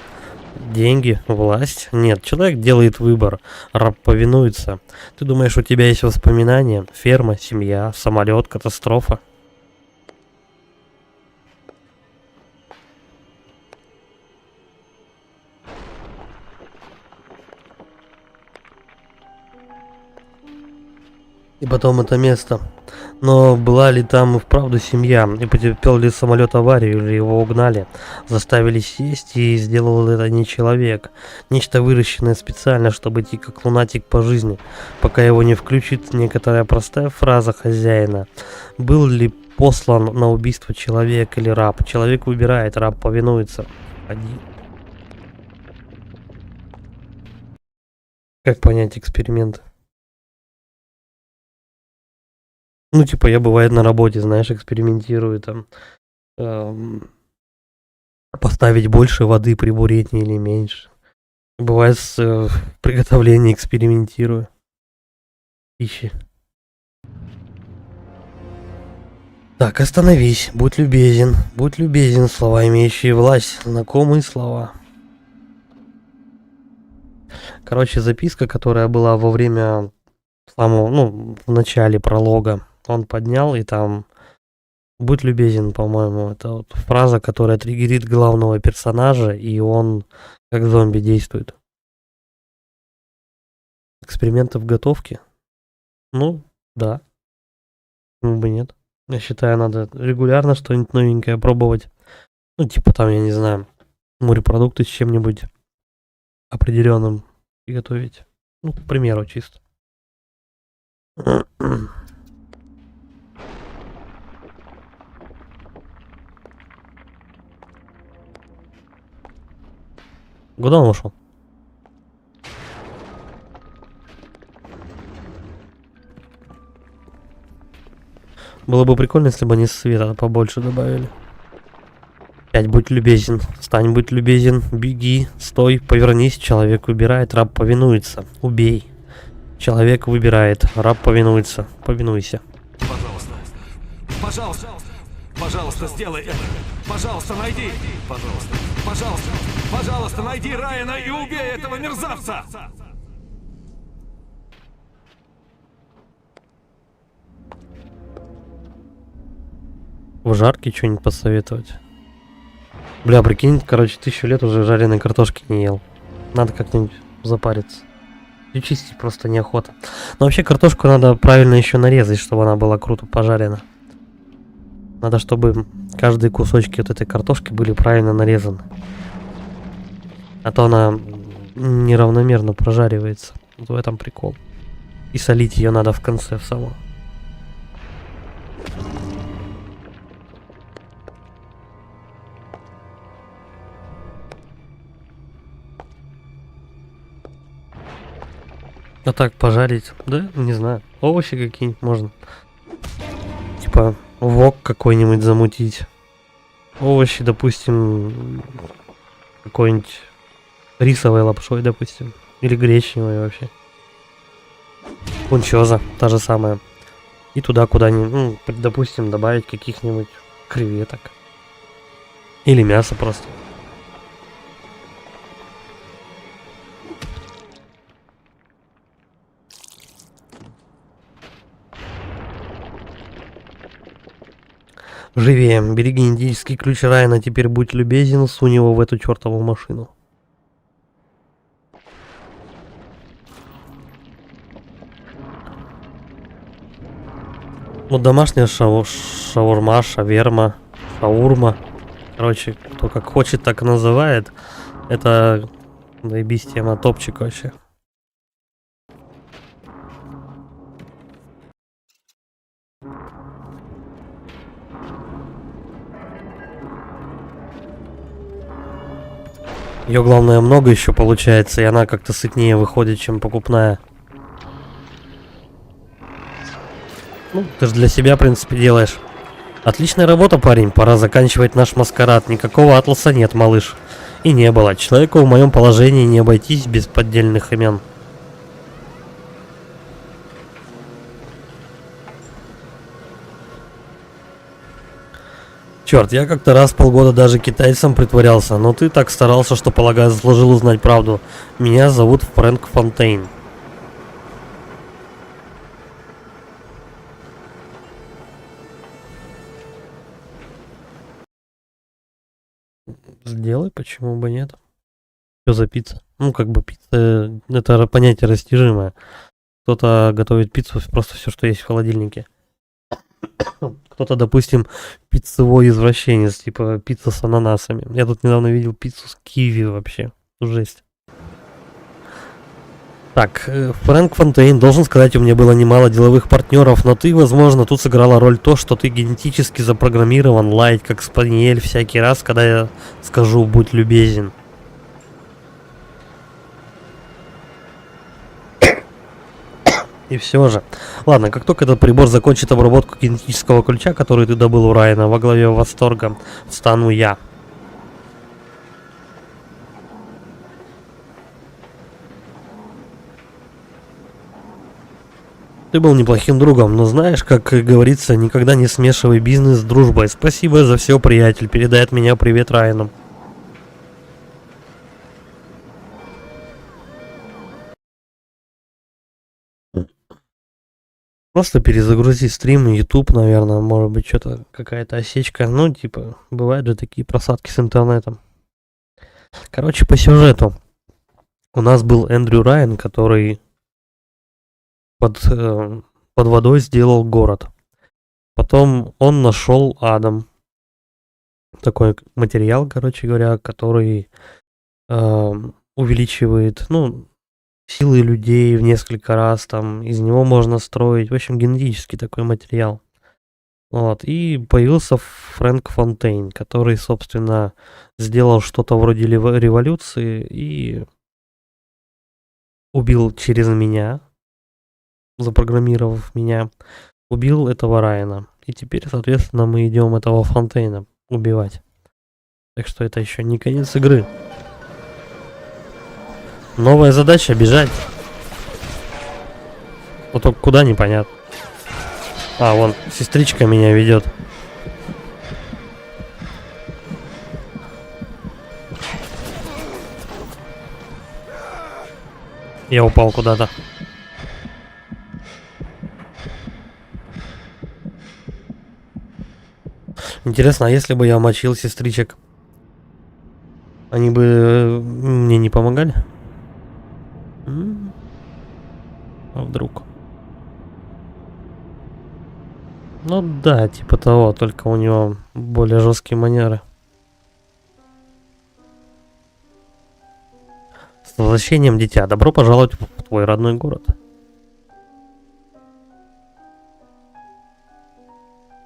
Деньги? Власть? Нет, человек делает выбор. Раб повинуется. Ты думаешь, у тебя есть воспоминания? Ферма, семья, самолет, катастрофа? И потом это место. Но была ли там и вправду семья, и потерпел ли самолет аварию, или его угнали, заставили сесть, и сделал это не человек. Нечто выращенное специально, чтобы идти как лунатик по жизни, пока его не включит некоторая простая фраза хозяина. Был ли послан на убийство человек или раб? Человек выбирает, раб повинуется. Один. Как понять эксперимент? Ну, типа, я бывает на работе, знаешь, экспериментирую там. эм, Поставить больше воды при бурении или меньше. Бывает в приготовлении экспериментирую. Пищи. Так, остановись, будь любезен, слова, имеющие власть, знакомые слова. Короче, записка, которая была во время самого, ну, в начале пролога, он поднял, и там «Будь любезен», по-моему, это вот фраза, которая триггерит главного персонажа, и он как зомби действует. Эксперименты в готовке? Ну, да. Почему бы нет? Я считаю, надо регулярно что-нибудь новенькое пробовать. Ну, типа там, я не знаю, морепродукты с чем-нибудь определенным приготовить. Ну, к примеру, чисто. Куда он ушел? Было бы прикольно, если бы они света побольше добавили. Опять будь любезен, стань, будь любезен, беги, стой, повернись, человек выбирает, раб повинуется, убей. Человек выбирает, раб повинуется, повинуйся. Пожалуйста, пожалуйста, пожалуйста, сделай это. Пожалуйста, найди. Пожалуйста, пожалуйста, пожалуйста, найди Райана и убей этого мерзавца. В жарке что-нибудь посоветовать? Бля, прикинь, короче, 1000 лет уже жареной картошки не ел. Надо как-нибудь запариться. И чистить просто неохота. Но вообще картошку надо правильно еще нарезать, чтобы она была круто пожарена. Надо, чтобы каждые кусочки вот этой картошки были правильно нарезаны. А то она неравномерно прожаривается. Вот в этом прикол. И солить ее надо в конце в самом. А так пожарить, да, не знаю, овощи какие-нибудь можно. Типа вок какой-нибудь замутить. Овощи, допустим, какой-нибудь рисовой лапшой, допустим. Или гречневой вообще. Фунчоза, та же самая. И туда куда-нибудь, ну, допустим, добавить каких-нибудь креветок. Или мясо просто. Живее, береги индийский ключ Райана, теперь будь любезен, сунь его в эту чертову машину. Вот домашняя шаурма, шаверма, шаурма. Короче, кто как хочет, так и называет. Это, заебись, тема, топчик вообще. Ее, главное, много еще получается, и она как-то сытнее выходит, чем покупная. Ну, ты же для себя, в принципе, делаешь. Отличная работа, парень. Пора заканчивать наш маскарад. Никакого атласа нет, малыш. И не было. Человеку в моем положении не обойтись без поддельных имен. Черт, я как-то раз полгода даже китайцем притворялся, но ты так старался, что, полагаю, заслужил узнать правду. Меня зовут Фрэнк Фонтейн. Сделай, почему бы нет? Что за пицца? Ну, как бы пицца, это понятие растяжимое. Кто-то готовит пиццу, просто все, что есть в холодильнике. Кто-то, допустим, пиццевой извращенец, типа пицца с ананасами. Я тут недавно видел пиццу с киви вообще. Жесть. Так, Фрэнк Фонтейн, должен сказать, у меня было немало деловых партнеров, но ты, возможно, тут сыграла роль то, что ты генетически запрограммирован лаять как спаниель всякий раз, когда я скажу «будь любезен». И все же. Ладно, как только этот прибор закончит обработку генетического ключа, который ты добыл у Райана, во главе восторга встану я. Ты был неплохим другом, но знаешь, как говорится, никогда не смешивай бизнес с дружбой. Спасибо за все, приятель. Передай от меня привет Райану. Просто перезагрузи стрим, YouTube, наверное, может быть, что-то, какая-то осечка. Ну, типа, бывают же такие просадки с интернетом. Короче, по сюжету. У нас был Эндрю Райан, который под водой сделал город. Потом он нашел Адам. Такой материал, короче говоря, который увеличивает, ну, силы людей в несколько раз, там, из него можно строить, в общем, генетический такой материал. Вот, и появился Фрэнк Фонтейн, который, собственно, сделал что-то вроде революции и убил через меня, запрограммировав меня, убил этого Райана. И теперь, соответственно, мы идем этого Фонтейна убивать. Так что это еще не конец игры. Новая задача — бежать. Вот только куда, непонятно. А, вон, сестричка меня ведет. Я упал куда-то. Интересно, а если бы я мочил сестричек, они бы мне не помогали? А вдруг? Ну да, типа того, только у него более жесткие манеры. С возвращением, дитя. Добро пожаловать в твой родной город.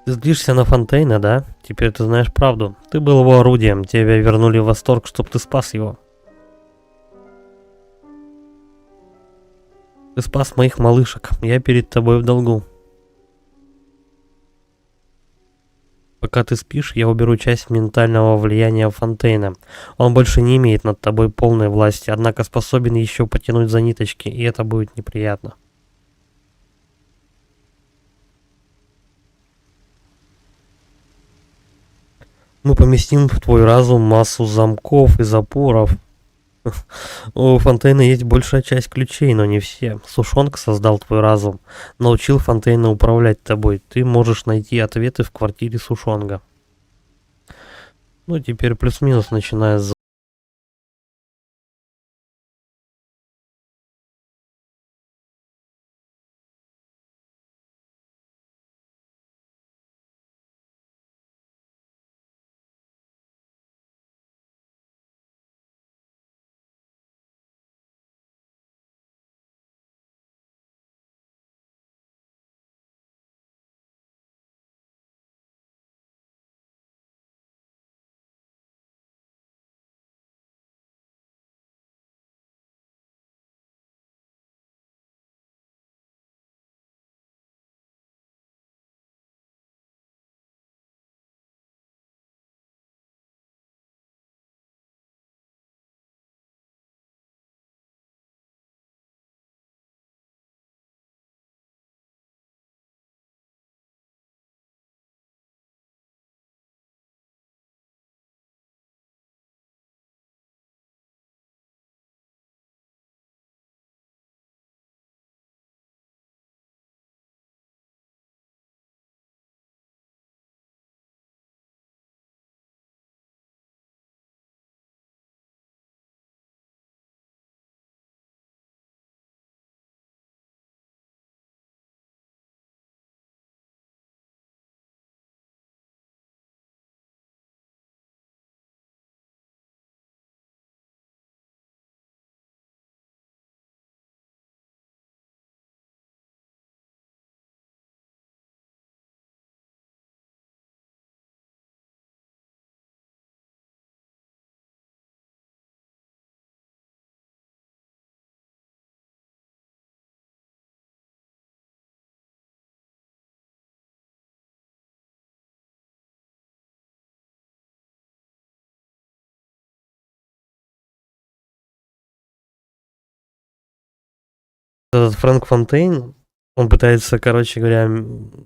Ты злишься на Фонтейна, да? Теперь ты знаешь правду. Ты был его орудием, тебя вернули в восторг, чтобы ты спас его. Ты спас моих малышек, я перед тобой в долгу. Пока ты спишь, я уберу часть ментального влияния Фонтейна. Он больше не имеет над тобой полной власти, однако способен еще потянуть за ниточки, и это будет неприятно. Мы поместим в твой разум массу замков и запоров. У Фонтейна есть большая часть ключей, но не все. Сушонг создал твой разум, научил Фонтейна управлять тобой. Ты можешь найти ответы в квартире Сушонга. Ну, теперь плюс-минус, начиная с Этот Фрэнк Фонтейн, он пытается, короче говоря,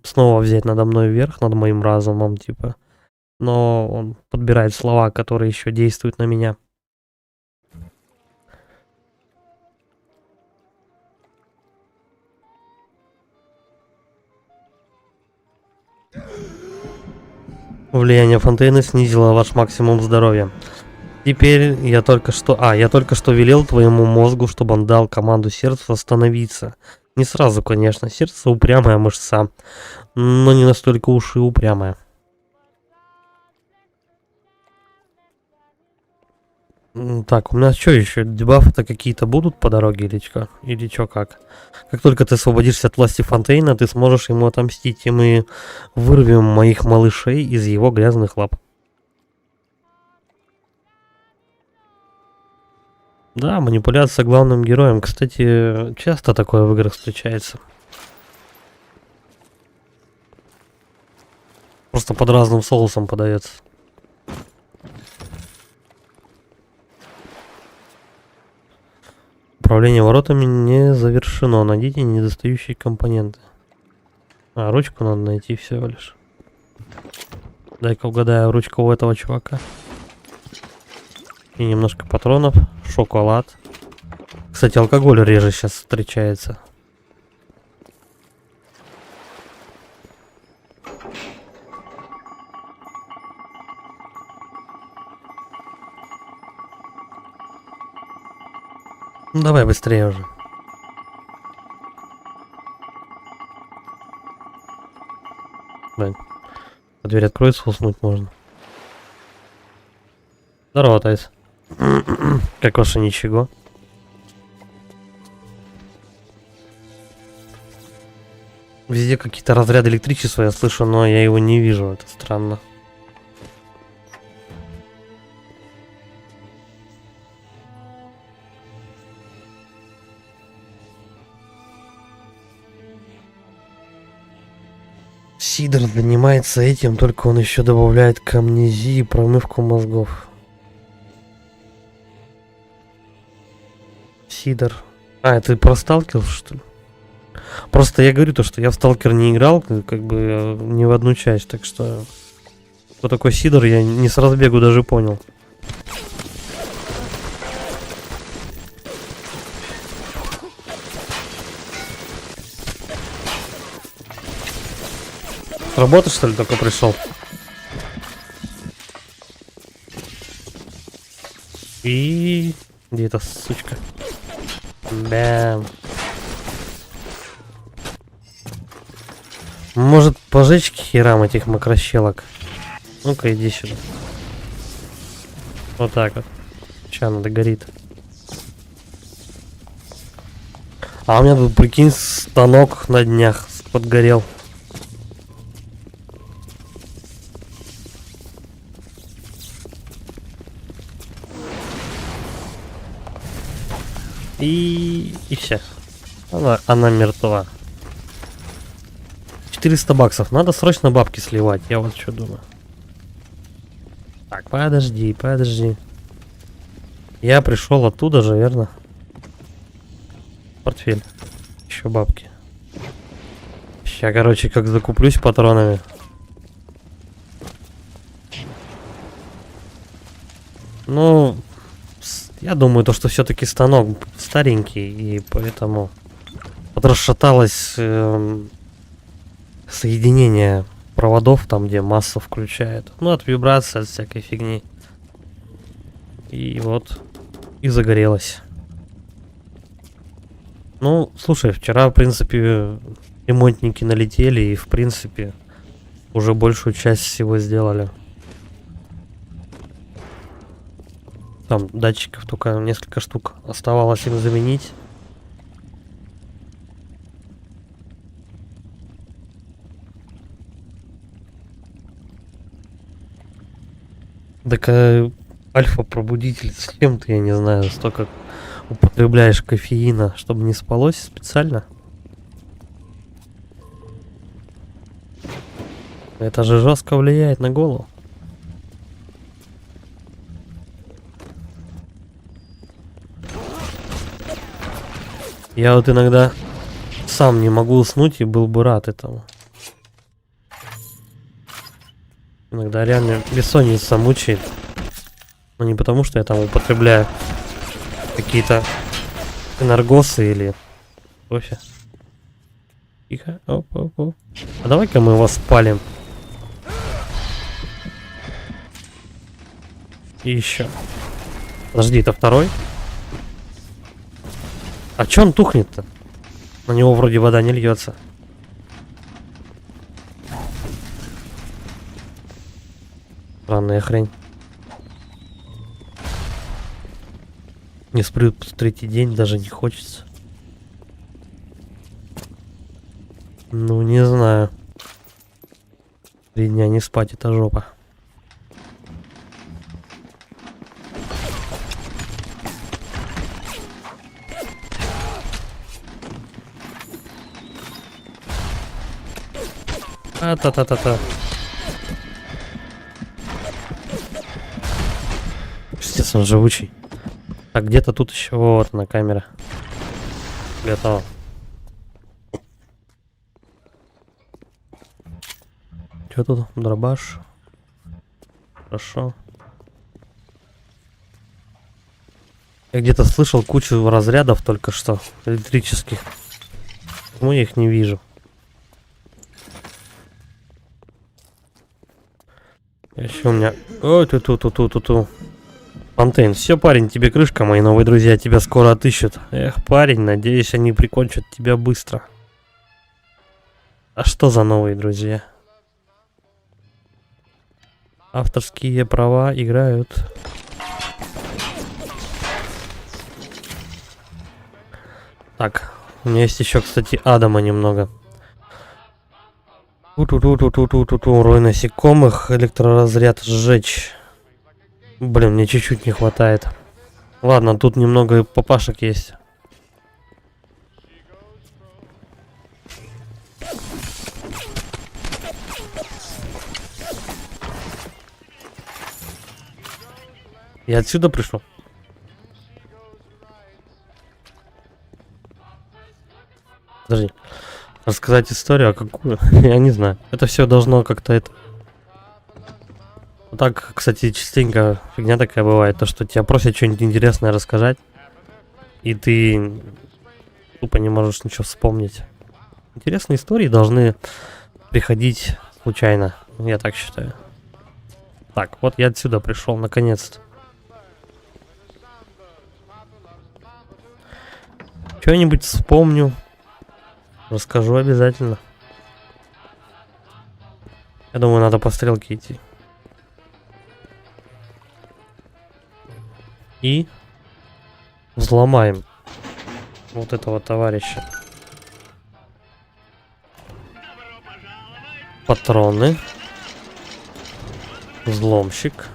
снова взять надо мной верх, над моим разумом, типа. Но он подбирает слова, которые еще действуют на меня. Влияние Фонтейна снизило ваш максимум здоровья. Теперь я только что велел твоему мозгу, чтобы он дал команду сердцу остановиться. Не сразу, конечно, сердце упрямая мышца, но не настолько уж и упрямая. Так, у меня что еще? Дебафы-то какие-то будут по дороге или что? Или что как? Как только ты освободишься от власти Фонтейна, ты сможешь ему отомстить, и мы вырвем моих малышей из его грязных лап. Да, манипуляция главным героем. Кстати, часто такое в играх встречается. Просто под разным соусом подается. Управление воротами не завершено. Найдите недостающие компоненты. А, ручку надо найти всего лишь. Дай-ка угадаю, ручка у этого чувака. И немножко патронов. Шоколад. Кстати, алкоголь реже сейчас встречается. Ну, давай быстрее уже. Блин. Дверь откроется, уснуть можно. Здорово, Тайс. Как ваше ничего? Везде какие-то разряды электричества я слышу, но я его не вижу. Это странно. Сидор занимается этим, только он еще добавляет к амнезии промывку мозгов. Сидор. А, это про сталкер, что ли? Просто я говорю то, что я в сталкер не играл, как бы ни в одну часть, так что... Кто такой Сидор, я не с разбегу даже понял. С работы, что ли, только пришел? И... Где эта сучка? Бэм. Может пожечь к херам этих макрощелок? Ну-ка, иди сюда. Вот так вот. Сейчас она догорит. А у меня тут, прикинь, станок на днях подгорел. И все. Она мертва. 400 баксов. Надо срочно бабки сливать. Я вот что думаю. Так, подожди. Я пришел оттуда же, верно? Портфель. Еще бабки. Сейчас, короче, как закуплюсь патронами. Ну, я думаю, то, что все-таки станок старенький, и поэтому вот расшаталось соединение проводов, там, где массу включает. Ну, от вибрации, от всякой фигни. И вот, и загорелось. Ну, слушай, вчера, в принципе, ремонтники налетели и, в принципе, уже большую часть всего сделали. Там датчиков только несколько штук оставалось им заменить. Так альфа-пробудитель с кем-то, я не знаю, столько употребляешь кофеина, чтобы не спалось специально. Это же жестко влияет на голову. Я вот иногда сам не могу уснуть и был бы рад этому. Иногда реально бессонница мучает. Но не потому, что я там употребляю какие-то энергосы или кофе. Тихо. Оп, оп, оп. А давай-ка мы его спалим. И еще. Подожди, это второй? А чё он тухнет-то? На него вроде вода не льется. Странная хрень. Не сплю третий день, даже не хочется. Ну, не знаю. 3 дня не спать, это жопа. А-та-та-та-та. Естественно, живучий. А где-то тут еще вот она камера. Готово. Что тут? Дробаш. Хорошо. Я где-то слышал кучу разрядов только что электрических. Но я их не вижу. Еще у меня... Ой, ту-ту-ту-ту-ту-ту. Фонтейн, все, парень, тебе крышка, мои новые друзья тебя скоро отыщут. Эх, парень, надеюсь, они прикончат тебя быстро. А что за новые друзья? Авторские права играют. Так, у меня есть еще, кстати, Адама немного. Ту-ту-ту-ту-ту-ту-ту, рой насекомых, электроразряд сжечь. Блин, мне чуть-чуть не хватает. Ладно, тут немного папашек есть. Я отсюда пришел. Подожди. Рассказать историю, а какую? Я не знаю. Это все должно как-то это... Вот так, кстати, частенько фигня такая бывает, то что тебя просят что-нибудь интересное рассказать, и ты тупо не можешь ничего вспомнить. Интересные истории должны приходить случайно, я так считаю. Так, вот я отсюда пришел, наконец-то. Что-нибудь вспомню, расскажу обязательно. Я думаю, надо по стрелке идти. И взломаем вот этого товарища. Патроны. Взломщик.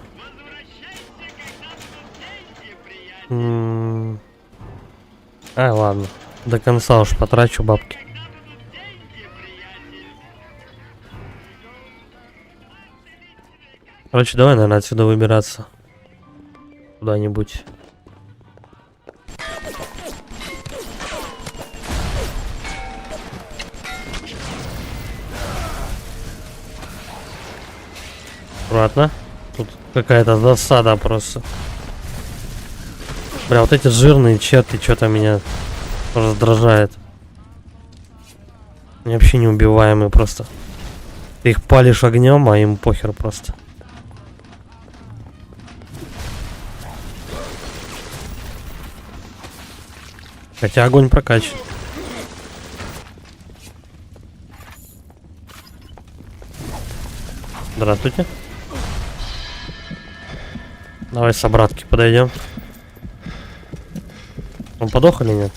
Ладно. До конца уж потрачу бабки. Короче, давай, наверное, отсюда выбираться. Куда-нибудь. Аккуратно. Тут какая-то засада просто. Бля, вот эти жирные черти что-то меня раздражает. Они вообще неубиваемые просто. Ты их палишь огнем, а им похер просто. Хотя огонь прокачан. Здравствуйте. Давай с обратки подойдем. Он подох или нет?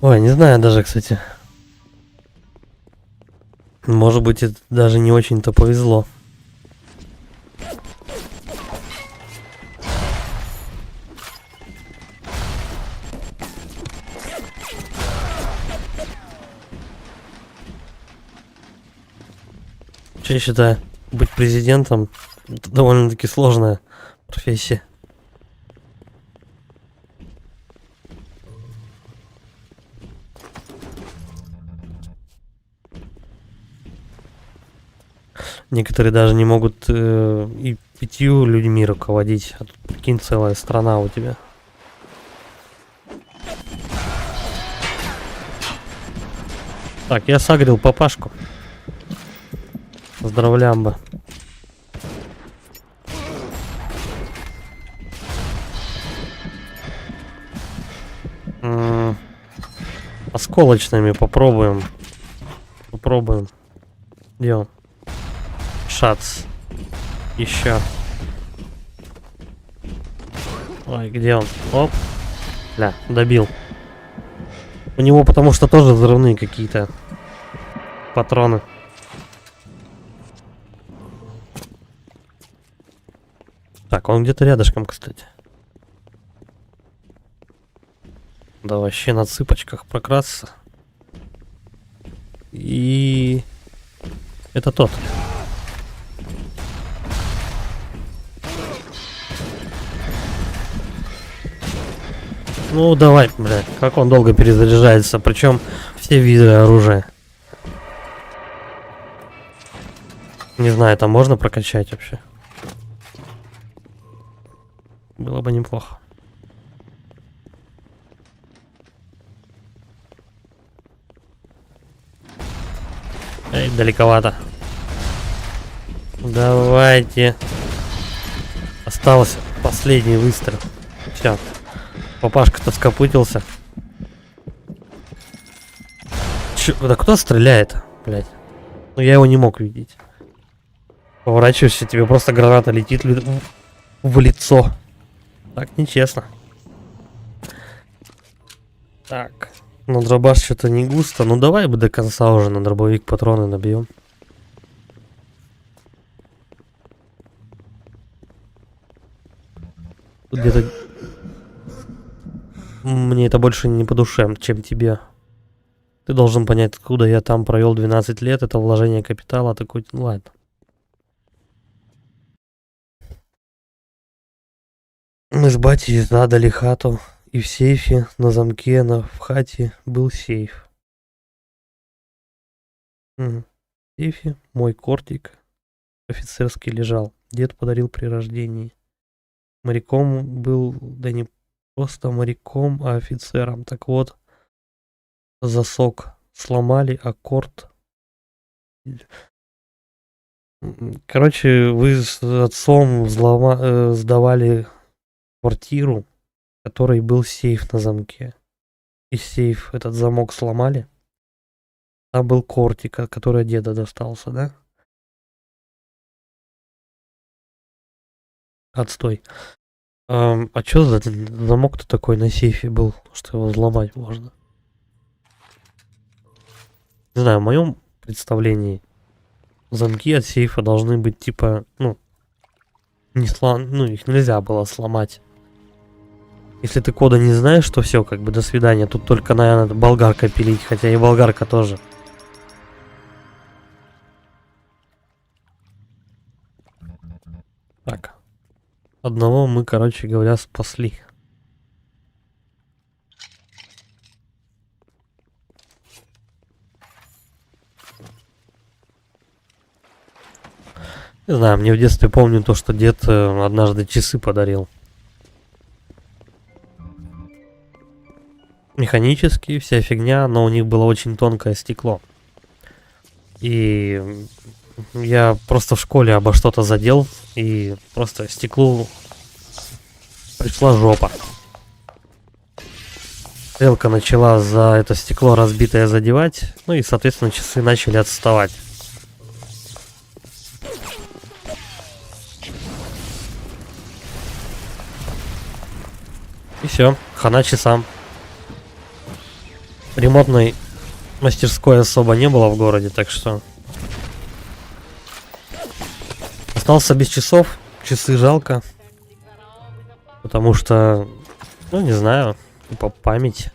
Ой, не знаю даже, кстати. Может быть, это даже не очень-то повезло. Я считаю, быть президентом довольно-таки сложная профессия. Некоторые даже не могут и 5 людьми руководить. А тут, прикинь, целая страна у тебя. Так, я сагрил папашку. Поздравлямба. Осколочными попробуем. Попробуем. Где он? Шац. Еще. Ой, где он? Оп. Бля, добил. У него потому что тоже взрывные какие-то патроны. Так, он где-то рядышком, кстати. Да вообще на цыпочках прокрасться. И... это тот. Ну давай, блядь, как он долго перезаряжается, причем все виды оружия. Не знаю, там можно прокачать вообще. Было бы неплохо. Эй, далековато. Давайте. Остался последний выстрел. Все. Папашка-то скопытился. Чё, да кто стреляет, блядь? Ну я его не мог видеть. Поворачиваешься, тебе просто граната летит в лицо. Так нечестно. Так. На дробаш что-то не густо. Ну давай бы до конца уже на дробовик патроны набьем. Тут где-то... Мне это больше не по душе, чем тебе. Ты должен понять, откуда я там провел 12 лет. Это вложение капитала. Такой, ну ладно. Мы с батей задали хату. И в сейфе, на замке, в хате был сейф. В сейфе мой кортик офицерский лежал. Дед подарил при рождении. Моряком был, да не просто моряком, а офицером. Так вот, засок сломали, аккорд. Короче, вы с отцом сдавали квартиру, в которой был сейф на замке. И сейф, этот замок сломали. Там был кортик, который от деда достался, да? Отстой. А чё за замок-то такой на сейфе был, что его взломать можно? Не знаю, в моем представлении замки от сейфа должны быть типа, ну, их нельзя было сломать. Если ты кода не знаешь, то все, как бы до свидания. Тут только, наверное, болгарка пилить, хотя и болгарка тоже. Так. Одного мы, короче говоря, спасли. Не знаю, мне в детстве помню то, что дед однажды часы подарил. Механические, вся фигня, но у них было очень тонкое стекло. И я просто в школе обо что-то задел, и просто стеклу пришла жопа. Стрелка начала за это стекло разбитое задевать, ну и, соответственно, часы начали отставать. И все, хана часам. Ремонтной мастерской особо не было в городе, так что... Остался без часов. Часы жалко. Потому что... Ну, не знаю. Типа память.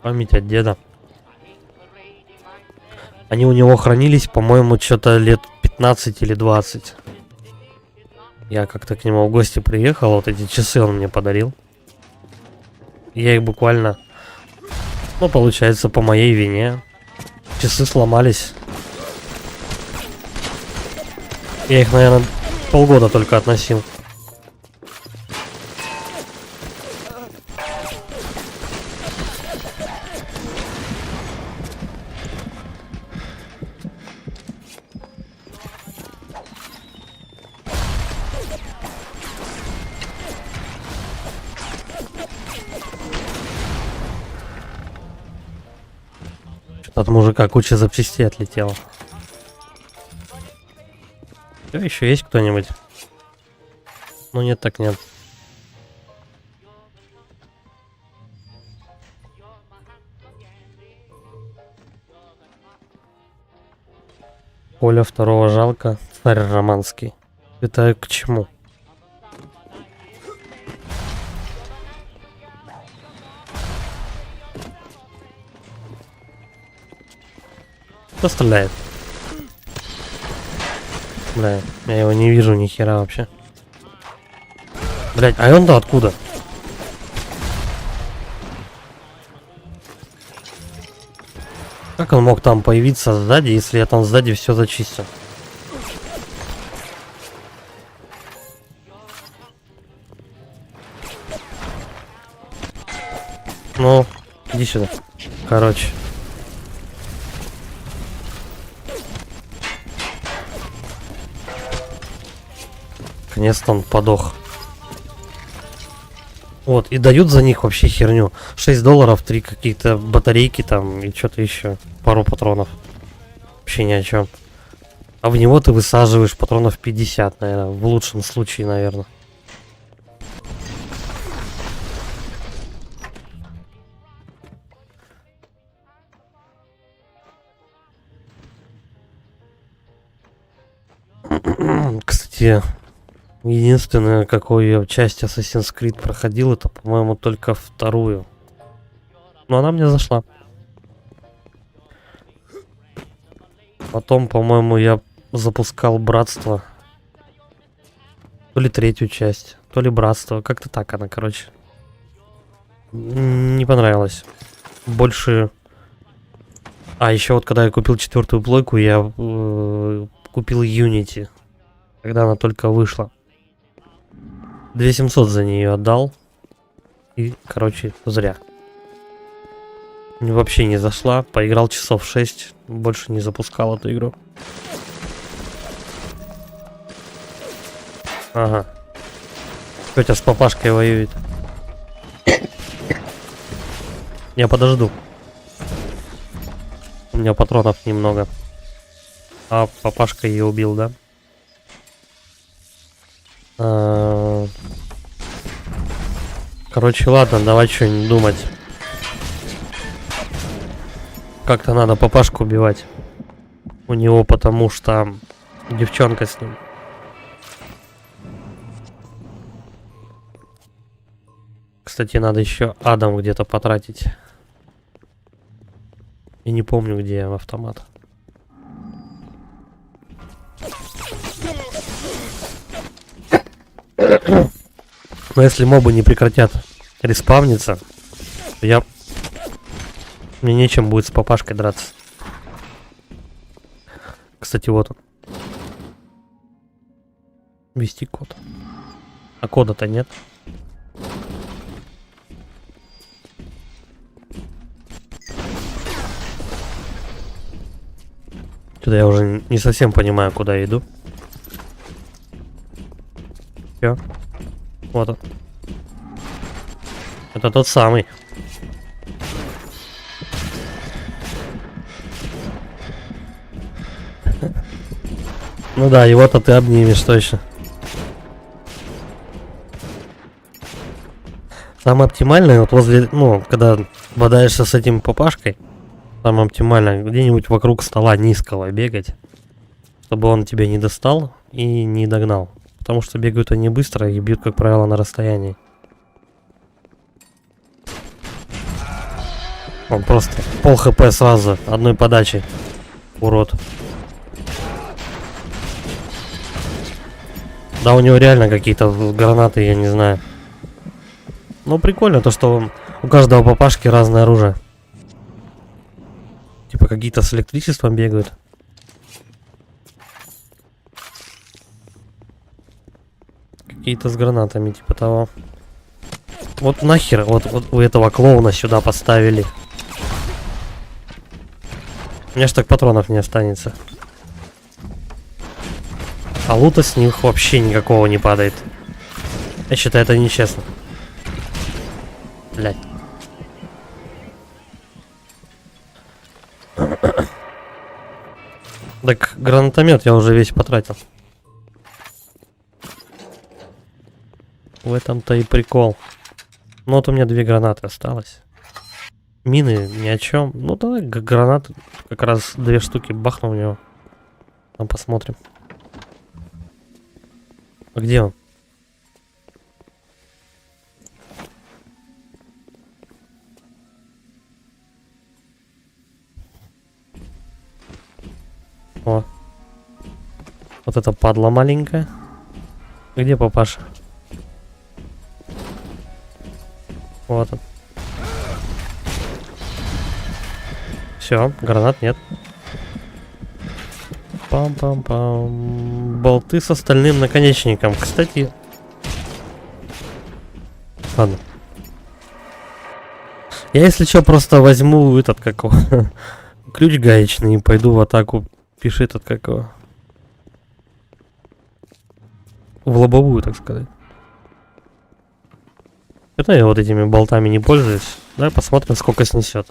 Память от деда. Они у него хранились, по-моему, что-то лет 15 или 20. Я как-то к нему в гости приехал, вот эти часы он мне подарил. Я их буквально, ну, получается, по моей вине. Часы сломались. Я их, наверное, полгода только относил. От мужика куча запчастей отлетела. Еще есть кто-нибудь? Ну нет, так нет. Поля второго жалко. Царь романский. Это к чему? Кто стреляет? Бля, я его не вижу ни хера вообще. Блять, а он-то откуда? Как он мог там появиться сзади, если я там сзади все зачистил? Ну, иди сюда. Короче. Наконец-то он подох. Вот, и дают за них вообще херню. 6 долларов, 3 какие-то батарейки там и что-то еще. Пару патронов. Вообще ни о чем. А в него ты высаживаешь патронов 50, наверное. В лучшем случае, наверное. Кстати, единственное, какую я часть Assassin's Creed проходил, это, по-моему, только вторую. Но она мне зашла. Потом, по-моему, я запускал Братство. То ли третью часть, то ли Братство. Как-то так она, короче. Не понравилось. Больше... А, еще вот когда я купил 4-ю плойку, я купил Unity. Когда она только вышла. 2700 за нее отдал. И, короче, зря. Мне вообще не зашла. Поиграл часов 6. Больше не запускал эту игру. Ага. Тетя с папашкой воюет. Я подожду. У меня патронов немного. А папашка ее убил, да? Короче, ладно, давай что-нибудь думать. Как-то надо папашку убивать. У него потому что девчонка с ним. Кстати, надо еще Адам где-то потратить. И не помню, где автомат. Но если мобы не прекратят респавниться, то мне нечем будет с папашкой драться. Кстати, вот он. Ввести код. А кода-то нет. Что-то я уже не совсем понимаю, куда я иду. Всё. Вот он. Это тот самый. Ну да, его-то ты обнимешь точно. Самое оптимальное, вот возле, ну, когда бодаешься с этим папашкой, самое оптимальное, где-нибудь вокруг стола низкого бегать, чтобы он тебя не достал и не догнал. Потому что бегают они быстро и бьют, как правило, на расстоянии. Он просто пол хп сразу, одной подачей. Урод. Да, у него реально какие-то гранаты, я не знаю. Ну, прикольно то, что у каждого папашки разное оружие. Типа какие-то с электричеством бегают. Какие-то с гранатами, типа того. Вот нахер вот у этого клоуна сюда поставили. У меня ж так патронов не останется. А лута с них вообще никакого не падает. Я считаю, это нечестно. Блядь. Так гранатомет я уже весь потратил. В этом-то и прикол. Ну вот у меня 2 гранаты осталось. Мины ни о чем. Ну давай гранат как раз 2 штуки бахну в него. Там посмотрим. А где он? О. Вот это падла маленькая. Где папаша? Вот он. Все, гранат нет. Пам-пам-пам. Болты с остальным наконечником. Кстати... Ладно. Я, если что, просто возьму этот, как его, ключ гаечный и пойду в атаку. Пиши этот, как его. В лобовую, так сказать. Это я вот этими болтами не пользуюсь. Давай посмотрим, сколько снесет.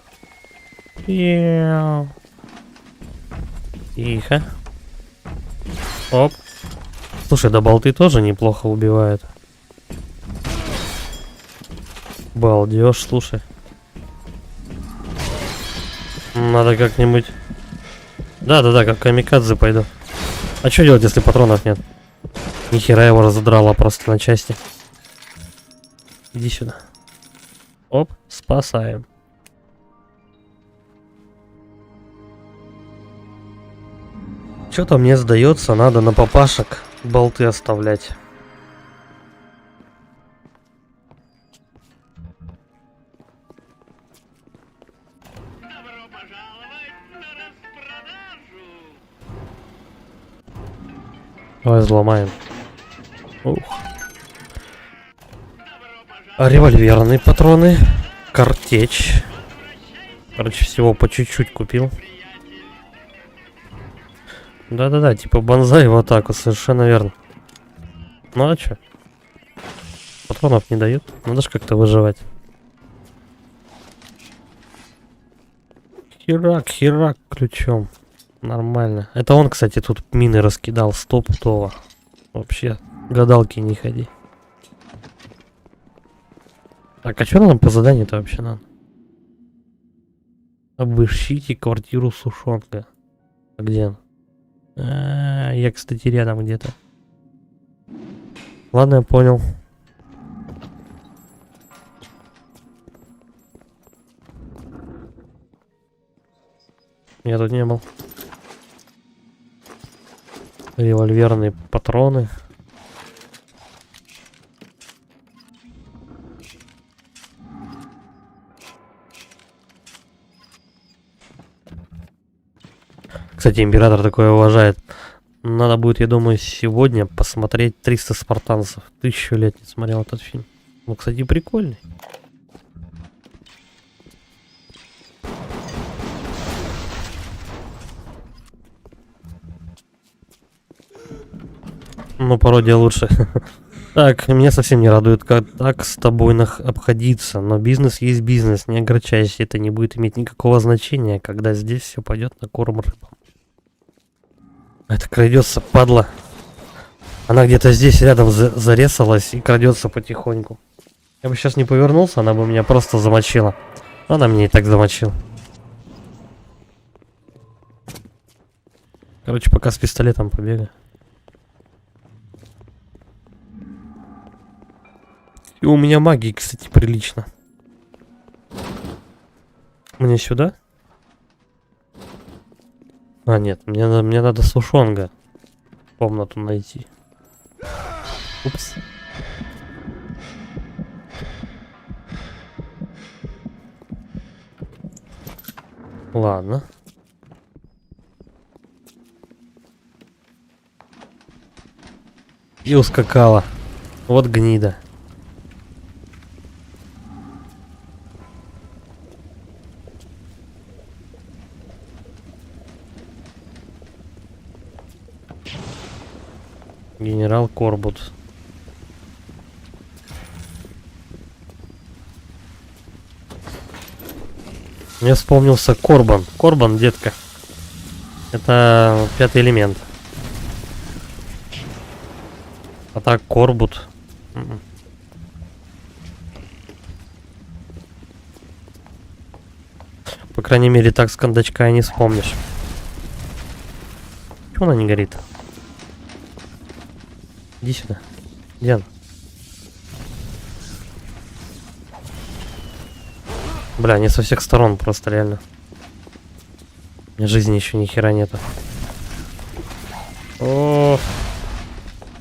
Тихо. Оп. Слушай, да болты тоже неплохо убивают. Балдеж, слушай. Надо как-нибудь... Да-да-да, как камикадзе пойду. А что делать, если патронов нет? Нихера его разодрало просто на части. Иди сюда. Оп, спасаем. Что-то мне сдается, надо на папашек болты оставлять. Добро пожаловать на распродажу! Давай взломаем. Ух. Револьверные патроны. Картечь. Короче, всего по чуть-чуть купил. Да-да-да, типа бонзай в атаку, совершенно верно. Ну а чё? Патронов не дают, надо же как-то выживать. Херак ключом. Нормально. Это он, кстати, тут мины раскидал стопудово. Вообще, гадалки не ходи. Так, а что нам по заданию-то вообще надо? Обыщите квартиру Сушонка. А где он? Я, кстати, рядом где-то. Ладно, я понял. Я тут не был. Револьверные патроны. Кстати, император такое уважает. Надо будет, я думаю, сегодня посмотреть 300 спартанцев. 1000 лет не смотрел этот фильм. Ну, кстати, прикольный. Ну, пародия лучше. Так, меня совсем не радует, как так с тобой обходиться. Но бизнес есть бизнес, не огорчайся. Это не будет иметь никакого значения, когда здесь все пойдет на корм рыбам. Это крадется, падла. Она где-то здесь рядом зарезалась и крадется потихоньку. Я бы сейчас не повернулся, она бы меня просто замочила. Она меня и так замочила. Короче, пока с пистолетом побегаю. И у меня магии, кстати, прилично. Мне сюда? А, нет, мне надо Сушонга комнату найти. Упс. Ладно. И ускакала. Вот гнида. Генерал Корбут. Мне вспомнился Корбан. Корбан, детка. Это 5-й элемент. А так Корбут. По крайней мере, так с кондачка и не вспомнишь. Почему она не горит? Иди сюда. Где она? Бля, не со всех сторон просто реально. У меня жизни еще ни хера нету. О,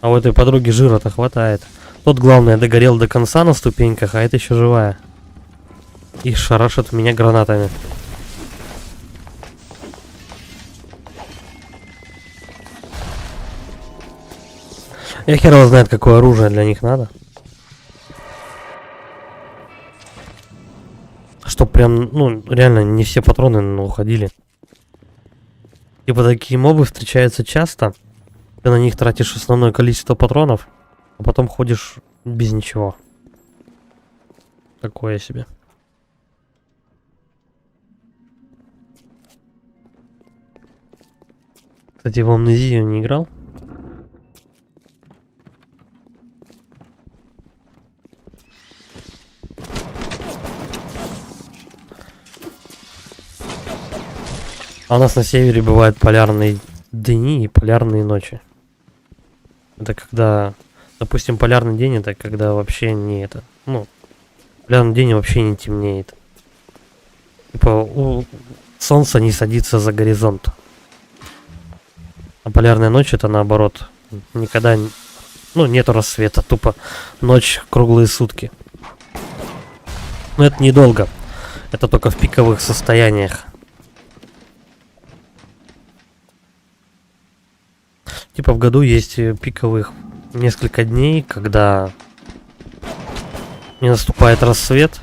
а у этой подруги жира-то хватает. Тот, главное, догорел до конца на ступеньках, а это еще живая. И шарашит меня гранатами. Я хер его знает, какое оружие для них надо. Чтоб прям, ну, реально не все патроны уходили. Типа такие мобы встречаются часто. Ты на них тратишь основное количество патронов, а потом ходишь без ничего. Такое себе. Кстати, в Амнезию не играл? А у нас на севере бывают полярные дни и полярные ночи. Это когда, допустим, полярный день, это когда вообще не это, ну, полярный день вообще не темнеет. Типа солнце не садится за горизонт. А полярная ночь это наоборот, никогда, ну, нету рассвета, тупо ночь круглые сутки. Но это недолго, это только в пиковых состояниях. Типа в году есть пиковых несколько дней, когда не наступает рассвет,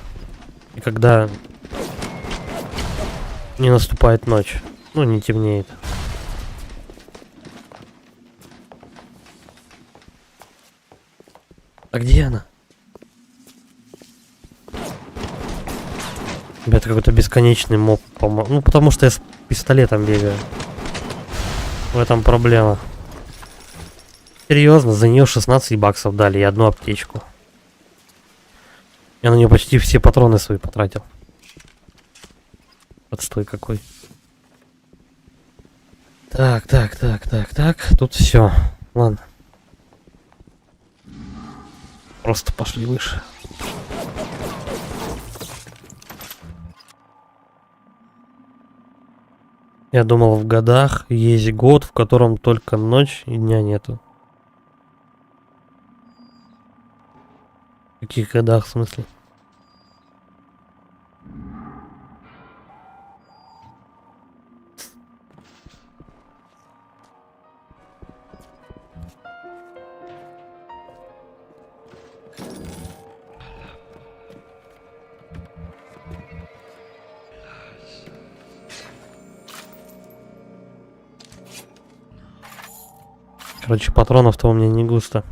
и когда не наступает ночь. Ну, не темнеет. А где она? Это какой-то бесконечный моб, по-моему. Ну, потому что я с пистолетом бегаю. В этом проблема. Серьезно, за нее 16 баксов дали и одну аптечку. Я на нее почти все патроны свои потратил. Отстой какой. Так. Тут все. Ладно. Просто пошли выше. Я думал, в годах есть год, в котором только ночь и дня нету. В каких годах, в смысле? Короче, патронов-то у меня не густо.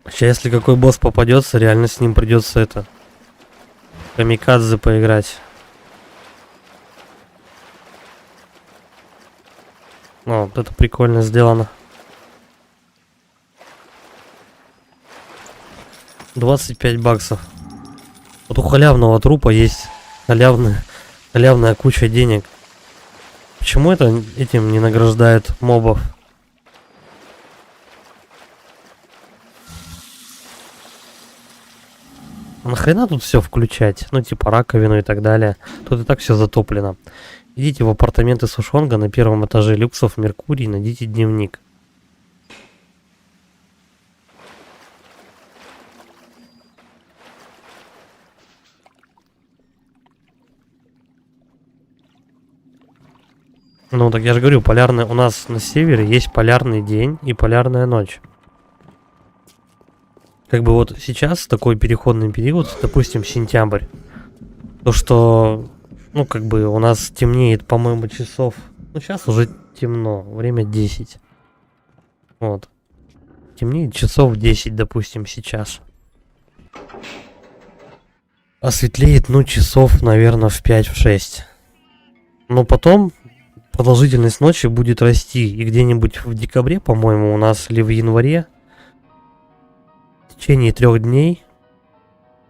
Сейчас, если какой босс попадется, реально с ним придется это камикадзе поиграть. О, вот это прикольно сделано. 25 баксов. Вот у халявного трупа есть халявная куча денег. Почему это этим не награждают мобов? Нахрена тут все включать? Ну, типа раковину и так далее. Тут и так все затоплено. Идите в апартаменты Сушонга на первом этаже люксов Меркурий, найдите дневник. Ну, так я же говорю, полярная... У нас на севере есть полярный день и полярная ночь. Как бы вот сейчас такой переходный период, допустим, сентябрь. То, что, ну, как бы у нас темнеет, по-моему, часов... Ну, сейчас уже темно, время 10. Вот. Темнеет часов 10, допустим, сейчас. А светлеет, ну, часов, наверное, в 5-6. Но потом продолжительность ночи будет расти. И где-нибудь в декабре, по-моему, у нас, или в январе, в течение 3 дней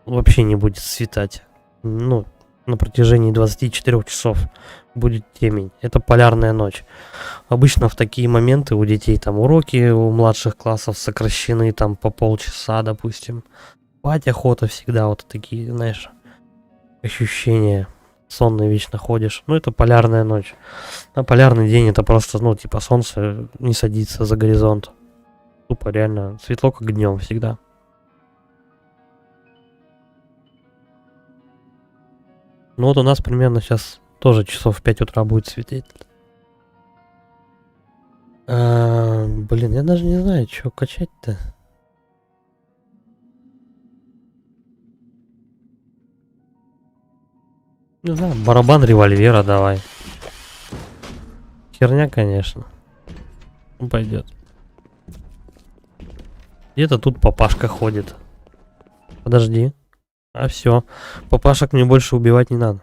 вообще не будет светать. Ну, на протяжении 24 часов будет темень. Это полярная ночь. Обычно в такие моменты у детей там уроки у младших классов сокращены там по полчаса, допустим. Спать охота всегда, вот такие, знаешь, ощущения. Сонный вечно ходишь. Ну, это полярная ночь. А полярный день это просто, ну, типа солнце не садится за горизонт. Тупо реально светло, как днем всегда. Ну вот у нас примерно сейчас тоже часов в 5 утра будет светить. Блин, я даже не знаю, что качать-то. Не знаю, барабан револьвера давай. Херня, конечно. Ну, пойдет. Где-то тут папашка ходит. Подожди. А все. Папашек мне больше убивать не надо.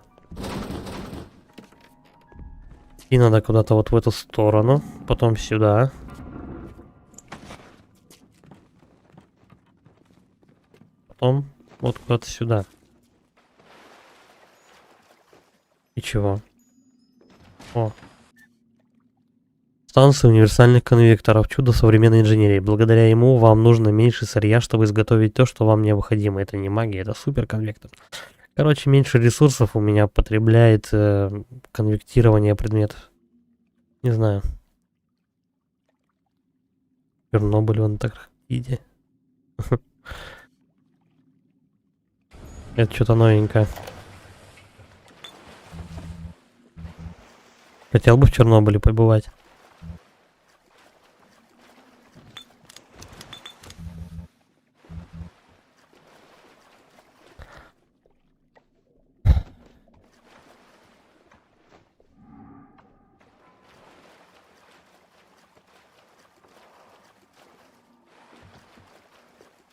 И надо куда-то вот в эту сторону. Потом сюда. Потом вот куда-то сюда. И чего? О. Станция универсальных конвекторов. Чудо современной инженерии. Благодаря ему вам нужно меньше сырья, чтобы изготовить то, что вам необходимо. Это не магия, это суперконвектор. Короче, меньше ресурсов у меня потребляет конвектирование предметов. Не знаю. Чернобыль в Антарктиде. Это что-то новенькое. Хотел бы в Чернобыле побывать.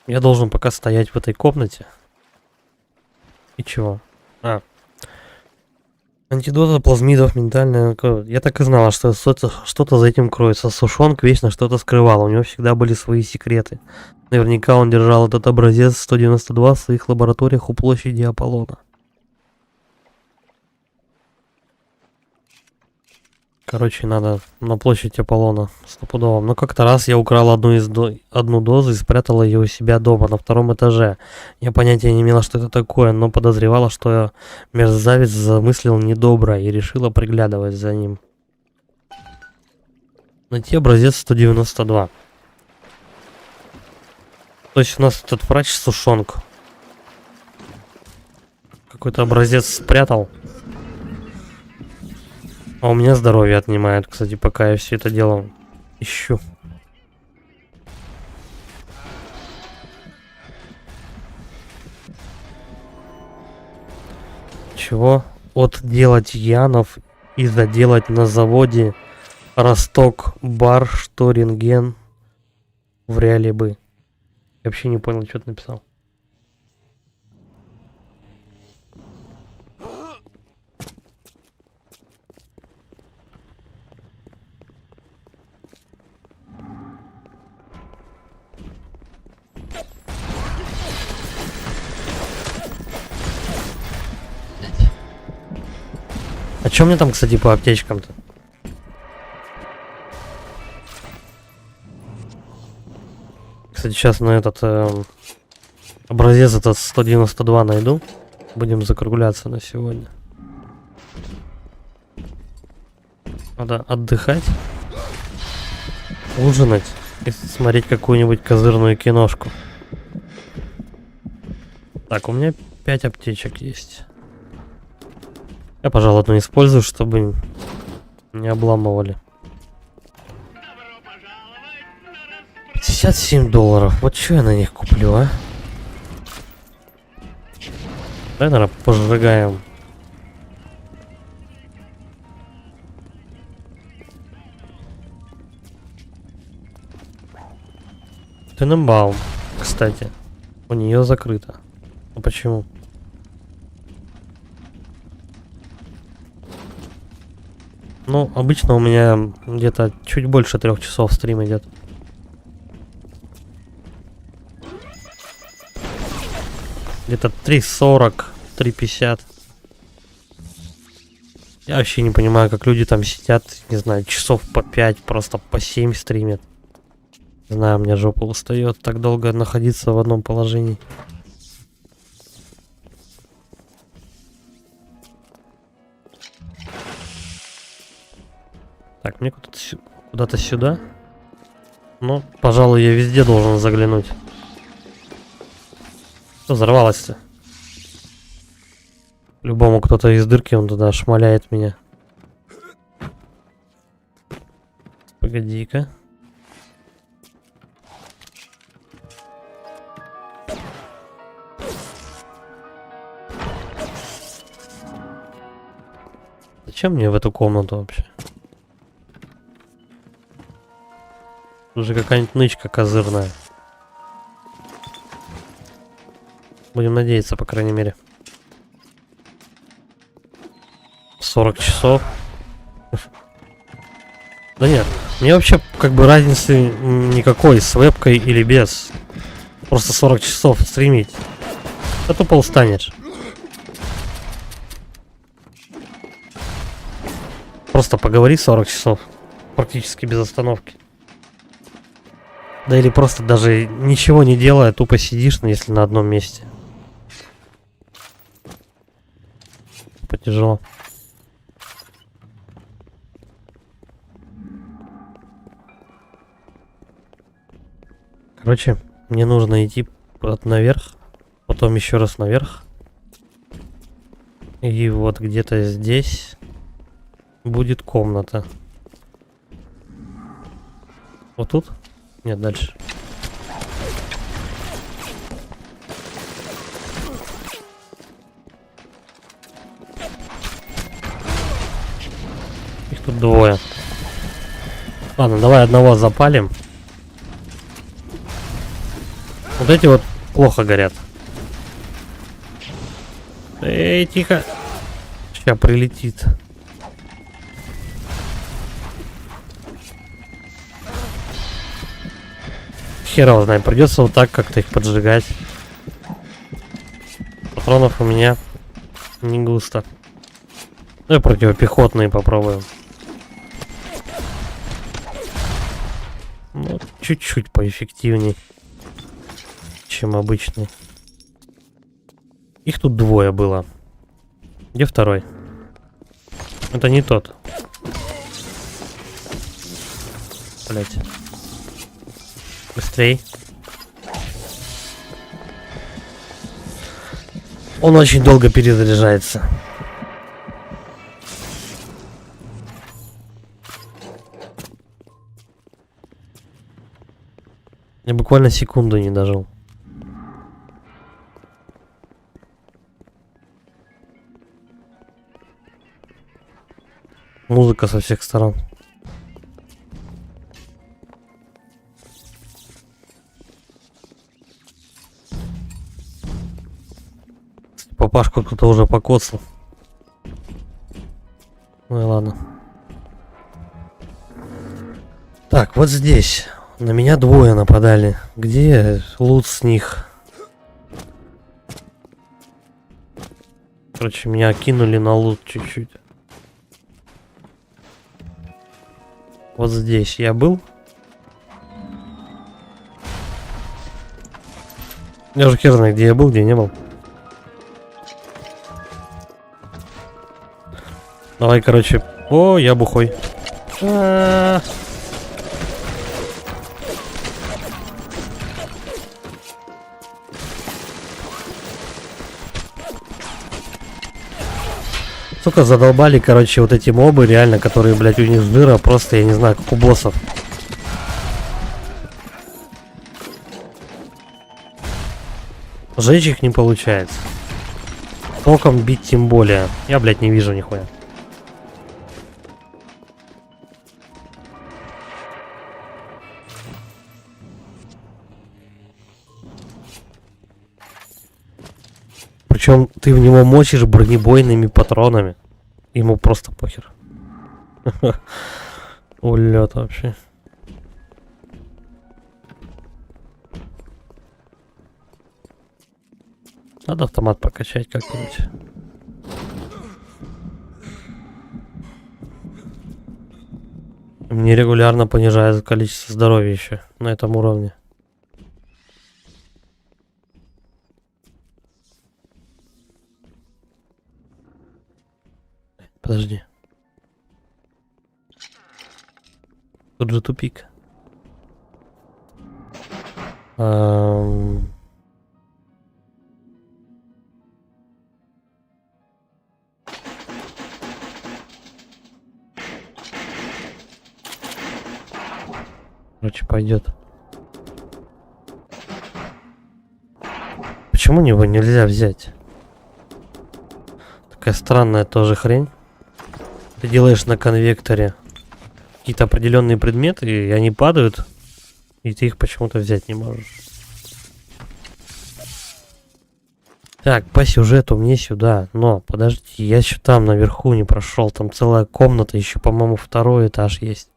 Я должен пока стоять в этой комнате. И чего? Антидот от плазмидов, ментальная... Я так и знала, что что-то за этим кроется. Сушонг вечно что-то скрывал. У него всегда были свои секреты. Наверняка он держал этот образец 192 в своих лабораториях у площади Аполлона. Короче, надо на площадь Аполлона стопудово. Но как-то раз я украл одну дозу и спрятал ее у себя дома на 2-м этаже. Я понятия не имела, что это такое, но подозревала, что мерзавец замыслил недоброе и решила приглядывать за ним. Найти образец 192. То есть у нас этот врач Сушонг какой-то образец спрятал. А у меня здоровье отнимает, кстати, пока я все это дело ищу. Чего? Отделать Янов и заделать на заводе Росток бар, что рентген в реале бы. Я вообще не понял, что ты написал. А чё мне там, кстати, по аптечкам-то? Кстати, сейчас на этот образец этот 192 найду. Будем закругляться на сегодня. Надо отдыхать, ужинать и смотреть какую-нибудь козырную киношку. Так, у меня 5 аптечек есть. Я, пожалуй, одну использую, чтобы Не обламывали. Добро пожаловать на 57 долларов. Вот что я на них куплю, а? Давай, наверное, пожигаем. Тененбаум, кстати. У нее закрыто. А почему? Ну, обычно у меня где-то чуть больше 3 часов стрим идет. Где-то 3:40, 3:50. Я вообще не понимаю, как люди там сидят, не знаю, часов по 5, просто по 7 стримят. Не знаю, у меня жопа устает так долго находиться в одном положении. Так, мне куда-то сюда. Ну, пожалуй, я везде должен заглянуть. Что взорвалось-то? Любому кто-то из дырки, он туда шмаляет меня. Погоди-ка. Зачем мне в эту комнату вообще? Тут же какая-нибудь нычка козырная. Будем надеяться, по крайней мере. 40 часов. Да нет, мне вообще как бы разницы никакой, с вебкой или без. Просто 40 часов стримить. А тупо устанешь. Просто поговори 40 часов. Практически без остановки. Да или просто даже ничего не делая, тупо сидишь, ну, если на одном месте. Потяжело. Короче, мне нужно идти наверх, потом еще раз наверх. И вот где-то здесь будет комната. Вот тут? Нет, дальше. Их тут двое. Ладно, давай одного запалим. Вот эти вот плохо горят. Эй, тихо. Сейчас прилетит. Хер его знает, придется вот так как-то их поджигать. Патронов у меня не густо. Давай противопехотные попробуем. Ну, чуть-чуть поэффективней, чем обычный. Их тут двое было. Где второй? Это не тот. Блять. Быстрей. Он очень долго перезаряжается. Я буквально секунду не дожил. Музыка со всех сторон. Папашку кто-то уже покоцал. Ну и ладно. Так, вот здесь. На меня двое нападали. Где лут с них? Короче, меня кинули на лут чуть-чуть. Вот здесь я был. Я уже хер знаю, где я был, где не был. Давай, короче. О, я бухой. Сука, Настолько задолбали, короче, вот эти мобы, реально, которые, блядь, у них жира, просто, я не знаю, как у боссов. Сжечь их не получается. Током бить тем более. Я, блядь, не вижу нихуя. Причем ты в него мочишь бронебойными патронами. Ему просто похер. Улет вообще. Надо автомат прокачать как-нибудь. Мне регулярно понижает количество здоровья еще на этом уровне. Подожди. Тут же тупик. Короче, пойдет. Почему его нельзя взять? Такая странная тоже хрень. Ты делаешь на конвекторе какие-то определенные предметы, и они падают, и ты их почему-то взять не можешь. Так, по сюжету мне сюда. Но, подожди, я еще там наверху не прошел. Там целая комната, еще, по-моему, второй этаж есть.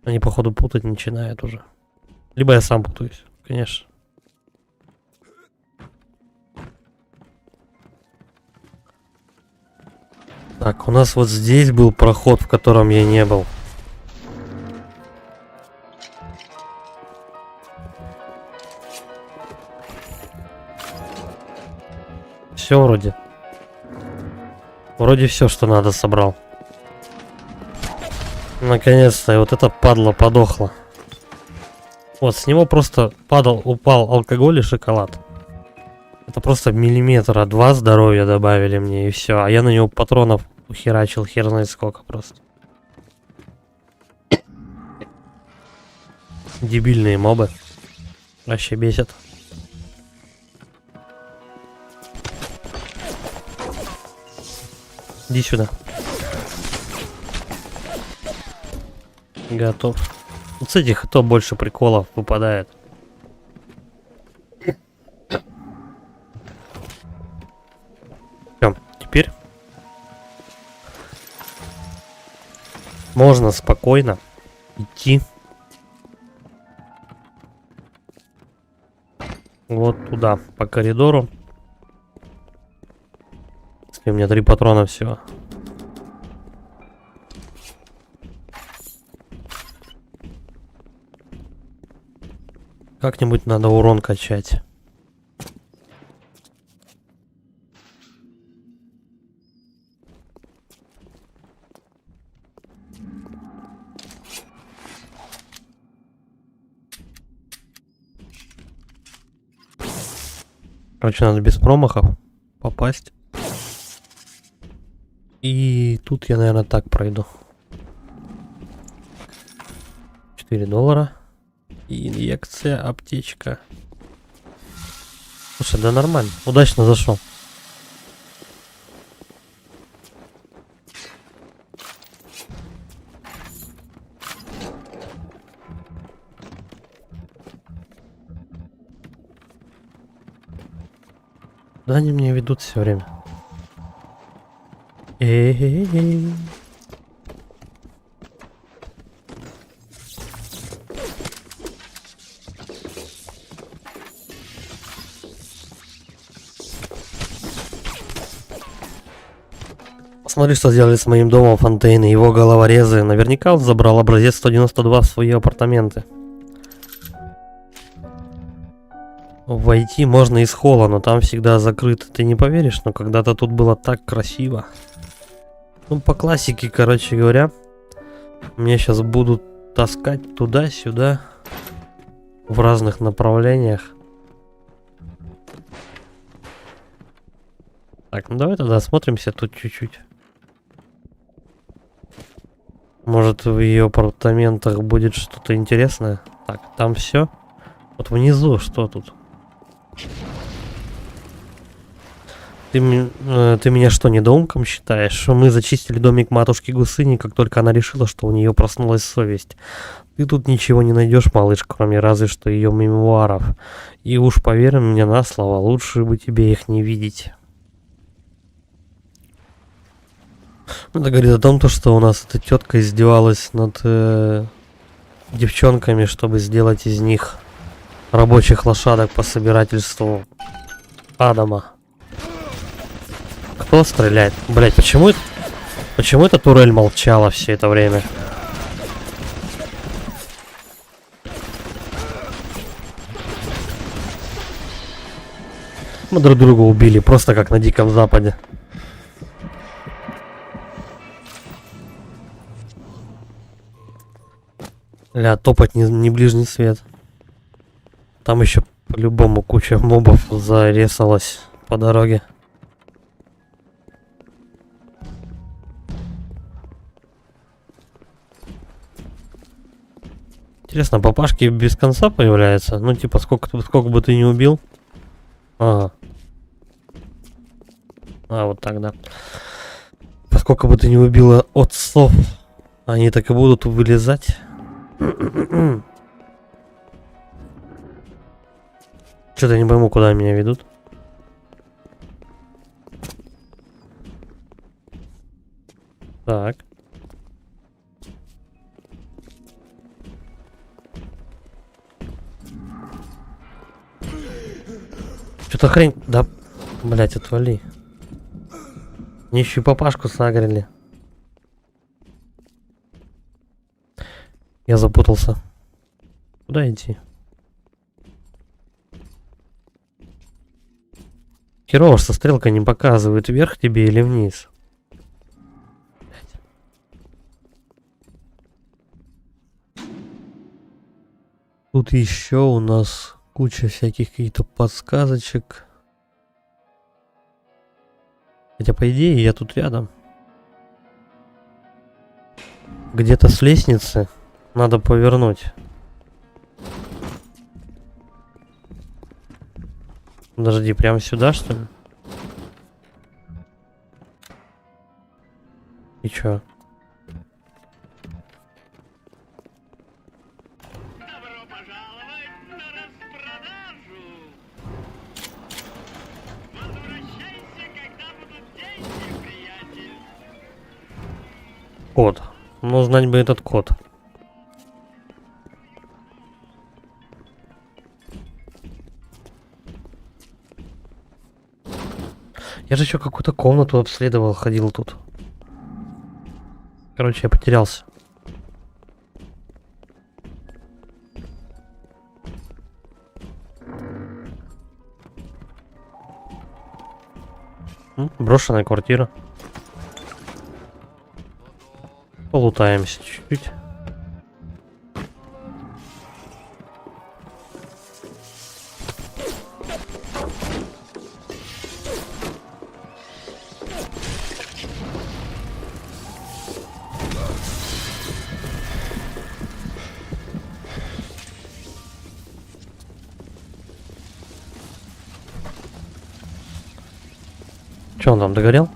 Они, походу, путать начинают уже. Либо я сам путаюсь, конечно. Так, у нас вот здесь был проход, в котором я не был. Все вроде. Вроде все, что надо, собрал. Наконец-то, и вот эта падла подохла. Вот, с него просто упал алкоголь и шоколад. Это просто миллиметра два здоровья добавили мне, и все. А я на него патронов ухерачил хер знает сколько просто. Дебильные мобы. Вообще бесят. Иди сюда. Готов. Вот с этих то больше приколов выпадает. Всё, теперь можно спокойно идти вот туда, по коридору. У меня 3 патрона всего. Как-нибудь надо урон качать. Короче, надо без промахов попасть. И тут я, наверное, так пройду. $4. И инъекция, аптечка. Слушай, да нормально. Удачно зашел. Да они меня ведут все время. Эй-эй-эй. Посмотри, что сделали с моим домом Фонтейн и его головорезы. Наверняка он забрал образец 192 в свои апартаменты. Войти можно из холла, но там всегда закрыто. Ты не поверишь, но когда-то тут было так красиво. Ну, по классике, короче говоря, меня сейчас будут таскать туда-сюда в разных направлениях. Так, ну давай тогда осмотримся тут чуть-чуть. Может, в ее апартаментах будет что-то интересное. Так, там все. Вот внизу что тут? Ты меня что, недоумком считаешь? Что мы зачистили домик матушки Гусыни, как только она решила, что у нее проснулась совесть. Ты тут ничего не найдешь, малыш, кроме разве что ее мемуаров. И уж поверь мне на слово, лучше бы тебе их не видеть. Это говорит о том, что у нас эта тетка издевалась над девчонками, чтобы сделать из них рабочих лошадок по собирательству Адама. Кто стреляет? Блять, почему эта турель молчала все это время? Мы друг друга убили, просто как на Диком Западе. Ля, топать не ближний свет. Там еще по-любому куча мобов зарезалась по дороге. Интересно, папашки без конца появляются? Ну, типа, сколько бы ты не убил? Ага. А, вот так, да. Поскольку бы ты не убила отцов, они так и будут вылезать. Что-то не пойму, куда меня ведут. Так. Что-то хрень... Да, блять, отвали. Нищую папашку сагрили. Я запутался. Куда идти? Херово, что стрелка не показывает, вверх тебе или вниз. Тут еще у нас куча всяких каких-то подсказочек. Хотя, по идее, я тут рядом. Где-то с лестницы надо повернуть. Подожди, прямо сюда, что ли? И чё? Добро пожаловать на распродажу! Возвращайся, когда будут деньги, приятель! Код. Ну, знать бы этот код. Я же еще какую-то комнату обследовал, ходил тут. Короче, я потерялся. Брошенная квартира. Полутаемся чуть-чуть. Че, он там догорел?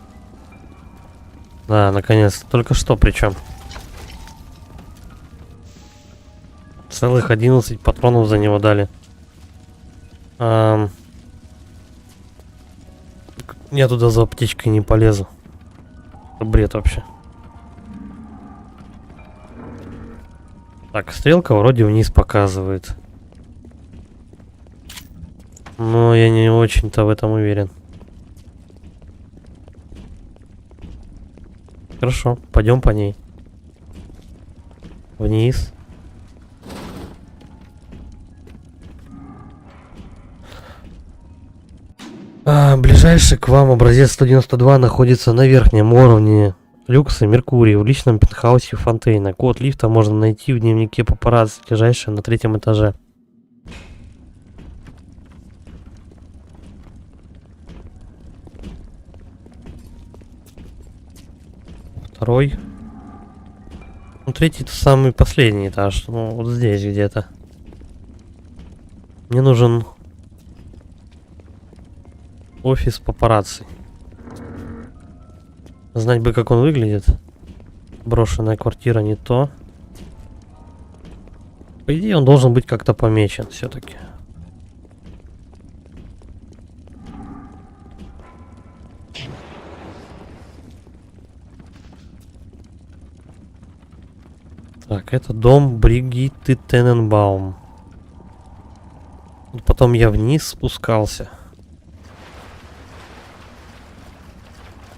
Да, наконец. Только что причем. Целых 11 патронов за него дали. Я туда за аптечкой не полезу. Это бред вообще. Так, стрелка вроде вниз показывает. Но я не очень-то в этом уверен. Хорошо, пойдем по ней. Вниз. Ближайший к вам образец 192 находится на верхнем уровне люкса Меркурий в личном пентхаусе Фонтейна. Код лифта можно найти в дневнике папарацци, лежащем на 3-м этаже. Второй. Ну, третий это самый последний этаж. Ну, вот здесь где-то. Мне нужен офис папарацци. Знать бы, как он выглядит. Брошенная квартира не то. По идее, он должен быть как-то помечен все-таки. Так, это дом Бригитты Тененбаум. Потом я вниз спускался.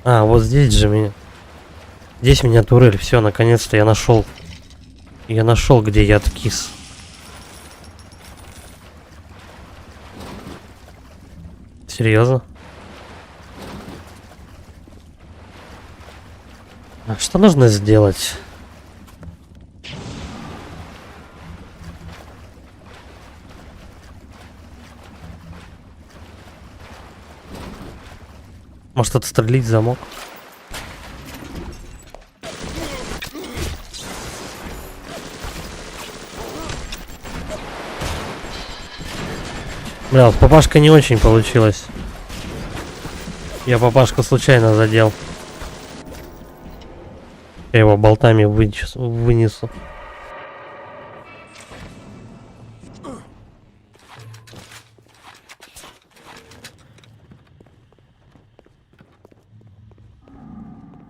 А, вот здесь же меня... Здесь меня турель. Все, наконец-то я нашел. Я нашел, где я откис. Серьезно? А что нужно сделать? Может, отстрелить замок? Бля, вот папашка не очень получилось. Я папашку случайно задел. Я его болтами вынесу.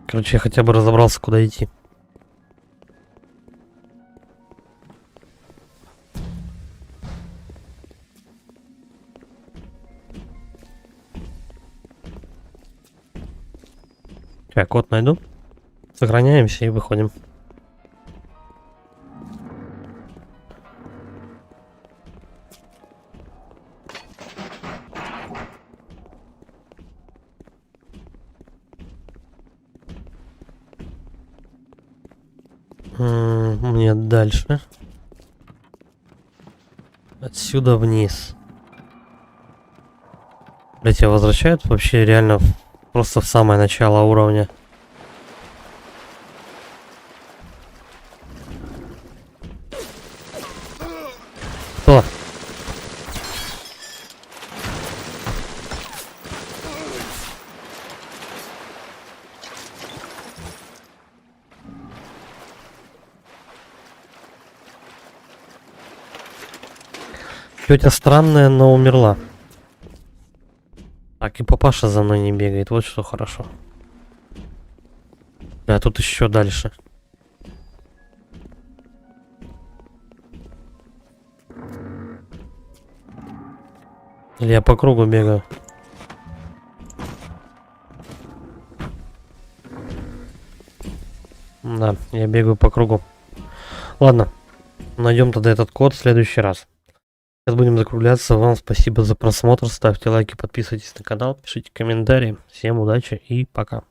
Короче, я хотя бы разобрался, куда идти. Так, код найду. Сохраняемся и выходим. Мне дальше. Отсюда вниз. Блять, тебя возвращают вообще реально просто в самое начало уровня. Кто? Тетя странная, но умерла. Так, и папаша за мной не бегает, вот что хорошо. Да, тут еще дальше. Или я по кругу бегаю? Да, я бегаю по кругу. Ладно, найдем тогда этот код в следующий раз. Сейчас будем закругляться. Вам спасибо за просмотр. Ставьте лайки, подписывайтесь на канал, пишите комментарии. Всем удачи и пока.